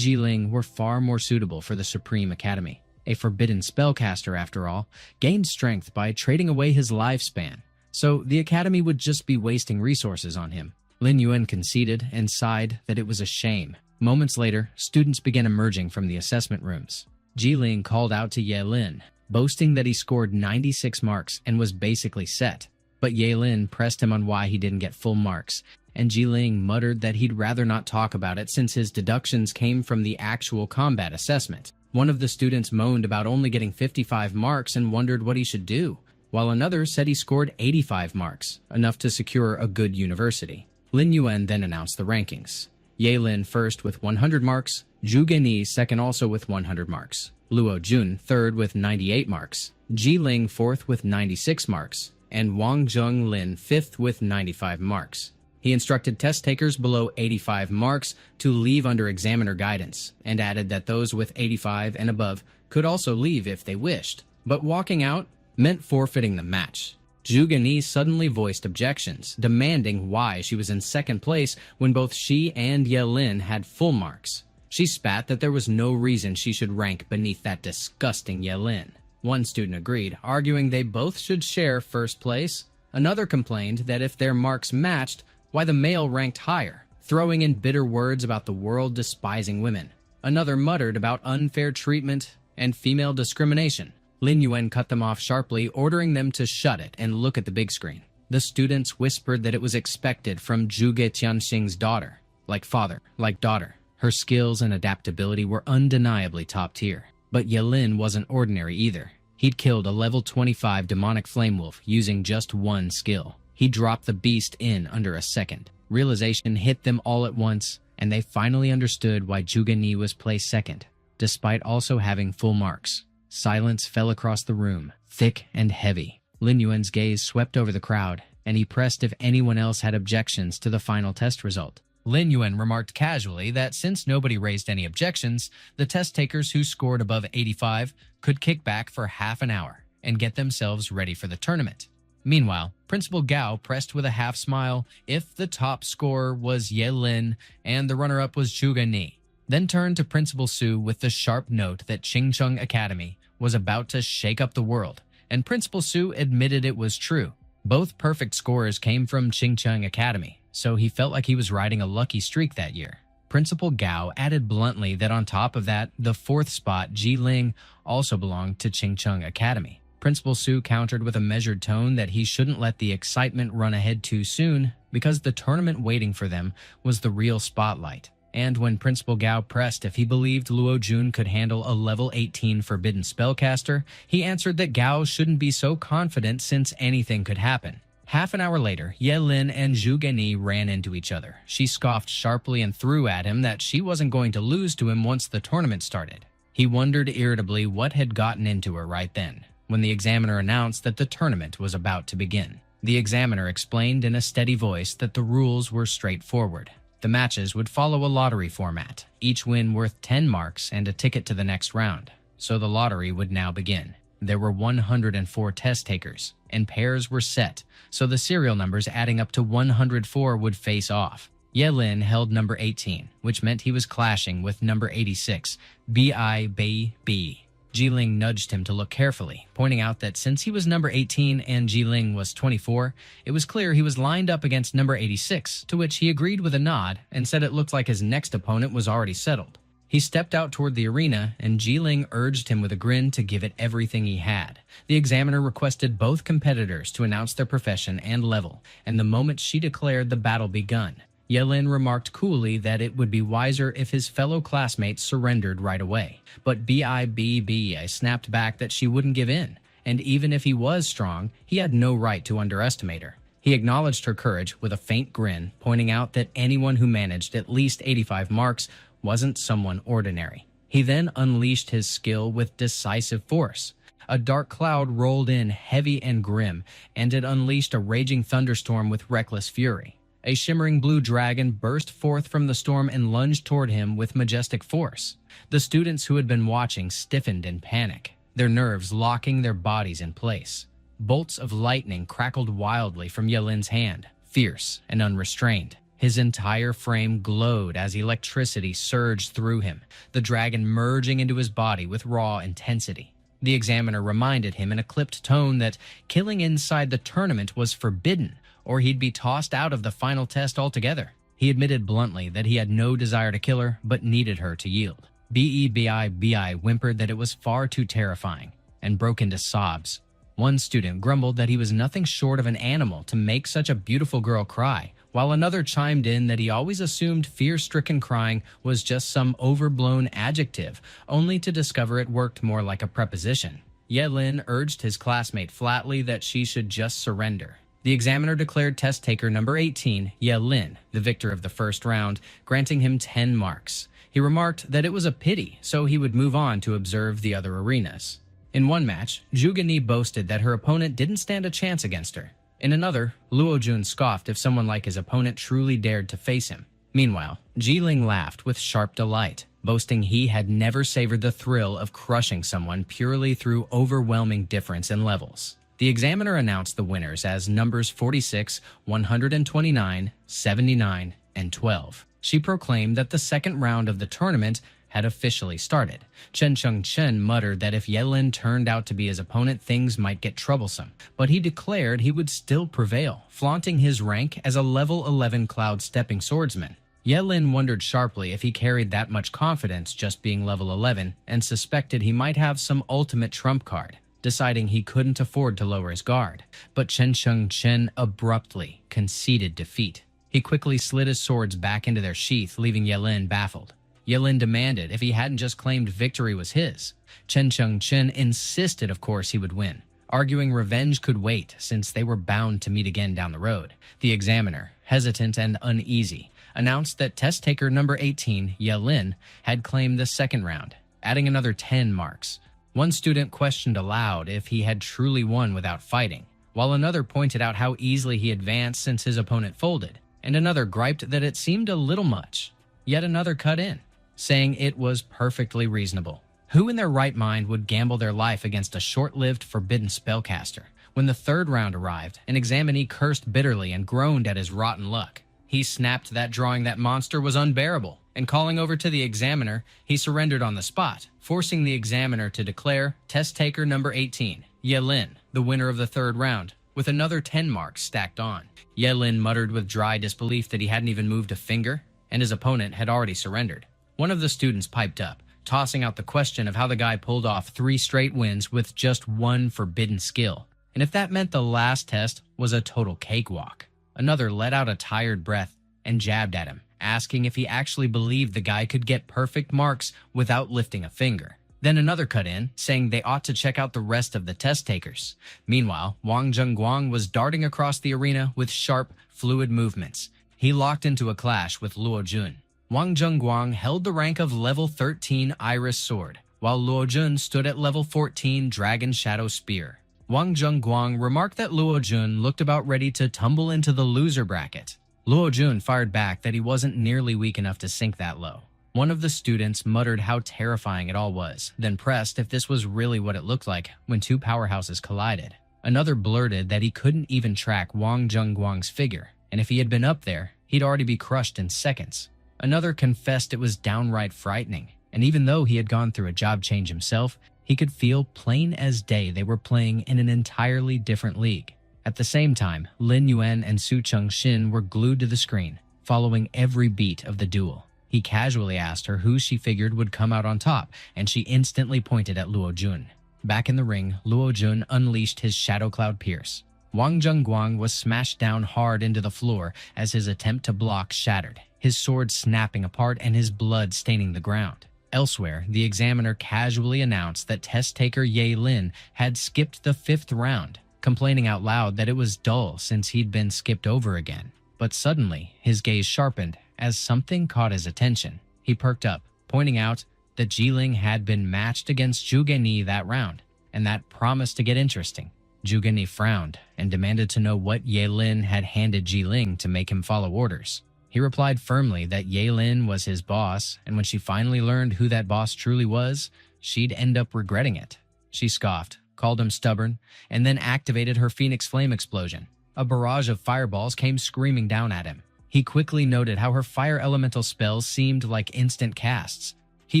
A: Jiling were far more suitable for the Supreme Academy. A forbidden spellcaster, after all, gained strength by trading away his lifespan, so the Academy would just be wasting resources on him. Lin Yuan conceded and sighed that it was a shame. Moments later, students began emerging from the assessment rooms. Jiling called out to Ye Lin, boasting that he scored 96 marks and was basically set. But Ye Lin pressed him on why he didn't get full marks, and Jiling muttered that he'd rather not talk about it since his deductions came from the actual combat assessment. One of the students moaned about only getting 55 marks and wondered what he should do, while another said he scored 85 marks, enough to secure a good university. Lin Yuan then announced the rankings. Ye Lin first with 100 marks, Zhuge Ni second also with 100 marks, Luo Jun third with 98 marks, Jiling fourth with 96 marks, and Wang Zhenglin fifth with 95 marks. He instructed test takers below 85 marks to leave under examiner guidance, and added that those with 85 and above could also leave if they wished, but walking out meant forfeiting the match. Zhuge Ni suddenly voiced objections, demanding why she was in second place when both she and Ye Lin had full marks. She spat that there was no reason she should rank beneath that disgusting Ye Lin. One student agreed, arguing they both should share first place. Another complained that if their marks matched, why the male ranked higher, throwing in bitter words about the world despising women. Another muttered about unfair treatment and female discrimination. Lin Yuan cut them off sharply, ordering them to shut it and look at the big screen. The students whispered that it was expected from Zhuge Tianxing's daughter. Like father, like daughter. Her skills and adaptability were undeniably top tier. But Yelin wasn't ordinary either. He'd killed a level 25 demonic flame wolf using just one skill. He dropped the beast in under a second. Realization hit them all at once, and they finally understood why Zhuge Ni was placed second, despite also having full marks. Silence fell across the room, thick and heavy. Lin Yuan's gaze swept over the crowd, and he pressed if anyone else had objections to the final test result. Lin Yuan remarked casually that since nobody raised any objections, the test takers who scored above 85 could kick back for half an hour and get themselves ready for the tournament. Meanwhile, Principal Gao pressed with a half smile if the top scorer was Ye Lin and the runner-up was Zhuge Ni, then turned to Principal Su with the sharp note that Qingcheng Academy was about to shake up the world, and Principal Su admitted it was true. Both perfect scores came from Qingcheng Academy, so he felt like he was riding a lucky streak that year. Principal Gao added bluntly that on top of that, the fourth spot, Ji Ling, also belonged to Qingcheng Academy. Principal Su countered with a measured tone that he shouldn't let the excitement run ahead too soon because the tournament waiting for them was the real spotlight. And when Principal Gao pressed if he believed Luo Jun could handle a level 18 forbidden spellcaster, he answered that Gao shouldn't be so confident since anything could happen. Half an hour later, Ye Lin and Zhuge Ni ran into each other. She scoffed sharply and threw at him that she wasn't going to lose to him once the tournament started. He wondered irritably what had gotten into her right then, when the examiner announced that the tournament was about to begin. The examiner explained in a steady voice that the rules were straightforward. The matches would follow a lottery format, each win worth 10 marks and a ticket to the next round. So the lottery would now begin. There were 104 test takers, and pairs were set, so the serial numbers adding up to 104 would face off. Ye Lin held number 18, which meant he was clashing with number 86, B.I.B.B. Ji Ling nudged him to look carefully, pointing out that since he was number 18 and Ji Ling was 24, it was clear he was lined up against number 86, to which he agreed with a nod and said it looked like his next opponent was already settled. He stepped out toward the arena, and Ji Ling urged him with a grin to give it everything he had. The examiner requested both competitors to announce their profession and level, and the moment she declared the battle begun, Ye Lin remarked coolly that it would be wiser if his fellow classmates surrendered right away. But B.I.B.B. snapped back that she wouldn't give in, and even if he was strong, he had no right to underestimate her. He acknowledged her courage with a faint grin, pointing out that anyone who managed at least 85 marks wasn't someone ordinary. He then unleashed his skill with decisive force. A dark cloud rolled in heavy and grim, and it unleashed a raging thunderstorm with reckless fury. A shimmering blue dragon burst forth from the storm and lunged toward him with majestic force. The students who had been watching stiffened in panic, their nerves locking their bodies in place. Bolts of lightning crackled wildly from Ye Lin's hand, fierce and unrestrained. His entire frame glowed as electricity surged through him, the dragon merging into his body with raw intensity. The examiner reminded him in a clipped tone that killing inside the tournament was forbidden, or he'd be tossed out of the final test altogether. He admitted bluntly that he had no desire to kill her, but needed her to yield. B.I.B.B. whimpered that it was far too terrifying, and broke into sobs. One student grumbled that he was nothing short of an animal to make such a beautiful girl cry, while another chimed in that he always assumed fear-stricken crying was just some overblown adjective, only to discover it worked more like a preposition. Ye Lin urged his classmate flatly that she should just surrender. The examiner declared test taker number 18, Ye Lin, the victor of the first round, granting him 10 marks. He remarked that it was a pity, so he would move on to observe the other arenas. In one match, Zhuge Ni boasted that her opponent didn't stand a chance against her. In another, Luo Jun scoffed if someone like his opponent truly dared to face him. Meanwhile, Ji Ling laughed with sharp delight, boasting he had never savored the thrill of crushing someone purely through overwhelming difference in levels. The examiner announced the winners as numbers 46, 129, 79, and 12. She proclaimed that the second round of the tournament had officially started. Chen Chengchen muttered that if Ye Lin turned out to be his opponent, things might get troublesome, but he declared he would still prevail, flaunting his rank as a level 11 cloud stepping swordsman. Ye-Lin wondered sharply if he carried that much confidence just being level 11 and suspected he might have some ultimate trump card, deciding he couldn't afford to lower his guard. But Chen Sheng-chen abruptly conceded defeat. He quickly slid his swords back into their sheath, leaving Ye-Lin baffled. Ye-Lin demanded if he hadn't just claimed victory was his. Chen Sheng-chen insisted, of course, he would win, arguing revenge could wait since they were bound to meet again down the road. The examiner, hesitant and uneasy, announced that test taker number 18, Ye-Lin, had claimed the second round, adding another 10 marks. One student questioned aloud if he had truly won without fighting, while another pointed out how easily he advanced since his opponent folded, and another griped that it seemed a little much. Yet another cut in, saying it was perfectly reasonable. Who in their right mind would gamble their life against a short-lived forbidden spellcaster? When the third round arrived, an examinee cursed bitterly and groaned at his rotten luck. He snapped that drawing that monster was unbearable, and calling over to the examiner, he surrendered on the spot, forcing the examiner to declare test taker number 18, Ye-Lin, the winner of the third round, with another 10 marks stacked on. Ye-Lin muttered with dry disbelief that he hadn't even moved a finger, and his opponent had already surrendered. One of the students piped up, tossing out the question of how the guy pulled off 3 straight wins with just one forbidden skill, and if that meant the last test was a total cakewalk. Another let out a tired breath and jabbed at him, asking if he actually believed the guy could get perfect marks without lifting a finger. Then another cut in, saying they ought to check out the rest of the test takers. Meanwhile, Wang Zhengguang was darting across the arena with sharp, fluid movements. He locked into a clash with Luo Jun. Wang Zhengguang held the rank of level 13 Iris Sword, while Luo Jun stood at level 14 Dragon Shadow Spear. Wang Zhengguang remarked that Luo Jun looked about ready to tumble into the loser bracket. Luo Jun fired back that he wasn't nearly weak enough to sink that low. One of the students muttered how terrifying it all was, then pressed if this was really what it looked like when two powerhouses collided. Another blurted that he couldn't even track Wang Zhengguang's figure, and if he had been up there, he'd already be crushed in seconds. Another confessed it was downright frightening, and even though he had gone through a job change himself, he could feel plain as day they were playing in an entirely different league. At the same time, Lin Yuan and Su Chengxin were glued to the screen, following every beat of the duel. He casually asked her who she figured would come out on top, and she instantly pointed at Luo Jun. Back in the ring, Luo Jun unleashed his Shadow Cloud Pierce. Wang Zhengguang was smashed down hard into the floor as his attempt to block shattered, his sword snapping apart and his blood staining the ground. Elsewhere, the examiner casually announced that test taker Ye-Lin had skipped the 5th round, complaining out loud that it was dull since he'd been skipped over again. But suddenly, his gaze sharpened as something caught his attention. He perked up, pointing out that Jiling had been matched against Zhuge Ni that round, and that promised to get interesting. Zhuge Ni frowned and demanded to know what Ye-Lin had handed Jiling to make him follow orders. He replied firmly that Ye-Lin was his boss, and when she finally learned who that boss truly was, she'd end up regretting it. She scoffed, called him stubborn, and then activated her Phoenix Flame explosion. A barrage of fireballs came screaming down at him. He quickly noted how her fire elemental spells seemed like instant casts. He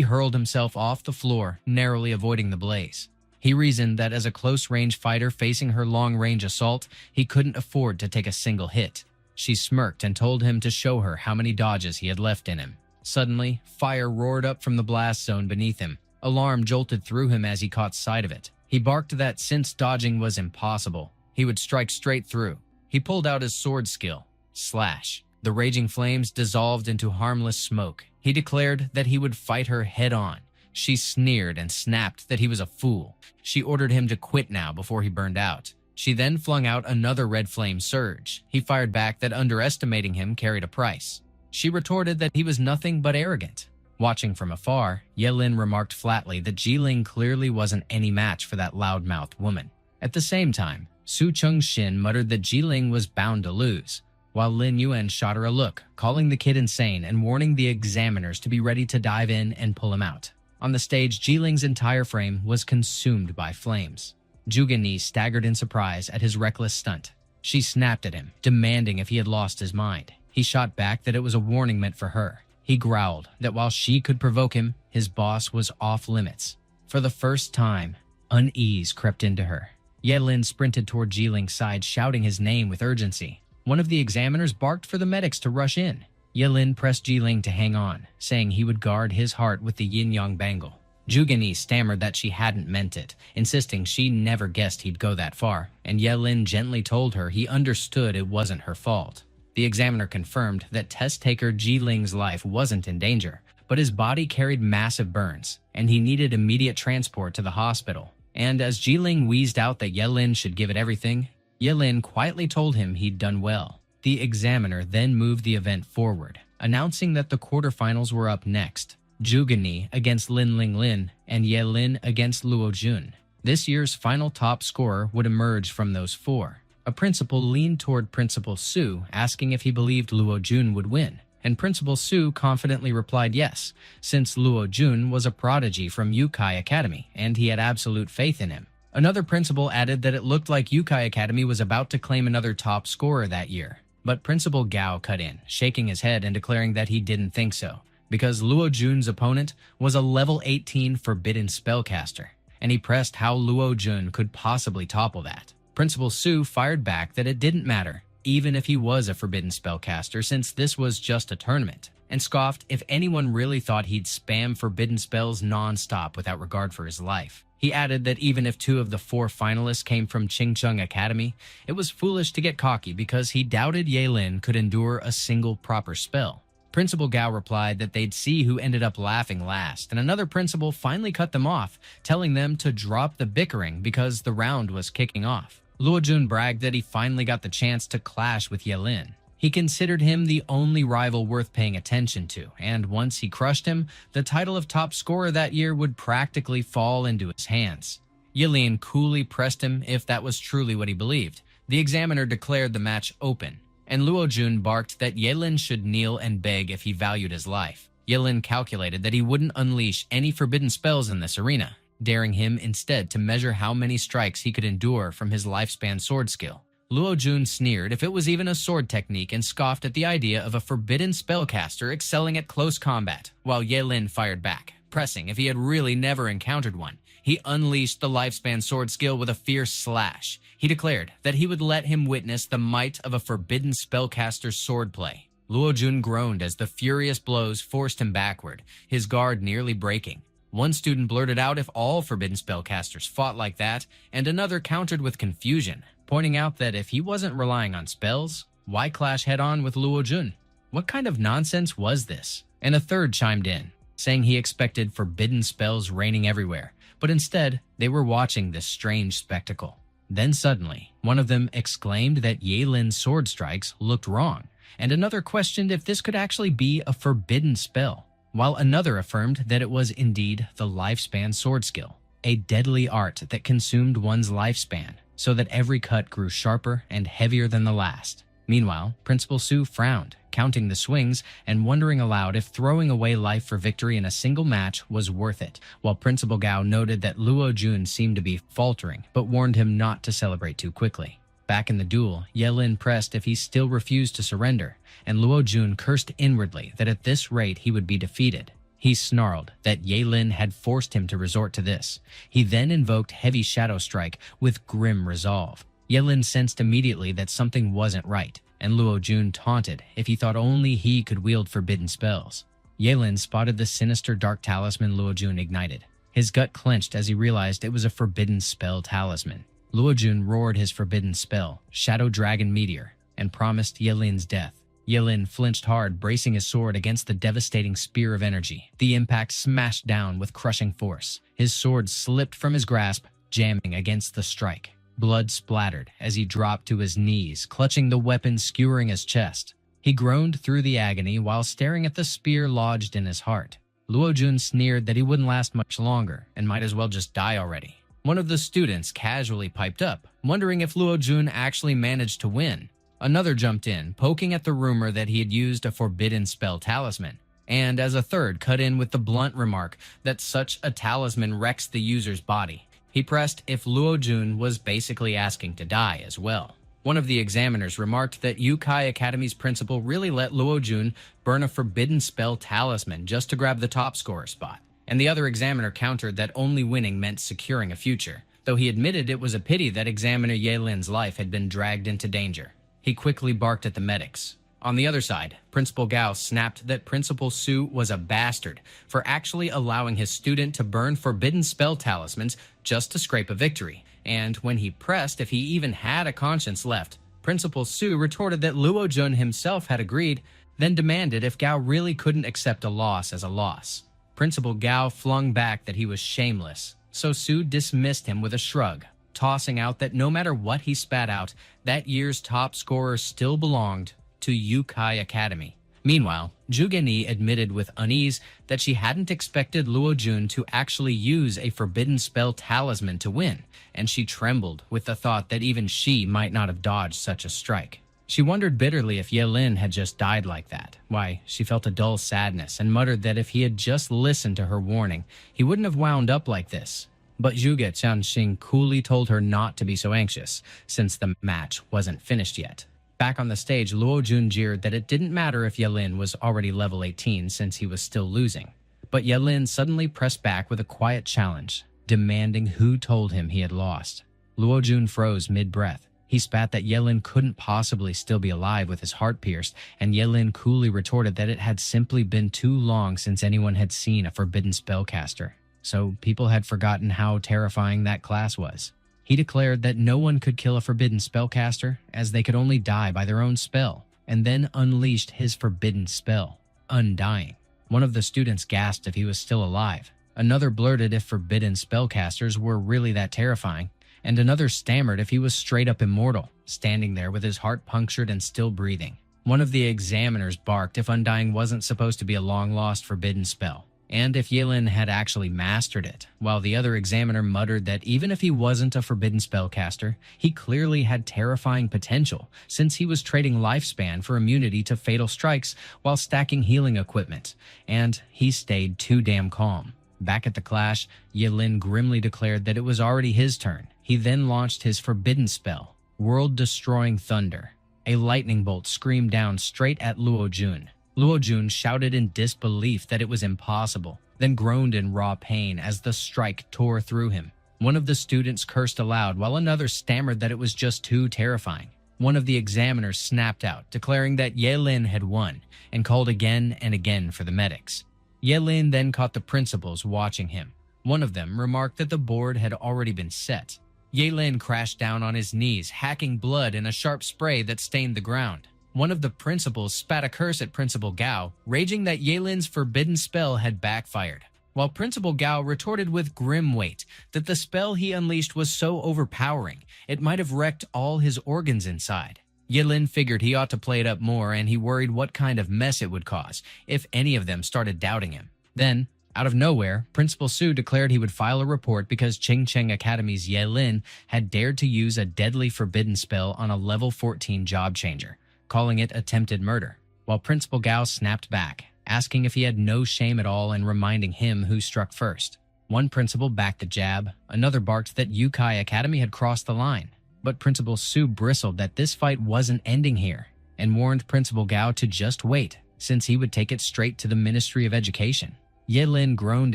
A: hurled himself off the floor, narrowly avoiding the blaze. He reasoned that as a close-range fighter facing her long-range assault, he couldn't afford to take a single hit. She smirked and told him to show her how many dodges he had left in him. Suddenly, fire roared up from the blast zone beneath him. Alarm jolted through him as he caught sight of it. He barked that since dodging was impossible, he would strike straight through. He pulled out his sword skill. Slash. The raging flames dissolved into harmless smoke. He declared that he would fight her head-on. She sneered and snapped that he was a fool. She ordered him to quit now before he burned out. She then flung out another red flame surge. He fired back that underestimating him carried a price. She retorted that he was nothing but arrogant. Watching from afar, Ye-Lin remarked flatly that Jiling clearly wasn't any match for that loudmouthed woman. At the same time, Su Chengxin muttered that Jiling was bound to lose, while Lin Yuan shot her a look, calling the kid insane and warning the examiners to be ready to dive in and pull him out. On the stage, Jiling's entire frame was consumed by flames. Zhuge Ni staggered in surprise at his reckless stunt. She snapped at him, demanding if he had lost his mind. He shot back that it was a warning meant for her. He growled that while she could provoke him, his boss was off limits. For the first time, unease crept into her. Ye-Lin sprinted toward Jiling's side, shouting his name with urgency. One of the examiners barked for the medics to rush in. Yelin pressed Jiling to hang on, saying he would guard his heart with the yin-yang bangle. Jugani stammered that she hadn't meant it, insisting she never guessed he'd go that far, and Yelin gently told her he understood it wasn't her fault. The examiner confirmed that test taker Jiling's life wasn't in danger, but his body carried massive burns, and he needed immediate transport to the hospital. And as Jiling wheezed out that Yelin should give it everything, Yelin quietly told him he'd done well. The examiner then moved the event forward, announcing that the quarterfinals were up next. Jugani against Lin Linglin and Yelin against Luo Jun. This year's final top scorer would emerge from those four. A principal leaned toward Principal Su, asking if he believed Luo Jun would win, and Principal Su confidently replied yes, since Luo Jun was a prodigy from Yukai Academy and he had absolute faith in him. Another principal added that it looked like Yukai Academy was about to claim another top scorer that year, but Principal Gao cut in, shaking his head and declaring that he didn't think so, because Luo Jun's opponent was a level 18 forbidden spellcaster, and he pressed how Luo Jun could possibly topple that. Principal Su fired back that it didn't matter, even if he was a forbidden spellcaster, since this was just a tournament, and scoffed if anyone really thought he'd spam forbidden spells non-stop without regard for his life. He added that even if 2 of the 4 finalists came from Qingcheng Academy, it was foolish to get cocky because he doubted Yelin could endure a single proper spell. Principal Gao replied that they'd see who ended up laughing last, and another principal finally cut them off, telling them to drop the bickering because the round was kicking off. Luo Jun bragged that he finally got the chance to clash with Yelin. He considered him the only rival worth paying attention to, and once he crushed him, the title of top scorer that year would practically fall into his hands. Yelin coolly pressed him if that was truly what he believed. The examiner declared the match open, and Luo Jun barked that Yelin should kneel and beg if he valued his life. Yelin calculated that he wouldn't unleash any forbidden spells in this arena, daring him instead to measure how many strikes he could endure from his lifespan sword skill. Luo Jun sneered if it was even a sword technique and scoffed at the idea of a forbidden spellcaster excelling at close combat, while Yelin fired back, pressing if he had really never encountered one. He unleashed the lifespan sword skill with a fierce slash. He declared that he would let him witness the might of a forbidden spellcaster's swordplay. Luo Jun groaned as the furious blows forced him backward, his guard nearly breaking. One student blurted out if all forbidden spellcasters fought like that, and another countered with confusion, pointing out that if he wasn't relying on spells, why clash head-on with Luo Jun? What kind of nonsense was this? And a third chimed in, saying he expected forbidden spells raining everywhere, but instead they were watching this strange spectacle. Then suddenly, one of them exclaimed that Yelin's sword strikes looked wrong, and another questioned if this could actually be a forbidden spell, while another affirmed that it was indeed the lifespan sword skill, a deadly art that consumed one's lifespan, so that every cut grew sharper and heavier than the last. Meanwhile, Principal Su frowned, counting the swings and wondering aloud if throwing away life for victory in a single match was worth it, while Principal Gao noted that Luo Jun seemed to be faltering, but warned him not to celebrate too quickly. Back in the duel, Yelin pressed if he still refused to surrender, and Luo Jun cursed inwardly that at this rate he would be defeated. He snarled that Yelin had forced him to resort to this. He then invoked Heavy Shadow Strike with grim resolve. Yelin sensed immediately that something wasn't right, and Luo Jun taunted if he thought only he could wield forbidden spells. Yelin spotted the sinister dark talisman Luo Jun ignited. His gut clenched as he realized it was a forbidden spell talisman. Luo Jun roared his forbidden spell, Shadow Dragon Meteor, and promised Yelin's death. Yelin flinched hard, bracing his sword against the devastating spear of energy. The impact smashed down with crushing force. His sword slipped from his grasp, jamming against the strike. Blood splattered as he dropped to his knees, clutching the weapon skewering his chest. He groaned through the agony while staring at the spear lodged in his heart. Luo Jun sneered that he wouldn't last much longer and might as well just die already. One of the students casually piped up, wondering if Luo Jun actually managed to win. Another jumped in, poking at the rumor that he had used a forbidden spell talisman. And as a third cut in with the blunt remark that such a talisman wrecks the user's body. He pressed if Luo Jun was basically asking to die as well. One of the examiners remarked that Yukai Academy's principal really let Luo Jun burn a forbidden spell talisman just to grab the top scorer spot. And the other examiner countered that only winning meant securing a future, though he admitted it was a pity that examiner Yelin's life had been dragged into danger. He quickly barked at the medics, On the other side, Principal Gao snapped that Principal Su was a bastard for actually allowing his student to burn forbidden spell talismans just to scrape a victory. And when he pressed if he even had a conscience left, Principal Su retorted that Luo Jun himself had agreed, then demanded if Gao really couldn't accept a loss as a loss. Principal Gao flung back that he was shameless, so Su dismissed him with a shrug, tossing out that no matter what he spat out, that year's top scorer still belonged to Yukai Academy. Meanwhile, Jugeni admitted with unease that she hadn't expected Luo Jun to actually use a forbidden spell talisman to win, and she trembled with the thought that even she might not have dodged such a strike. She wondered bitterly if Yelin had just died like that. Why, she felt a dull sadness and muttered that if he had just listened to her warning, he wouldn't have wound up like this. But Zhuge Qianxing coolly told her not to be so anxious, since the match wasn't finished yet. Back on the stage, Luo Jun jeered that it didn't matter if Yelin was already level 18 since he was still losing. But Yelin suddenly pressed back with a quiet challenge, demanding who told him he had lost. Luo Jun froze mid-breath. He spat that Yelin couldn't possibly still be alive with his heart pierced, and Yelin coolly retorted that it had simply been too long since anyone had seen a forbidden spellcaster. So people had forgotten how terrifying that class was. He declared that no one could kill a forbidden spellcaster, as they could only die by their own spell, and then unleashed his forbidden spell, Undying. One of the students gasped if he was still alive. Another blurted if forbidden spellcasters were really that terrifying, and another stammered if he was straight up immortal, standing there with his heart punctured and still breathing. One of the examiners barked if Undying wasn't supposed to be a long-lost forbidden spell, and if Yelin had actually mastered it, while the other examiner muttered that even if he wasn't a forbidden spellcaster, he clearly had terrifying potential, since he was trading lifespan for immunity to fatal strikes while stacking healing equipment, and he stayed too damn calm. Back at the clash, Yelin grimly declared that it was already his turn. He then launched his forbidden spell, World-Destroying Thunder. A lightning bolt screamed down straight at Luo Jun. Luo Jun shouted in disbelief that it was impossible, then groaned in raw pain as the strike tore through him. One of the students cursed aloud while another stammered that it was just too terrifying. One of the examiners snapped out, declaring that Yelin had won, and called again and again for the medics. Yelin then caught the principals watching him. One of them remarked that the board had already been set. Yelin crashed down on his knees, hacking blood in a sharp spray that stained the ground. One of the principals spat a curse at Principal Gao, raging that Yelin's forbidden spell had backfired, while Principal Gao retorted with grim weight that the spell he unleashed was so overpowering, it might have wrecked all his organs inside. Yelin figured he ought to play it up more, and he worried what kind of mess it would cause if any of them started doubting him. Then, out of nowhere, Principal Su declared he would file a report because Qingcheng Academy's Yelin had dared to use a deadly forbidden spell on a level 14 job changer, calling it attempted murder, while Principal Gao snapped back, asking if he had no shame at all and reminding him who struck first. One principal backed the jab, another barked that Yukai Academy had crossed the line, but Principal Su bristled that this fight wasn't ending here, and warned Principal Gao to just wait, since he would take it straight to the Ministry of Education. Yelin groaned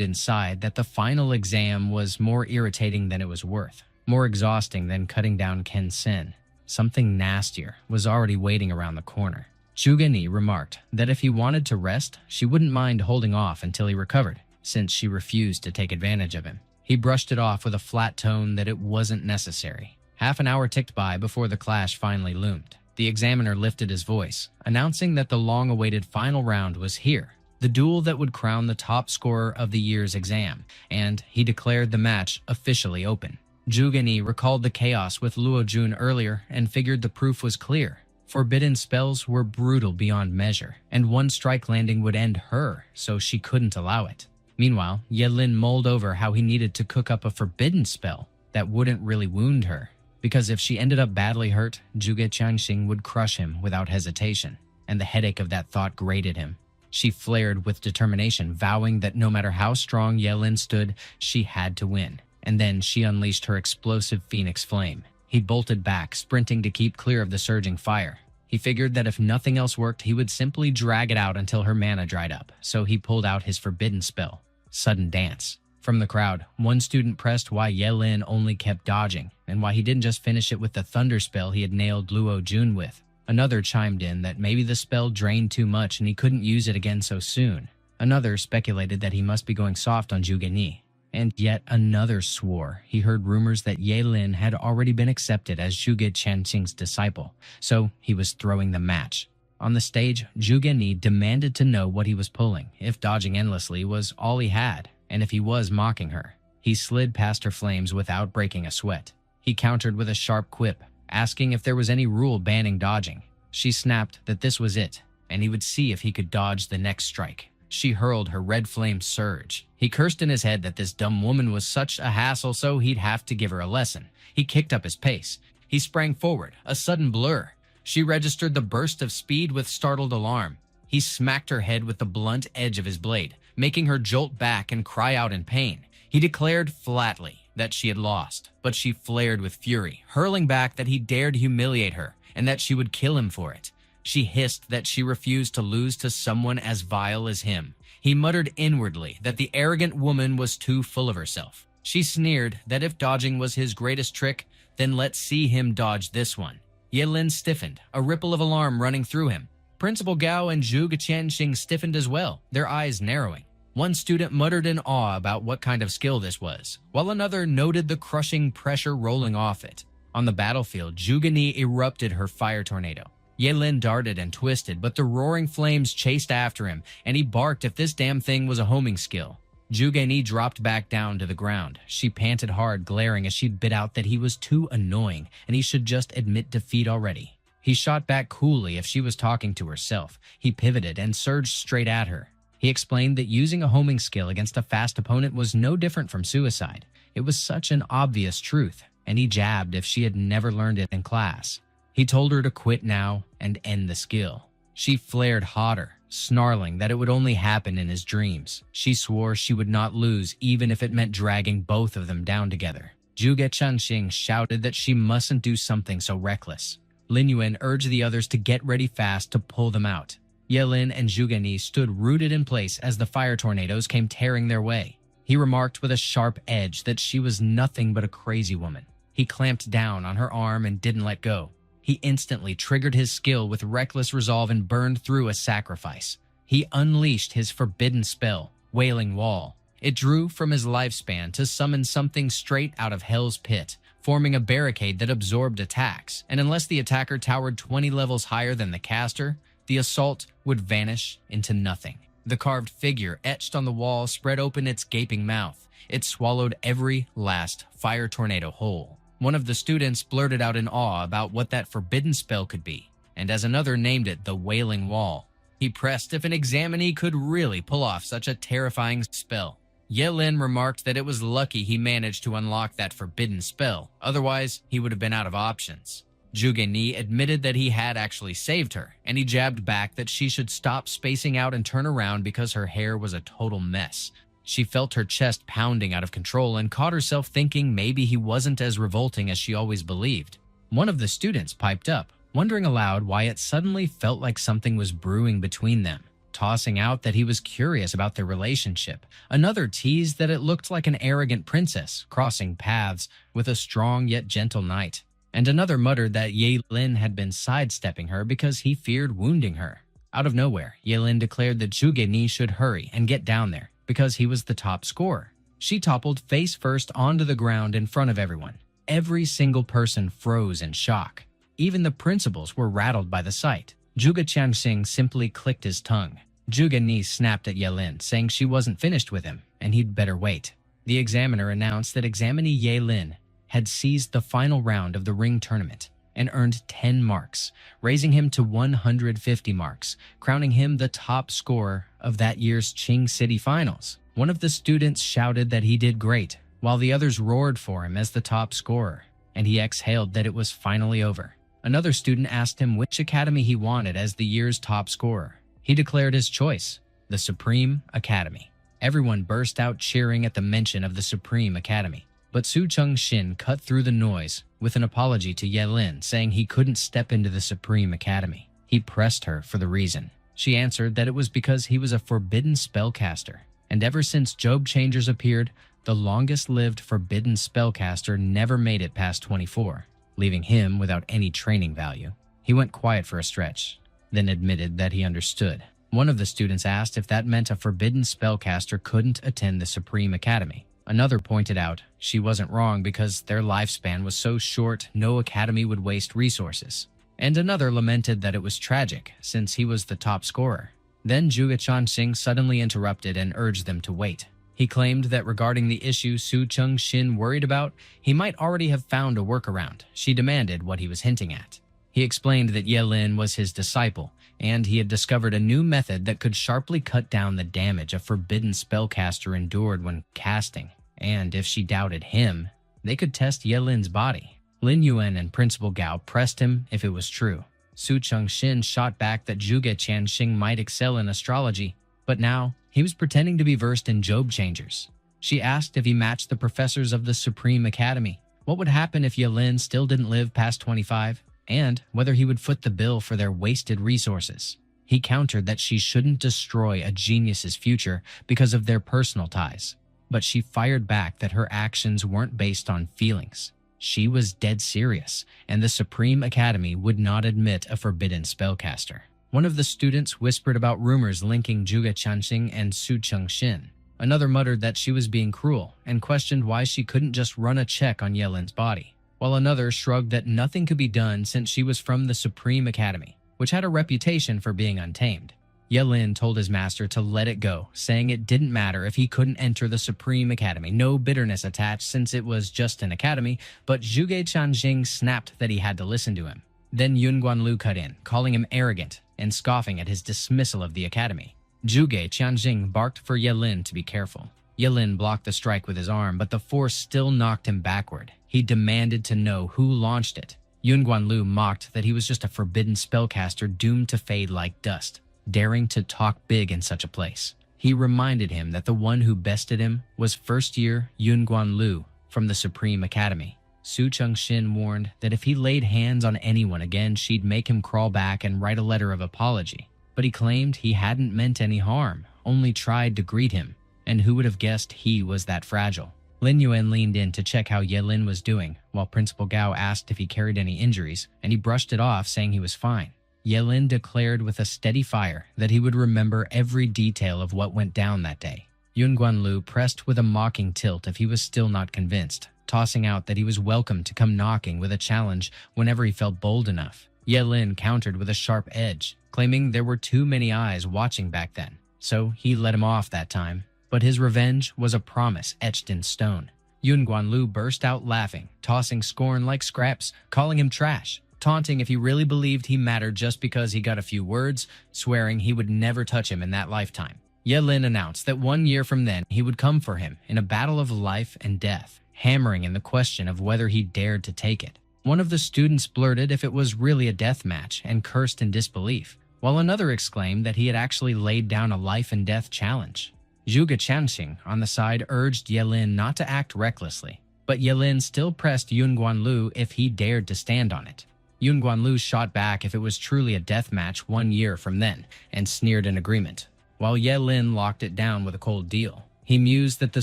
A: inside that the final exam was more irritating than it was worth, more exhausting than cutting down Ken Sen. Something nastier was already waiting around the corner. Jugeni remarked that if he wanted to rest, she wouldn't mind holding off until he recovered, since she refused to take advantage of him. He brushed it off with a flat tone that it wasn't necessary. Half an hour ticked by before the clash finally loomed. The examiner lifted his voice, announcing that the long-awaited final round was here, the duel that would crown the top scorer of the year's exam, and he declared the match officially open. Jugeni recalled the chaos with Luo Jun earlier and figured the proof was clear. Forbidden spells were brutal beyond measure, and one strike landing would end her, so she couldn't allow it. Meanwhile, Yelin mulled over how he needed to cook up a forbidden spell that wouldn't really wound her, because if she ended up badly hurt, Zhuge Qianxing would crush him without hesitation, and the headache of that thought grated him. She flared with determination, vowing that no matter how strong Yelin stood, she had to win. And then she unleashed her explosive phoenix flame. He bolted back, sprinting to keep clear of the surging fire. He figured that if nothing else worked, he would simply drag it out until her mana dried up, so he pulled out his forbidden spell, Sudden Dance. From the crowd, one student pressed why Yelin only kept dodging, and why he didn't just finish it with the thunder spell he had nailed Luo Jun with. Another chimed in that maybe the spell drained too much and he couldn't use it again so soon. Another speculated that he must be going soft on Zhuge. And yet another swore he heard rumors that Ye Lin had already been accepted as Zhuge Qianxing's disciple, so he was throwing the match. On the stage, Zhuge demanded to know what he was pulling, if dodging endlessly was all he had, and if he was mocking her. He slid past her flames without breaking a sweat. He countered with a sharp quip, asking if there was any rule banning dodging. She snapped that this was it, and he would see if he could dodge the next strike. She hurled her red flame surge. He cursed in his head that this dumb woman was such a hassle, so he'd have to give her a lesson. He kicked up his pace. He sprang forward, a sudden blur. She registered the burst of speed with startled alarm. He smacked her head with the blunt edge of his blade, making her jolt back and cry out in pain. He declared flatly that she had lost, but she flared with fury, hurling back that he dared humiliate her and that she would kill him for it. She hissed that she refused to lose to someone as vile as him. He muttered inwardly that the arrogant woman was too full of herself. She sneered that if dodging was his greatest trick, then let's see him dodge this one. Ye Lin stiffened, a ripple of alarm running through him. Principal Gao and Zhuge Qianxing stiffened as well, their eyes narrowing. One student muttered in awe about what kind of skill this was, while another noted the crushing pressure rolling off it. On the battlefield, Zhuge erupted her fire tornado. Ye Lin darted and twisted, but the roaring flames chased after him, and he barked if this damn thing was a homing skill. Zhuge dropped back down to the ground. She panted hard, glaring as she bit out that he was too annoying, and he should just admit defeat already. He shot back coolly if she was talking to herself. He pivoted and surged straight at her. He explained that using a homing skill against a fast opponent was no different from suicide. It was such an obvious truth, and he jabbed if she had never learned it in class. He told her to quit now and end the skill. She flared hotter, snarling that it would only happen in his dreams. She swore she would not lose even if it meant dragging both of them down together. Zhuge Qianxing shouted that she mustn't do something so reckless. Lin Yuan urged the others to get ready fast to pull them out. Ye Lin and Zhuge stood rooted in place as the fire tornadoes came tearing their way. He remarked with a sharp edge that she was nothing but a crazy woman. He clamped down on her arm and didn't let go. He instantly triggered his skill with reckless resolve and burned through a sacrifice. He unleashed his forbidden spell, Wailing Wall. It drew from his lifespan to summon something straight out of Hell's Pit, forming a barricade that absorbed attacks, and unless the attacker towered 20 levels higher than the caster, the assault would vanish into nothing. The carved figure etched on the wall spread open its gaping mouth. It swallowed every last fire tornado whole. One of the students blurted out in awe about what that forbidden spell could be, and as another named it the Wailing Wall. He pressed if an examinee could really pull off such a terrifying spell. Ye Lin remarked that it was lucky he managed to unlock that forbidden spell, otherwise he would have been out of options. Zhuge admitted that he had actually saved her, and he jabbed back that she should stop spacing out and turn around because her hair was a total mess. She felt her chest pounding out of control and caught herself thinking maybe he wasn't as revolting as she always believed. One of the students piped up, wondering aloud why it suddenly felt like something was brewing between them, tossing out that he was curious about their relationship. Another teased that it looked like an arrogant princess crossing paths with a strong yet gentle knight. And another muttered that Ye Lin had been sidestepping her because he feared wounding her. Out of nowhere, Ye Lin declared that Zhuge should hurry and get down there, because he was the top scorer. She toppled face first onto the ground in front of everyone. Every single person froze in shock. Even the principals were rattled by the sight. Zhuge Qianxing simply clicked his tongue. Zhuge snapped at Ye Lin, saying she wasn't finished with him, and he'd better wait. The examiner announced that examinee Ye Lin had seized the final round of the ring tournament and earned 10 marks, raising him to 150 marks, crowning him the top scorer of that year's Qing City Finals. One of the students shouted that he did great, while the others roared for him as the top scorer, and he exhaled that it was finally over. Another student asked him which academy he wanted as the year's top scorer. He declared his choice, the Supreme Academy. Everyone burst out cheering at the mention of the Supreme Academy. But Su Chengxin cut through the noise with an apology to Ye Lin, saying he couldn't step into the Supreme Academy. He pressed her for the reason. She answered that it was because he was a forbidden spellcaster, and ever since Job Changers appeared, the longest-lived forbidden spellcaster never made it past 24, leaving him without any training value. He went quiet for a stretch, then admitted that he understood. One of the students asked if that meant a forbidden spellcaster couldn't attend the Supreme Academy. Another pointed out she wasn't wrong because their lifespan was so short no academy would waste resources. And another lamented that it was tragic since he was the top scorer. Then Zhuge Changxing suddenly interrupted and urged them to wait. He claimed that regarding the issue Su Chengxin worried about, he might already have found a workaround. She demanded what he was hinting at. He explained that Ye Lin was his disciple, and he had discovered a new method that could sharply cut down the damage a forbidden spellcaster endured when casting. And if she doubted him, they could test Ye Lin's body. Lin Yuan and Principal Gao pressed him if it was true. Su Chengxin shot back that Zhuge Qianxing might excel in astrology, but now he was pretending to be versed in job changers. She asked if he matched the professors of the Supreme Academy, what would happen if Ye Lin still didn't live past 25, and whether he would foot the bill for their wasted resources. He countered that she shouldn't destroy a genius's future because of their personal ties, but she fired back that her actions weren't based on feelings. She was dead serious, and the Supreme Academy would not admit a forbidden spellcaster. One of the students whispered about rumors linking Zhuge Qianxing and Su Chengxin. Another muttered that she was being cruel and questioned why she couldn't just run a check on Ye Lin's body, while another shrugged that nothing could be done since she was from the Supreme Academy, which had a reputation for being untamed. Ye Lin told his master to let it go, saying it didn't matter if he couldn't enter the Supreme Academy. No bitterness attached since it was just an academy, but Zhuge Qianxing snapped that he had to listen to him. Then Yun Guanlu cut in, calling him arrogant and scoffing at his dismissal of the academy. Zhuge Qianxing barked for Ye Lin to be careful. Ye Lin blocked the strike with his arm, but the force still knocked him backward. He demanded to know who launched it. Yun Guanlu mocked that he was just a forbidden spellcaster doomed to fade like dust, daring to talk big in such a place. He reminded him that the one who bested him was first-year Yun Guanlu from the Supreme Academy. Su Chengxin warned that if he laid hands on anyone again, she'd make him crawl back and write a letter of apology. But he claimed he hadn't meant any harm, only tried to greet him, and who would have guessed he was that fragile? Lin Yuan leaned in to check how Ye Lin was doing, while Principal Gao asked if he carried any injuries, and he brushed it off, saying he was fine. Ye Lin declared with a steady fire that he would remember every detail of what went down that day. Yun Guanlu pressed with a mocking tilt if he was still not convinced, tossing out that he was welcome to come knocking with a challenge whenever he felt bold enough. Ye Lin countered with a sharp edge, claiming there were too many eyes watching back then, so he let him off that time. But his revenge was a promise etched in stone. Yun Guanlu burst out laughing, tossing scorn like scraps, calling him trash, taunting if he really believed he mattered just because he got a few words, swearing he would never touch him in that lifetime. Ye Lin announced that 1 year from then he would come for him in a battle of life and death, hammering in the question of whether he dared to take it. One of the students blurted if it was really a death match and cursed in disbelief, while another exclaimed that he had actually laid down a life and death challenge. Zhuge Qianxing, on the side, urged Ye Lin not to act recklessly, but Ye Lin still pressed Yun Guanlu if he dared to stand on it. Yun Guanlu shot back if it was truly a death match 1 year from then, and sneered in agreement, while Ye Lin locked it down with a cold deal. He mused that the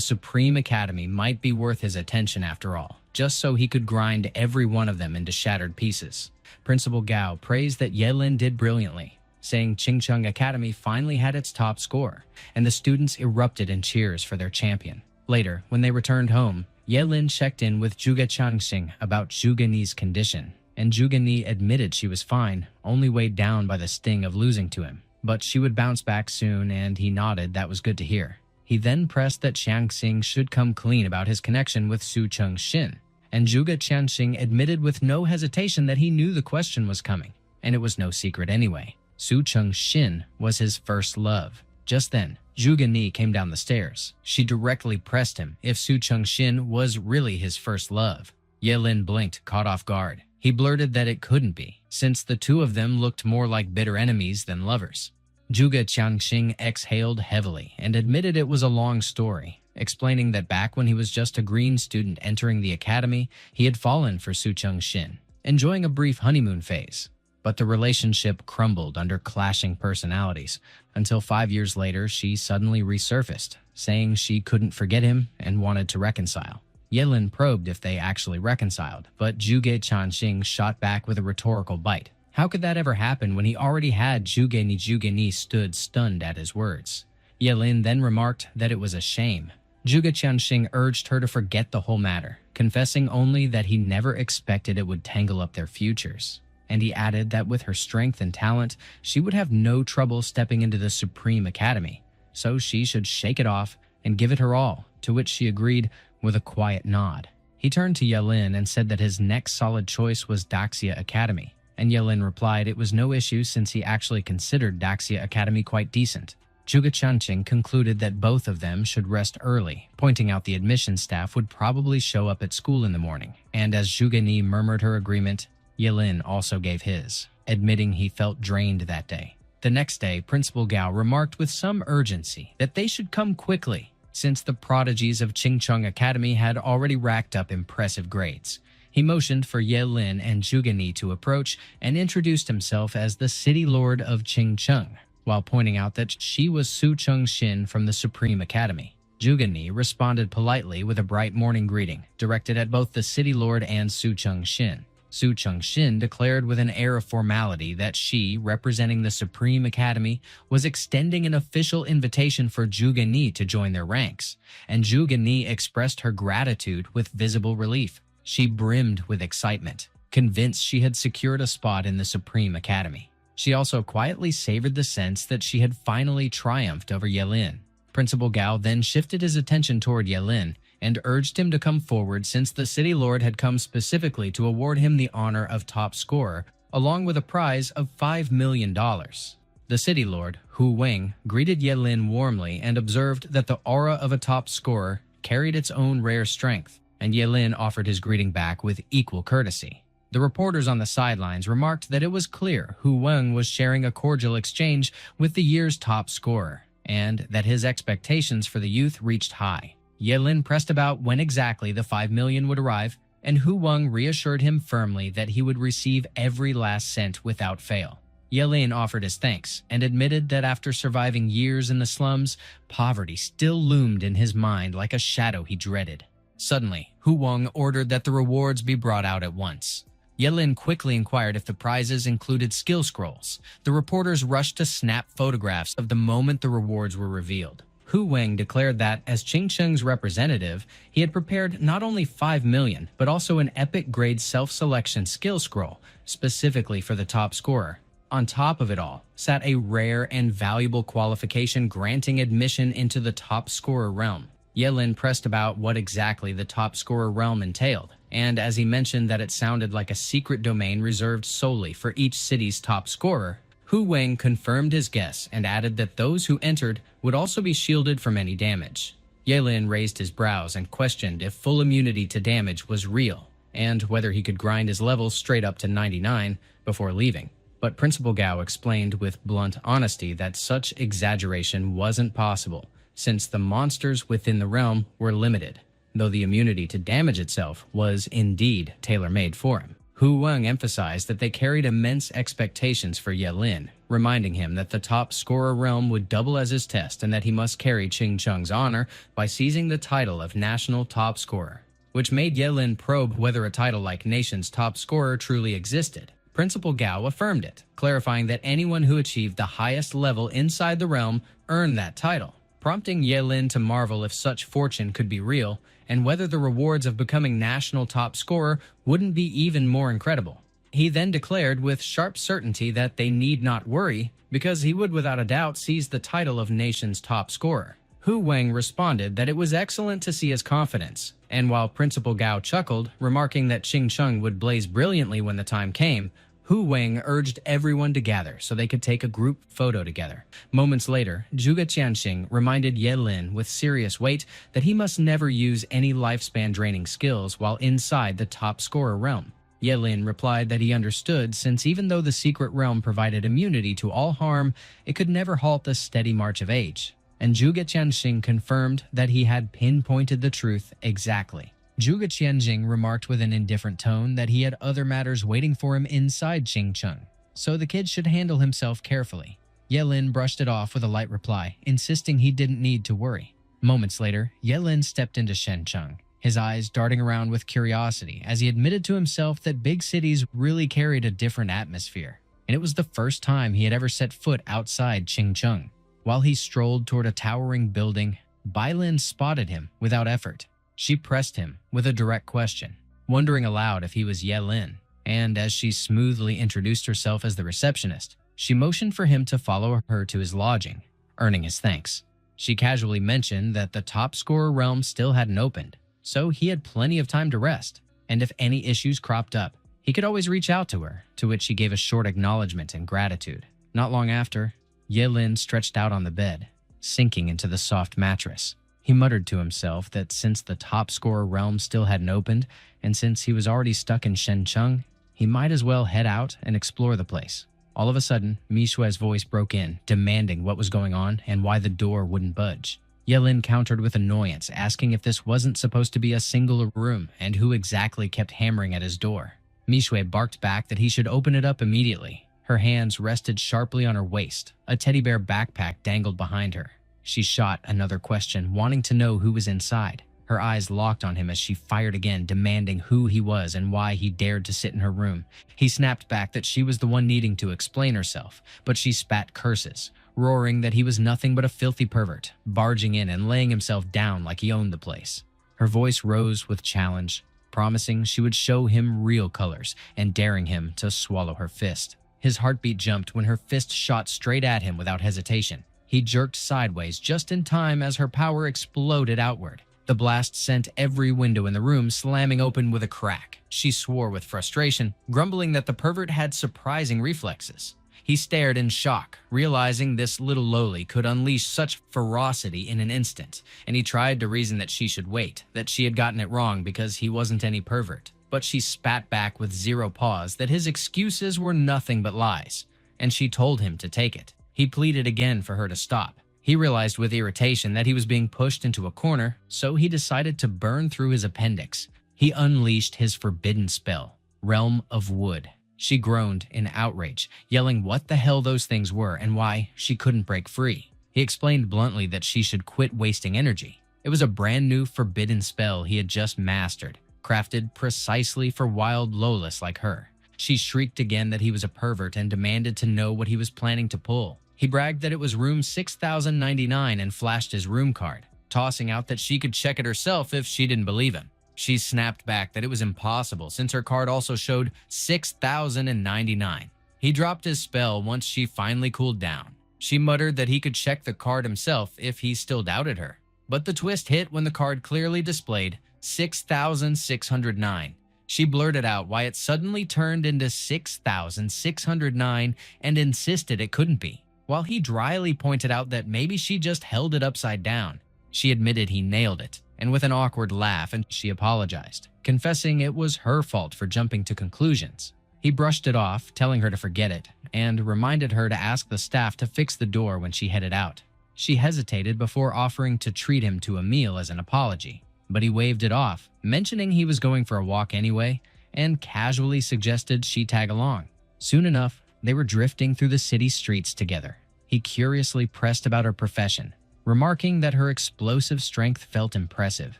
A: Supreme Academy might be worth his attention after all, just so he could grind every one of them into shattered pieces. Principal Gao praised that Ye Lin did brilliantly, saying Qingcheng Academy finally had its top score, and the students erupted in cheers for their champion. Later, when they returned home, Ye Lin checked in with Zhuge Qianxing about Zhuge Ni's condition, and Zhuge Ni admitted she was fine, only weighed down by the sting of losing to him. But she would bounce back soon, and he nodded that was good to hear. He then pressed that Qianxing should come clean about his connection with Su Chengxin, and Zhuge Qianxing admitted with no hesitation that he knew the question was coming, and it was no secret anyway. Su Chengxin was his first love. Just then, Zhuge Ni came down the stairs. She directly pressed him if Su Chengxin was really his first love. Ye Lin blinked, caught off guard. He blurted that it couldn't be, since the two of them looked more like bitter enemies than lovers. Zhuge Qianxing exhaled heavily and admitted it was a long story, explaining that back when he was just a green student entering the academy, he had fallen for Su Chengxin, enjoying a brief honeymoon phase. But the relationship crumbled under clashing personalities, until 5 years later she suddenly resurfaced, saying she couldn't forget him and wanted to reconcile. Ye Lin probed if they actually reconciled, but Zhuge Qianxing shot back with a rhetorical bite. How could that ever happen when he already had Jugeni stood stunned at his words? Yelin then remarked that it was a shame. Zhuge Qianxing urged her to forget the whole matter, confessing only that he never expected it would tangle up their futures. And he added that with her strength and talent, she would have no trouble stepping into the Supreme Academy, so she should shake it off and give it her all, to which she agreed with a quiet nod. He turned to Yelin and said that his next solid choice was Daxia Academy, and Yelin replied it was no issue since he actually considered Daxia Academy quite decent. Zhuge Qianxing concluded that both of them should rest early, pointing out the admission staff would probably show up at school in the morning, and as Zhuge Ni murmured her agreement, Yelin also gave his, admitting he felt drained that day. The next day, Principal Gao remarked with some urgency that they should come quickly, since the prodigies of Qingcheng Academy had already racked up impressive grades. He motioned for Yelin and Zhuge Ni to approach and introduced himself as the City Lord of Qingcheng, while pointing out that she was Su Chengxin from the Supreme Academy. Zhuge Ni responded politely with a bright morning greeting, directed at both the City Lord and Su Chengxin. Su Chengxin declared with an air of formality that she, representing the Supreme Academy, was extending an official invitation for Zhuge Ni to join their ranks, and Zhuge Ni expressed her gratitude with visible relief. She brimmed with excitement, convinced she had secured a spot in the Supreme Academy. She also quietly savored the sense that she had finally triumphed over Yelin. Principal Gao then shifted his attention toward Yelin and urged him to come forward since the City Lord had come specifically to award him the honor of top scorer, along with a prize of $5 million. The City Lord, Hu Weng, greeted Yelin warmly and observed that the aura of a top scorer carried its own rare strength, and Yelin offered his greeting back with equal courtesy. The reporters on the sidelines remarked that it was clear Hu Weng was sharing a cordial exchange with the year's top scorer, and that his expectations for the youth reached high. Yelin pressed about when exactly the $5 million would arrive, and Hu Weng reassured him firmly that he would receive every last cent without fail. Yelin offered his thanks and admitted that after surviving years in the slums, poverty still loomed in his mind like a shadow he dreaded. Suddenly, Hu Weng ordered that the rewards be brought out at once. Yelin quickly inquired if the prizes included skill scrolls. The reporters rushed to snap photographs of the moment the rewards were revealed. Hu Weng declared that, as Qingcheng's representative, he had prepared not only $5 million, but also an epic-grade self-selection skill scroll, specifically for the top scorer. On top of it all, sat a rare and valuable qualification granting admission into the top scorer realm. Yelin pressed about what exactly the top scorer realm entailed, and as he mentioned that it sounded like a secret domain reserved solely for each city's top scorer, Hu Weng confirmed his guess and added that those who entered would also be shielded from any damage. Yelin raised his brows and questioned if full immunity to damage was real, and whether he could grind his levels straight up to 99 before leaving. But Principal Gao explained with blunt honesty that such exaggeration wasn't possible, since the monsters within the realm were limited, though the immunity to damage itself was indeed tailor-made for him. Hu Weng emphasized that they carried immense expectations for Yelin, reminding him that the top scorer realm would double as his test and that he must carry Qingcheng's honor by seizing the title of national top scorer, which made Yelin probe whether a title like nation's top scorer truly existed. Principal Gao affirmed it, clarifying that anyone who achieved the highest level inside the realm earned that title, prompting Yelin to marvel if such fortune could be real, and whether the rewards of becoming national top scorer wouldn't be even more incredible. He then declared with sharp certainty that they need not worry, because he would without a doubt seize the title of nation's top scorer. Hu Weng responded that it was excellent to see his confidence, and while Principal Gao chuckled, remarking that Qingcheng would blaze brilliantly when the time came, Hu Weng urged everyone to gather so they could take a group photo together. Moments later, Zhuge Qianxing reminded Yelin with serious weight that he must never use any lifespan-draining skills while inside the top scorer realm. Yelin replied that he understood, since even though the secret realm provided immunity to all harm, it could never halt the steady march of age. And Zhuge Qianxing confirmed that he had pinpointed the truth exactly. Zhuge Qianxing remarked with an indifferent tone that he had other matters waiting for him inside Qingcheng, so the kid should handle himself carefully. Yelin brushed it off with a light reply, insisting he didn't need to worry. Moments later, Yelin stepped into Shenzhen, his eyes darting around with curiosity as he admitted to himself that big cities really carried a different atmosphere. and it was the first time he had ever set foot outside Chingcheng. While he strolled toward a towering building, Bailin spotted him without effort. She pressed him with a direct question, wondering aloud if he was Ye Lin, and as she smoothly introduced herself as the receptionist, she motioned for him to follow her to his lodging, earning his thanks. She casually mentioned that the top scorer realm still hadn't opened, so he had plenty of time to rest, and if any issues cropped up, he could always reach out to her, to which she gave a short acknowledgement and gratitude. Not long after, Ye Lin stretched out on the bed, sinking into the soft mattress. He muttered to himself that since the top scorer realm still hadn't opened, and since he was already stuck in Shenzhen, he might as well head out and explore the place. All of a sudden, Mi Shue's voice broke in, demanding what was going on and why the door wouldn't budge. Ye Lin countered with annoyance, asking if this wasn't supposed to be a single room and who exactly kept hammering at his door. Mi Shue barked back that he should open it up immediately. Her hands rested sharply on her waist. A teddy bear backpack dangled behind her. She shot another question, wanting to know who was inside. Her eyes locked on him as she fired again, demanding who he was and why he dared to sit in her room. He snapped back that she was the one needing to explain herself, but she spat curses, roaring that he was nothing but a filthy pervert, barging in and laying himself down like he owned the place. Her voice rose with challenge, promising she would show him real colors and daring him to swallow her fist. His heartbeat jumped when her fist shot straight at him without hesitation. He jerked sideways just in time as her power exploded outward. The blast sent every window in the room slamming open with a crack. She swore with frustration, grumbling that the pervert had surprising reflexes. He stared in shock, realizing this little lowly could unleash such ferocity in an instant, and he tried to reason that she should wait, that she had gotten it wrong because he wasn't any pervert. But she spat back with zero pause that his excuses were nothing but lies, and she told him to take it. He pleaded again for her to stop. He realized with irritation that he was being pushed into a corner, so he decided to burn through his appendix. He unleashed his forbidden spell, Realm of Wood. She groaned in outrage, yelling what the hell those things were and why she couldn't break free. He explained bluntly that she should quit wasting energy. It was a brand new forbidden spell he had just mastered, crafted precisely for wild Lolas like her. She shrieked again that he was a pervert and demanded to know what he was planning to pull. He bragged that it was room 6099 and flashed his room card, tossing out that she could check it herself if she didn't believe him. She snapped back that it was impossible since her card also showed 6099. He dropped his spell once she finally cooled down. She muttered that he could check the card himself if he still doubted her. But the twist hit when the card clearly displayed 6609. She blurted out why it suddenly turned into 6609 and insisted it couldn't be, while he dryly pointed out that maybe she just held it upside down. She admitted he nailed it, and with an awkward laugh, and she apologized, confessing it was her fault for jumping to conclusions. He brushed it off, telling her to forget it, and reminded her to ask the staff to fix the door when she headed out. She hesitated before offering to treat him to a meal as an apology, but he waved it off, mentioning he was going for a walk anyway, and casually suggested she tag along. Soon enough, they were drifting through the city streets together. He curiously pressed about her profession, remarking that her explosive strength felt impressive.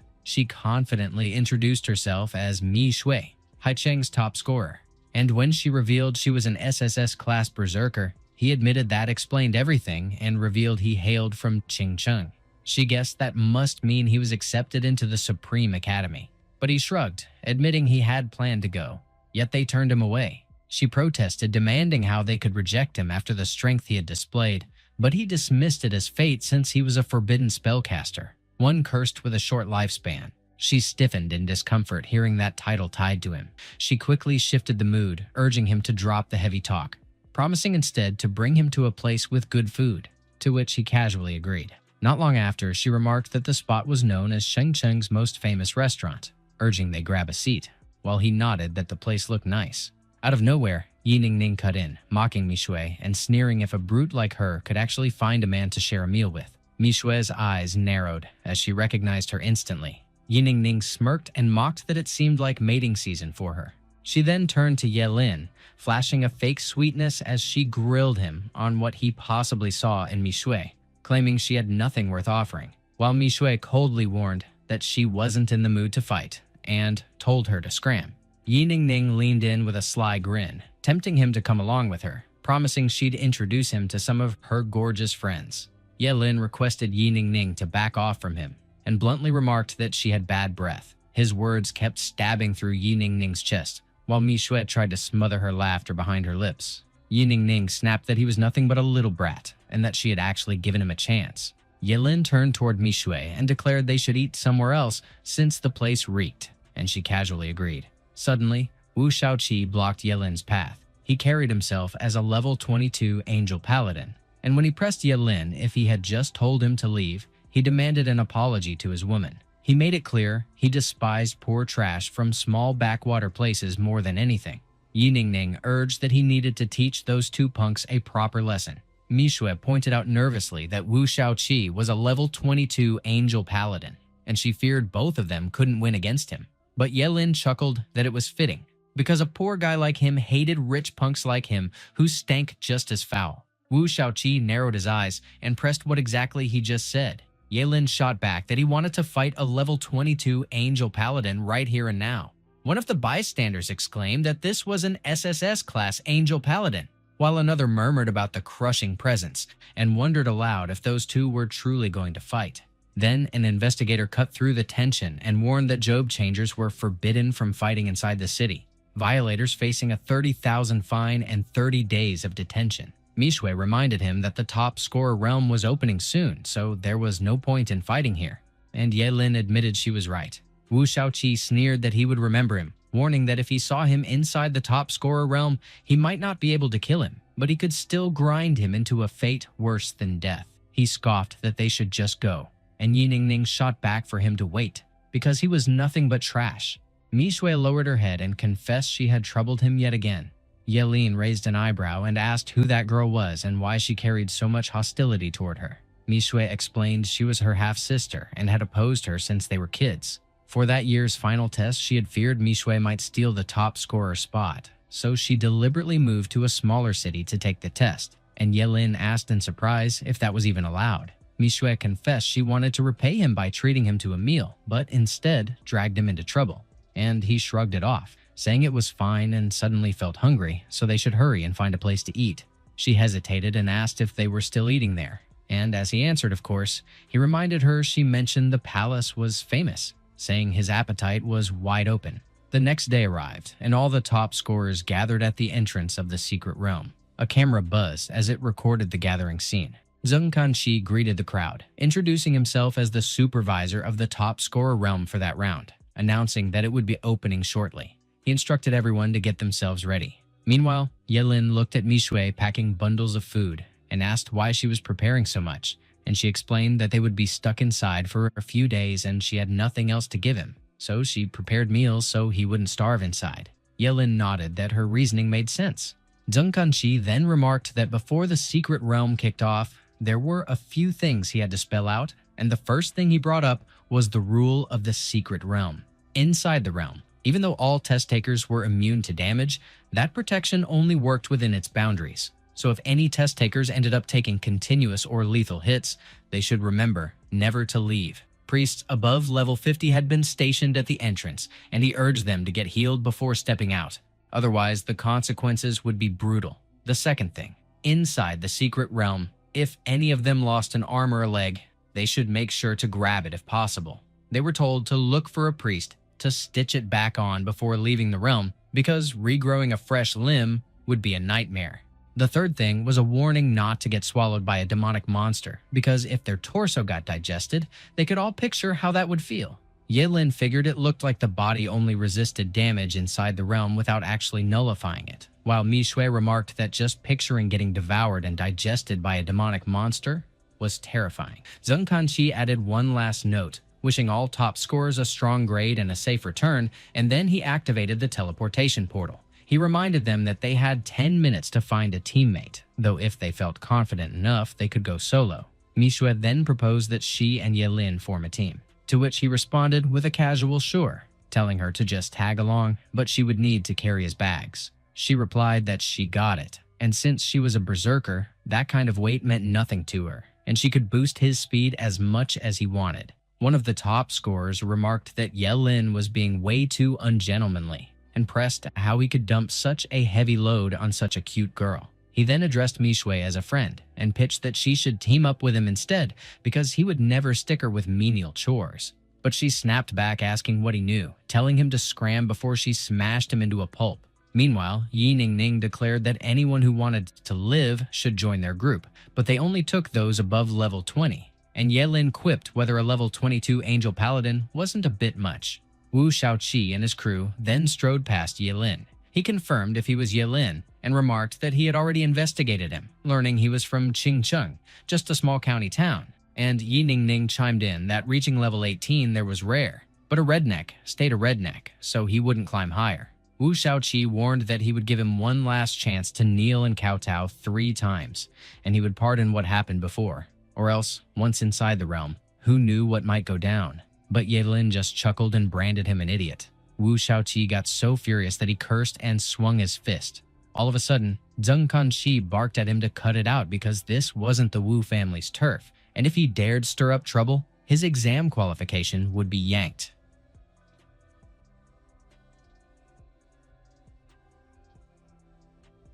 A: She confidently introduced herself as Mi Shui, Haicheng's top scorer, and when she revealed she was an SSS-class berserker, he admitted that explained everything and revealed he hailed from Chingcheng. She guessed that must mean he was accepted into the Supreme Academy, but he shrugged, admitting he had planned to go, yet they turned him away. She protested, demanding how they could reject him after the strength he had displayed, but he dismissed it as fate since he was a forbidden spellcaster, one cursed with a short lifespan. She stiffened in discomfort hearing that title tied to him. She quickly shifted the mood, urging him to drop the heavy talk, promising instead to bring him to a place with good food, to which he casually agreed. Not long after, she remarked that the spot was known as Shengcheng's most famous restaurant, urging they grab a seat, while he nodded that the place looked nice. Out of nowhere, Yi Ningning cut in, mocking Mi Shui and sneering if a brute like her could actually find a man to share a meal with. Mi Shui's eyes narrowed as she recognized her instantly. Yi Ningning smirked and mocked that it seemed like mating season for her. She then turned to Ye Lin, flashing a fake sweetness as she grilled him on what he possibly saw in Mi Shui, claiming she had nothing worth offering, while Mi Shui coldly warned that she wasn't in the mood to fight and told her to scram. Yi Ningning leaned in with a sly grin, tempting him to come along with her, promising she'd introduce him to some of her gorgeous friends. Ye-lin requested Yi Ningning to back off from him and bluntly remarked that she had bad breath. His words kept stabbing through Yi Ningning's chest, while Mi Shui tried to smother her laughter behind her lips. Yi Ningning snapped that he was nothing but a little brat and that she had actually given him a chance. Ye-lin turned toward Mi Shui and declared they should eat somewhere else since the place reeked, and she casually agreed. Suddenly, Wu Shaoqi blocked Ye-lin's path. He carried himself as a level 22 angel paladin, and when he pressed Ye-lin if he had just told him to leave, he demanded an apology to his woman. He made it clear he despised poor trash from small backwater places more than anything. Yi Ningning urged that he needed to teach those two punks a proper lesson. Mi Shui pointed out nervously that Wu Shaoqi was a level 22 angel paladin, and she feared both of them couldn't win against him. But Ye-lin chuckled that it was fitting, because a poor guy like him hated rich punks like him who stank just as foul. Wu Shaoqi narrowed his eyes and pressed what exactly he just said. Ye-lin shot back that he wanted to fight a level 22 angel paladin right here and now. One of the bystanders exclaimed that this was an SSS class angel paladin, while another murmured about the crushing presence and wondered aloud if those two were truly going to fight. Then an investigator cut through the tension and warned that job changers were forbidden from fighting inside the city, violators facing a 30,000 fine and 30 days of detention. Mi Shui reminded him that the top scorer realm was opening soon, so there was no point in fighting here, and Ye-lin admitted she was right. Wu Shaoqi sneered that he would remember him, warning that if he saw him inside the top scorer realm, he might not be able to kill him, but he could still grind him into a fate worse than death. He scoffed that they should just go, and Yi Ningning shot back for him to wait, because he was nothing but trash. Mi Shui lowered her head and confessed she had troubled him yet again. Ye-lin raised an eyebrow and asked who that girl was and why she carried so much hostility toward her. Mi Shui explained she was her half-sister and had opposed her since they were kids. For that year's final test, she had feared Mi Shui might steal the top scorer spot, so she deliberately moved to a smaller city to take the test, and Ye-lin asked in surprise if that was even allowed. Mi Shui confessed she wanted to repay him by treating him to a meal, but instead dragged him into trouble, and he shrugged it off, saying it was fine and suddenly felt hungry, so they should hurry and find a place to eat. She hesitated and asked if they were still eating there, and as he answered, of course, he reminded her she mentioned the palace was famous, saying his appetite was wide open. The next day arrived, and all the top scorers gathered at the entrance of the secret realm. A camera buzzed as it recorded the gathering scene. Zheng Kanqi greeted the crowd, introducing himself as the supervisor of the top scorer realm for that round, announcing that it would be opening shortly. He instructed everyone to get themselves ready. Meanwhile, Ye-lin looked at Mi Shui packing bundles of food and asked why she was preparing so much, and she explained that they would be stuck inside for a few days and she had nothing else to give him, so she prepared meals so he wouldn't starve inside. Ye-lin nodded that her reasoning made sense. Zheng Kanqi then remarked that before the secret realm kicked off, there were a few things he had to spell out, and the first thing he brought up was the rule of the secret realm. Inside the realm, even though all test takers were immune to damage, that protection only worked within its boundaries. So if any test takers ended up taking continuous or lethal hits, they should remember never to leave. Priests above level 50 had been stationed at the entrance, and he urged them to get healed before stepping out. Otherwise, the consequences would be brutal. The second thing, inside the secret realm, if any of them lost an arm or a leg, they should make sure to grab it if possible. They were told to look for a priest to stitch it back on before leaving the realm, because regrowing a fresh limb would be a nightmare. The third thing was a warning not to get swallowed by a demonic monster, because if their torso got digested, they could all picture how that would feel. Ye-lin figured it looked like the body only resisted damage inside the realm without actually nullifying it, while Mi Shui remarked that just picturing getting devoured and digested by a demonic monster was terrifying. Zheng Kanqi added one last note, wishing all top scorers a strong grade and a safe return, and then he activated the teleportation portal. He reminded them that they had 10 minutes to find a teammate, though if they felt confident enough, they could go solo. Mi Shui then proposed that she and Ye-lin form a team, to which he responded with a casual sure, telling her to just tag along, but she would need to carry his bags. She replied that she got it, and since she was a berserker, that kind of weight meant nothing to her, and she could boost his speed as much as he wanted. One of the top scorers remarked that Ye-lin was being way too ungentlemanly, and pressed how he could dump such a heavy load on such a cute girl. He then addressed Mishui as a friend and pitched that she should team up with him instead because he would never stick her with menial chores. But she snapped back asking what he knew, telling him to scram before she smashed him into a pulp. Meanwhile, Yi Ningning declared that anyone who wanted to live should join their group, but they only took those above level 20. And Yelin quipped whether a level 22 Angel Paladin wasn't a bit much. Wu Shaoqi and his crew then strode past Yelin. He confirmed if he was Yelin and remarked that he had already investigated him, learning he was from Qingcheng, just a small county town. And Yi Ningning chimed in that reaching level 18 there was rare, but a redneck stayed a redneck, so he wouldn't climb higher. Wu Shaoqi warned that he would give him one last chance to kneel and kowtow 3 times, and he would pardon what happened before. Or else, once inside the realm, who knew what might go down? But Yelin just chuckled and branded him an idiot. Wu Shaoqi got so furious that he cursed and swung his fist. All of a sudden, Zheng Kanqi barked at him to cut it out because this wasn't the Wu family's turf, and if he dared stir up trouble, his exam qualification would be yanked.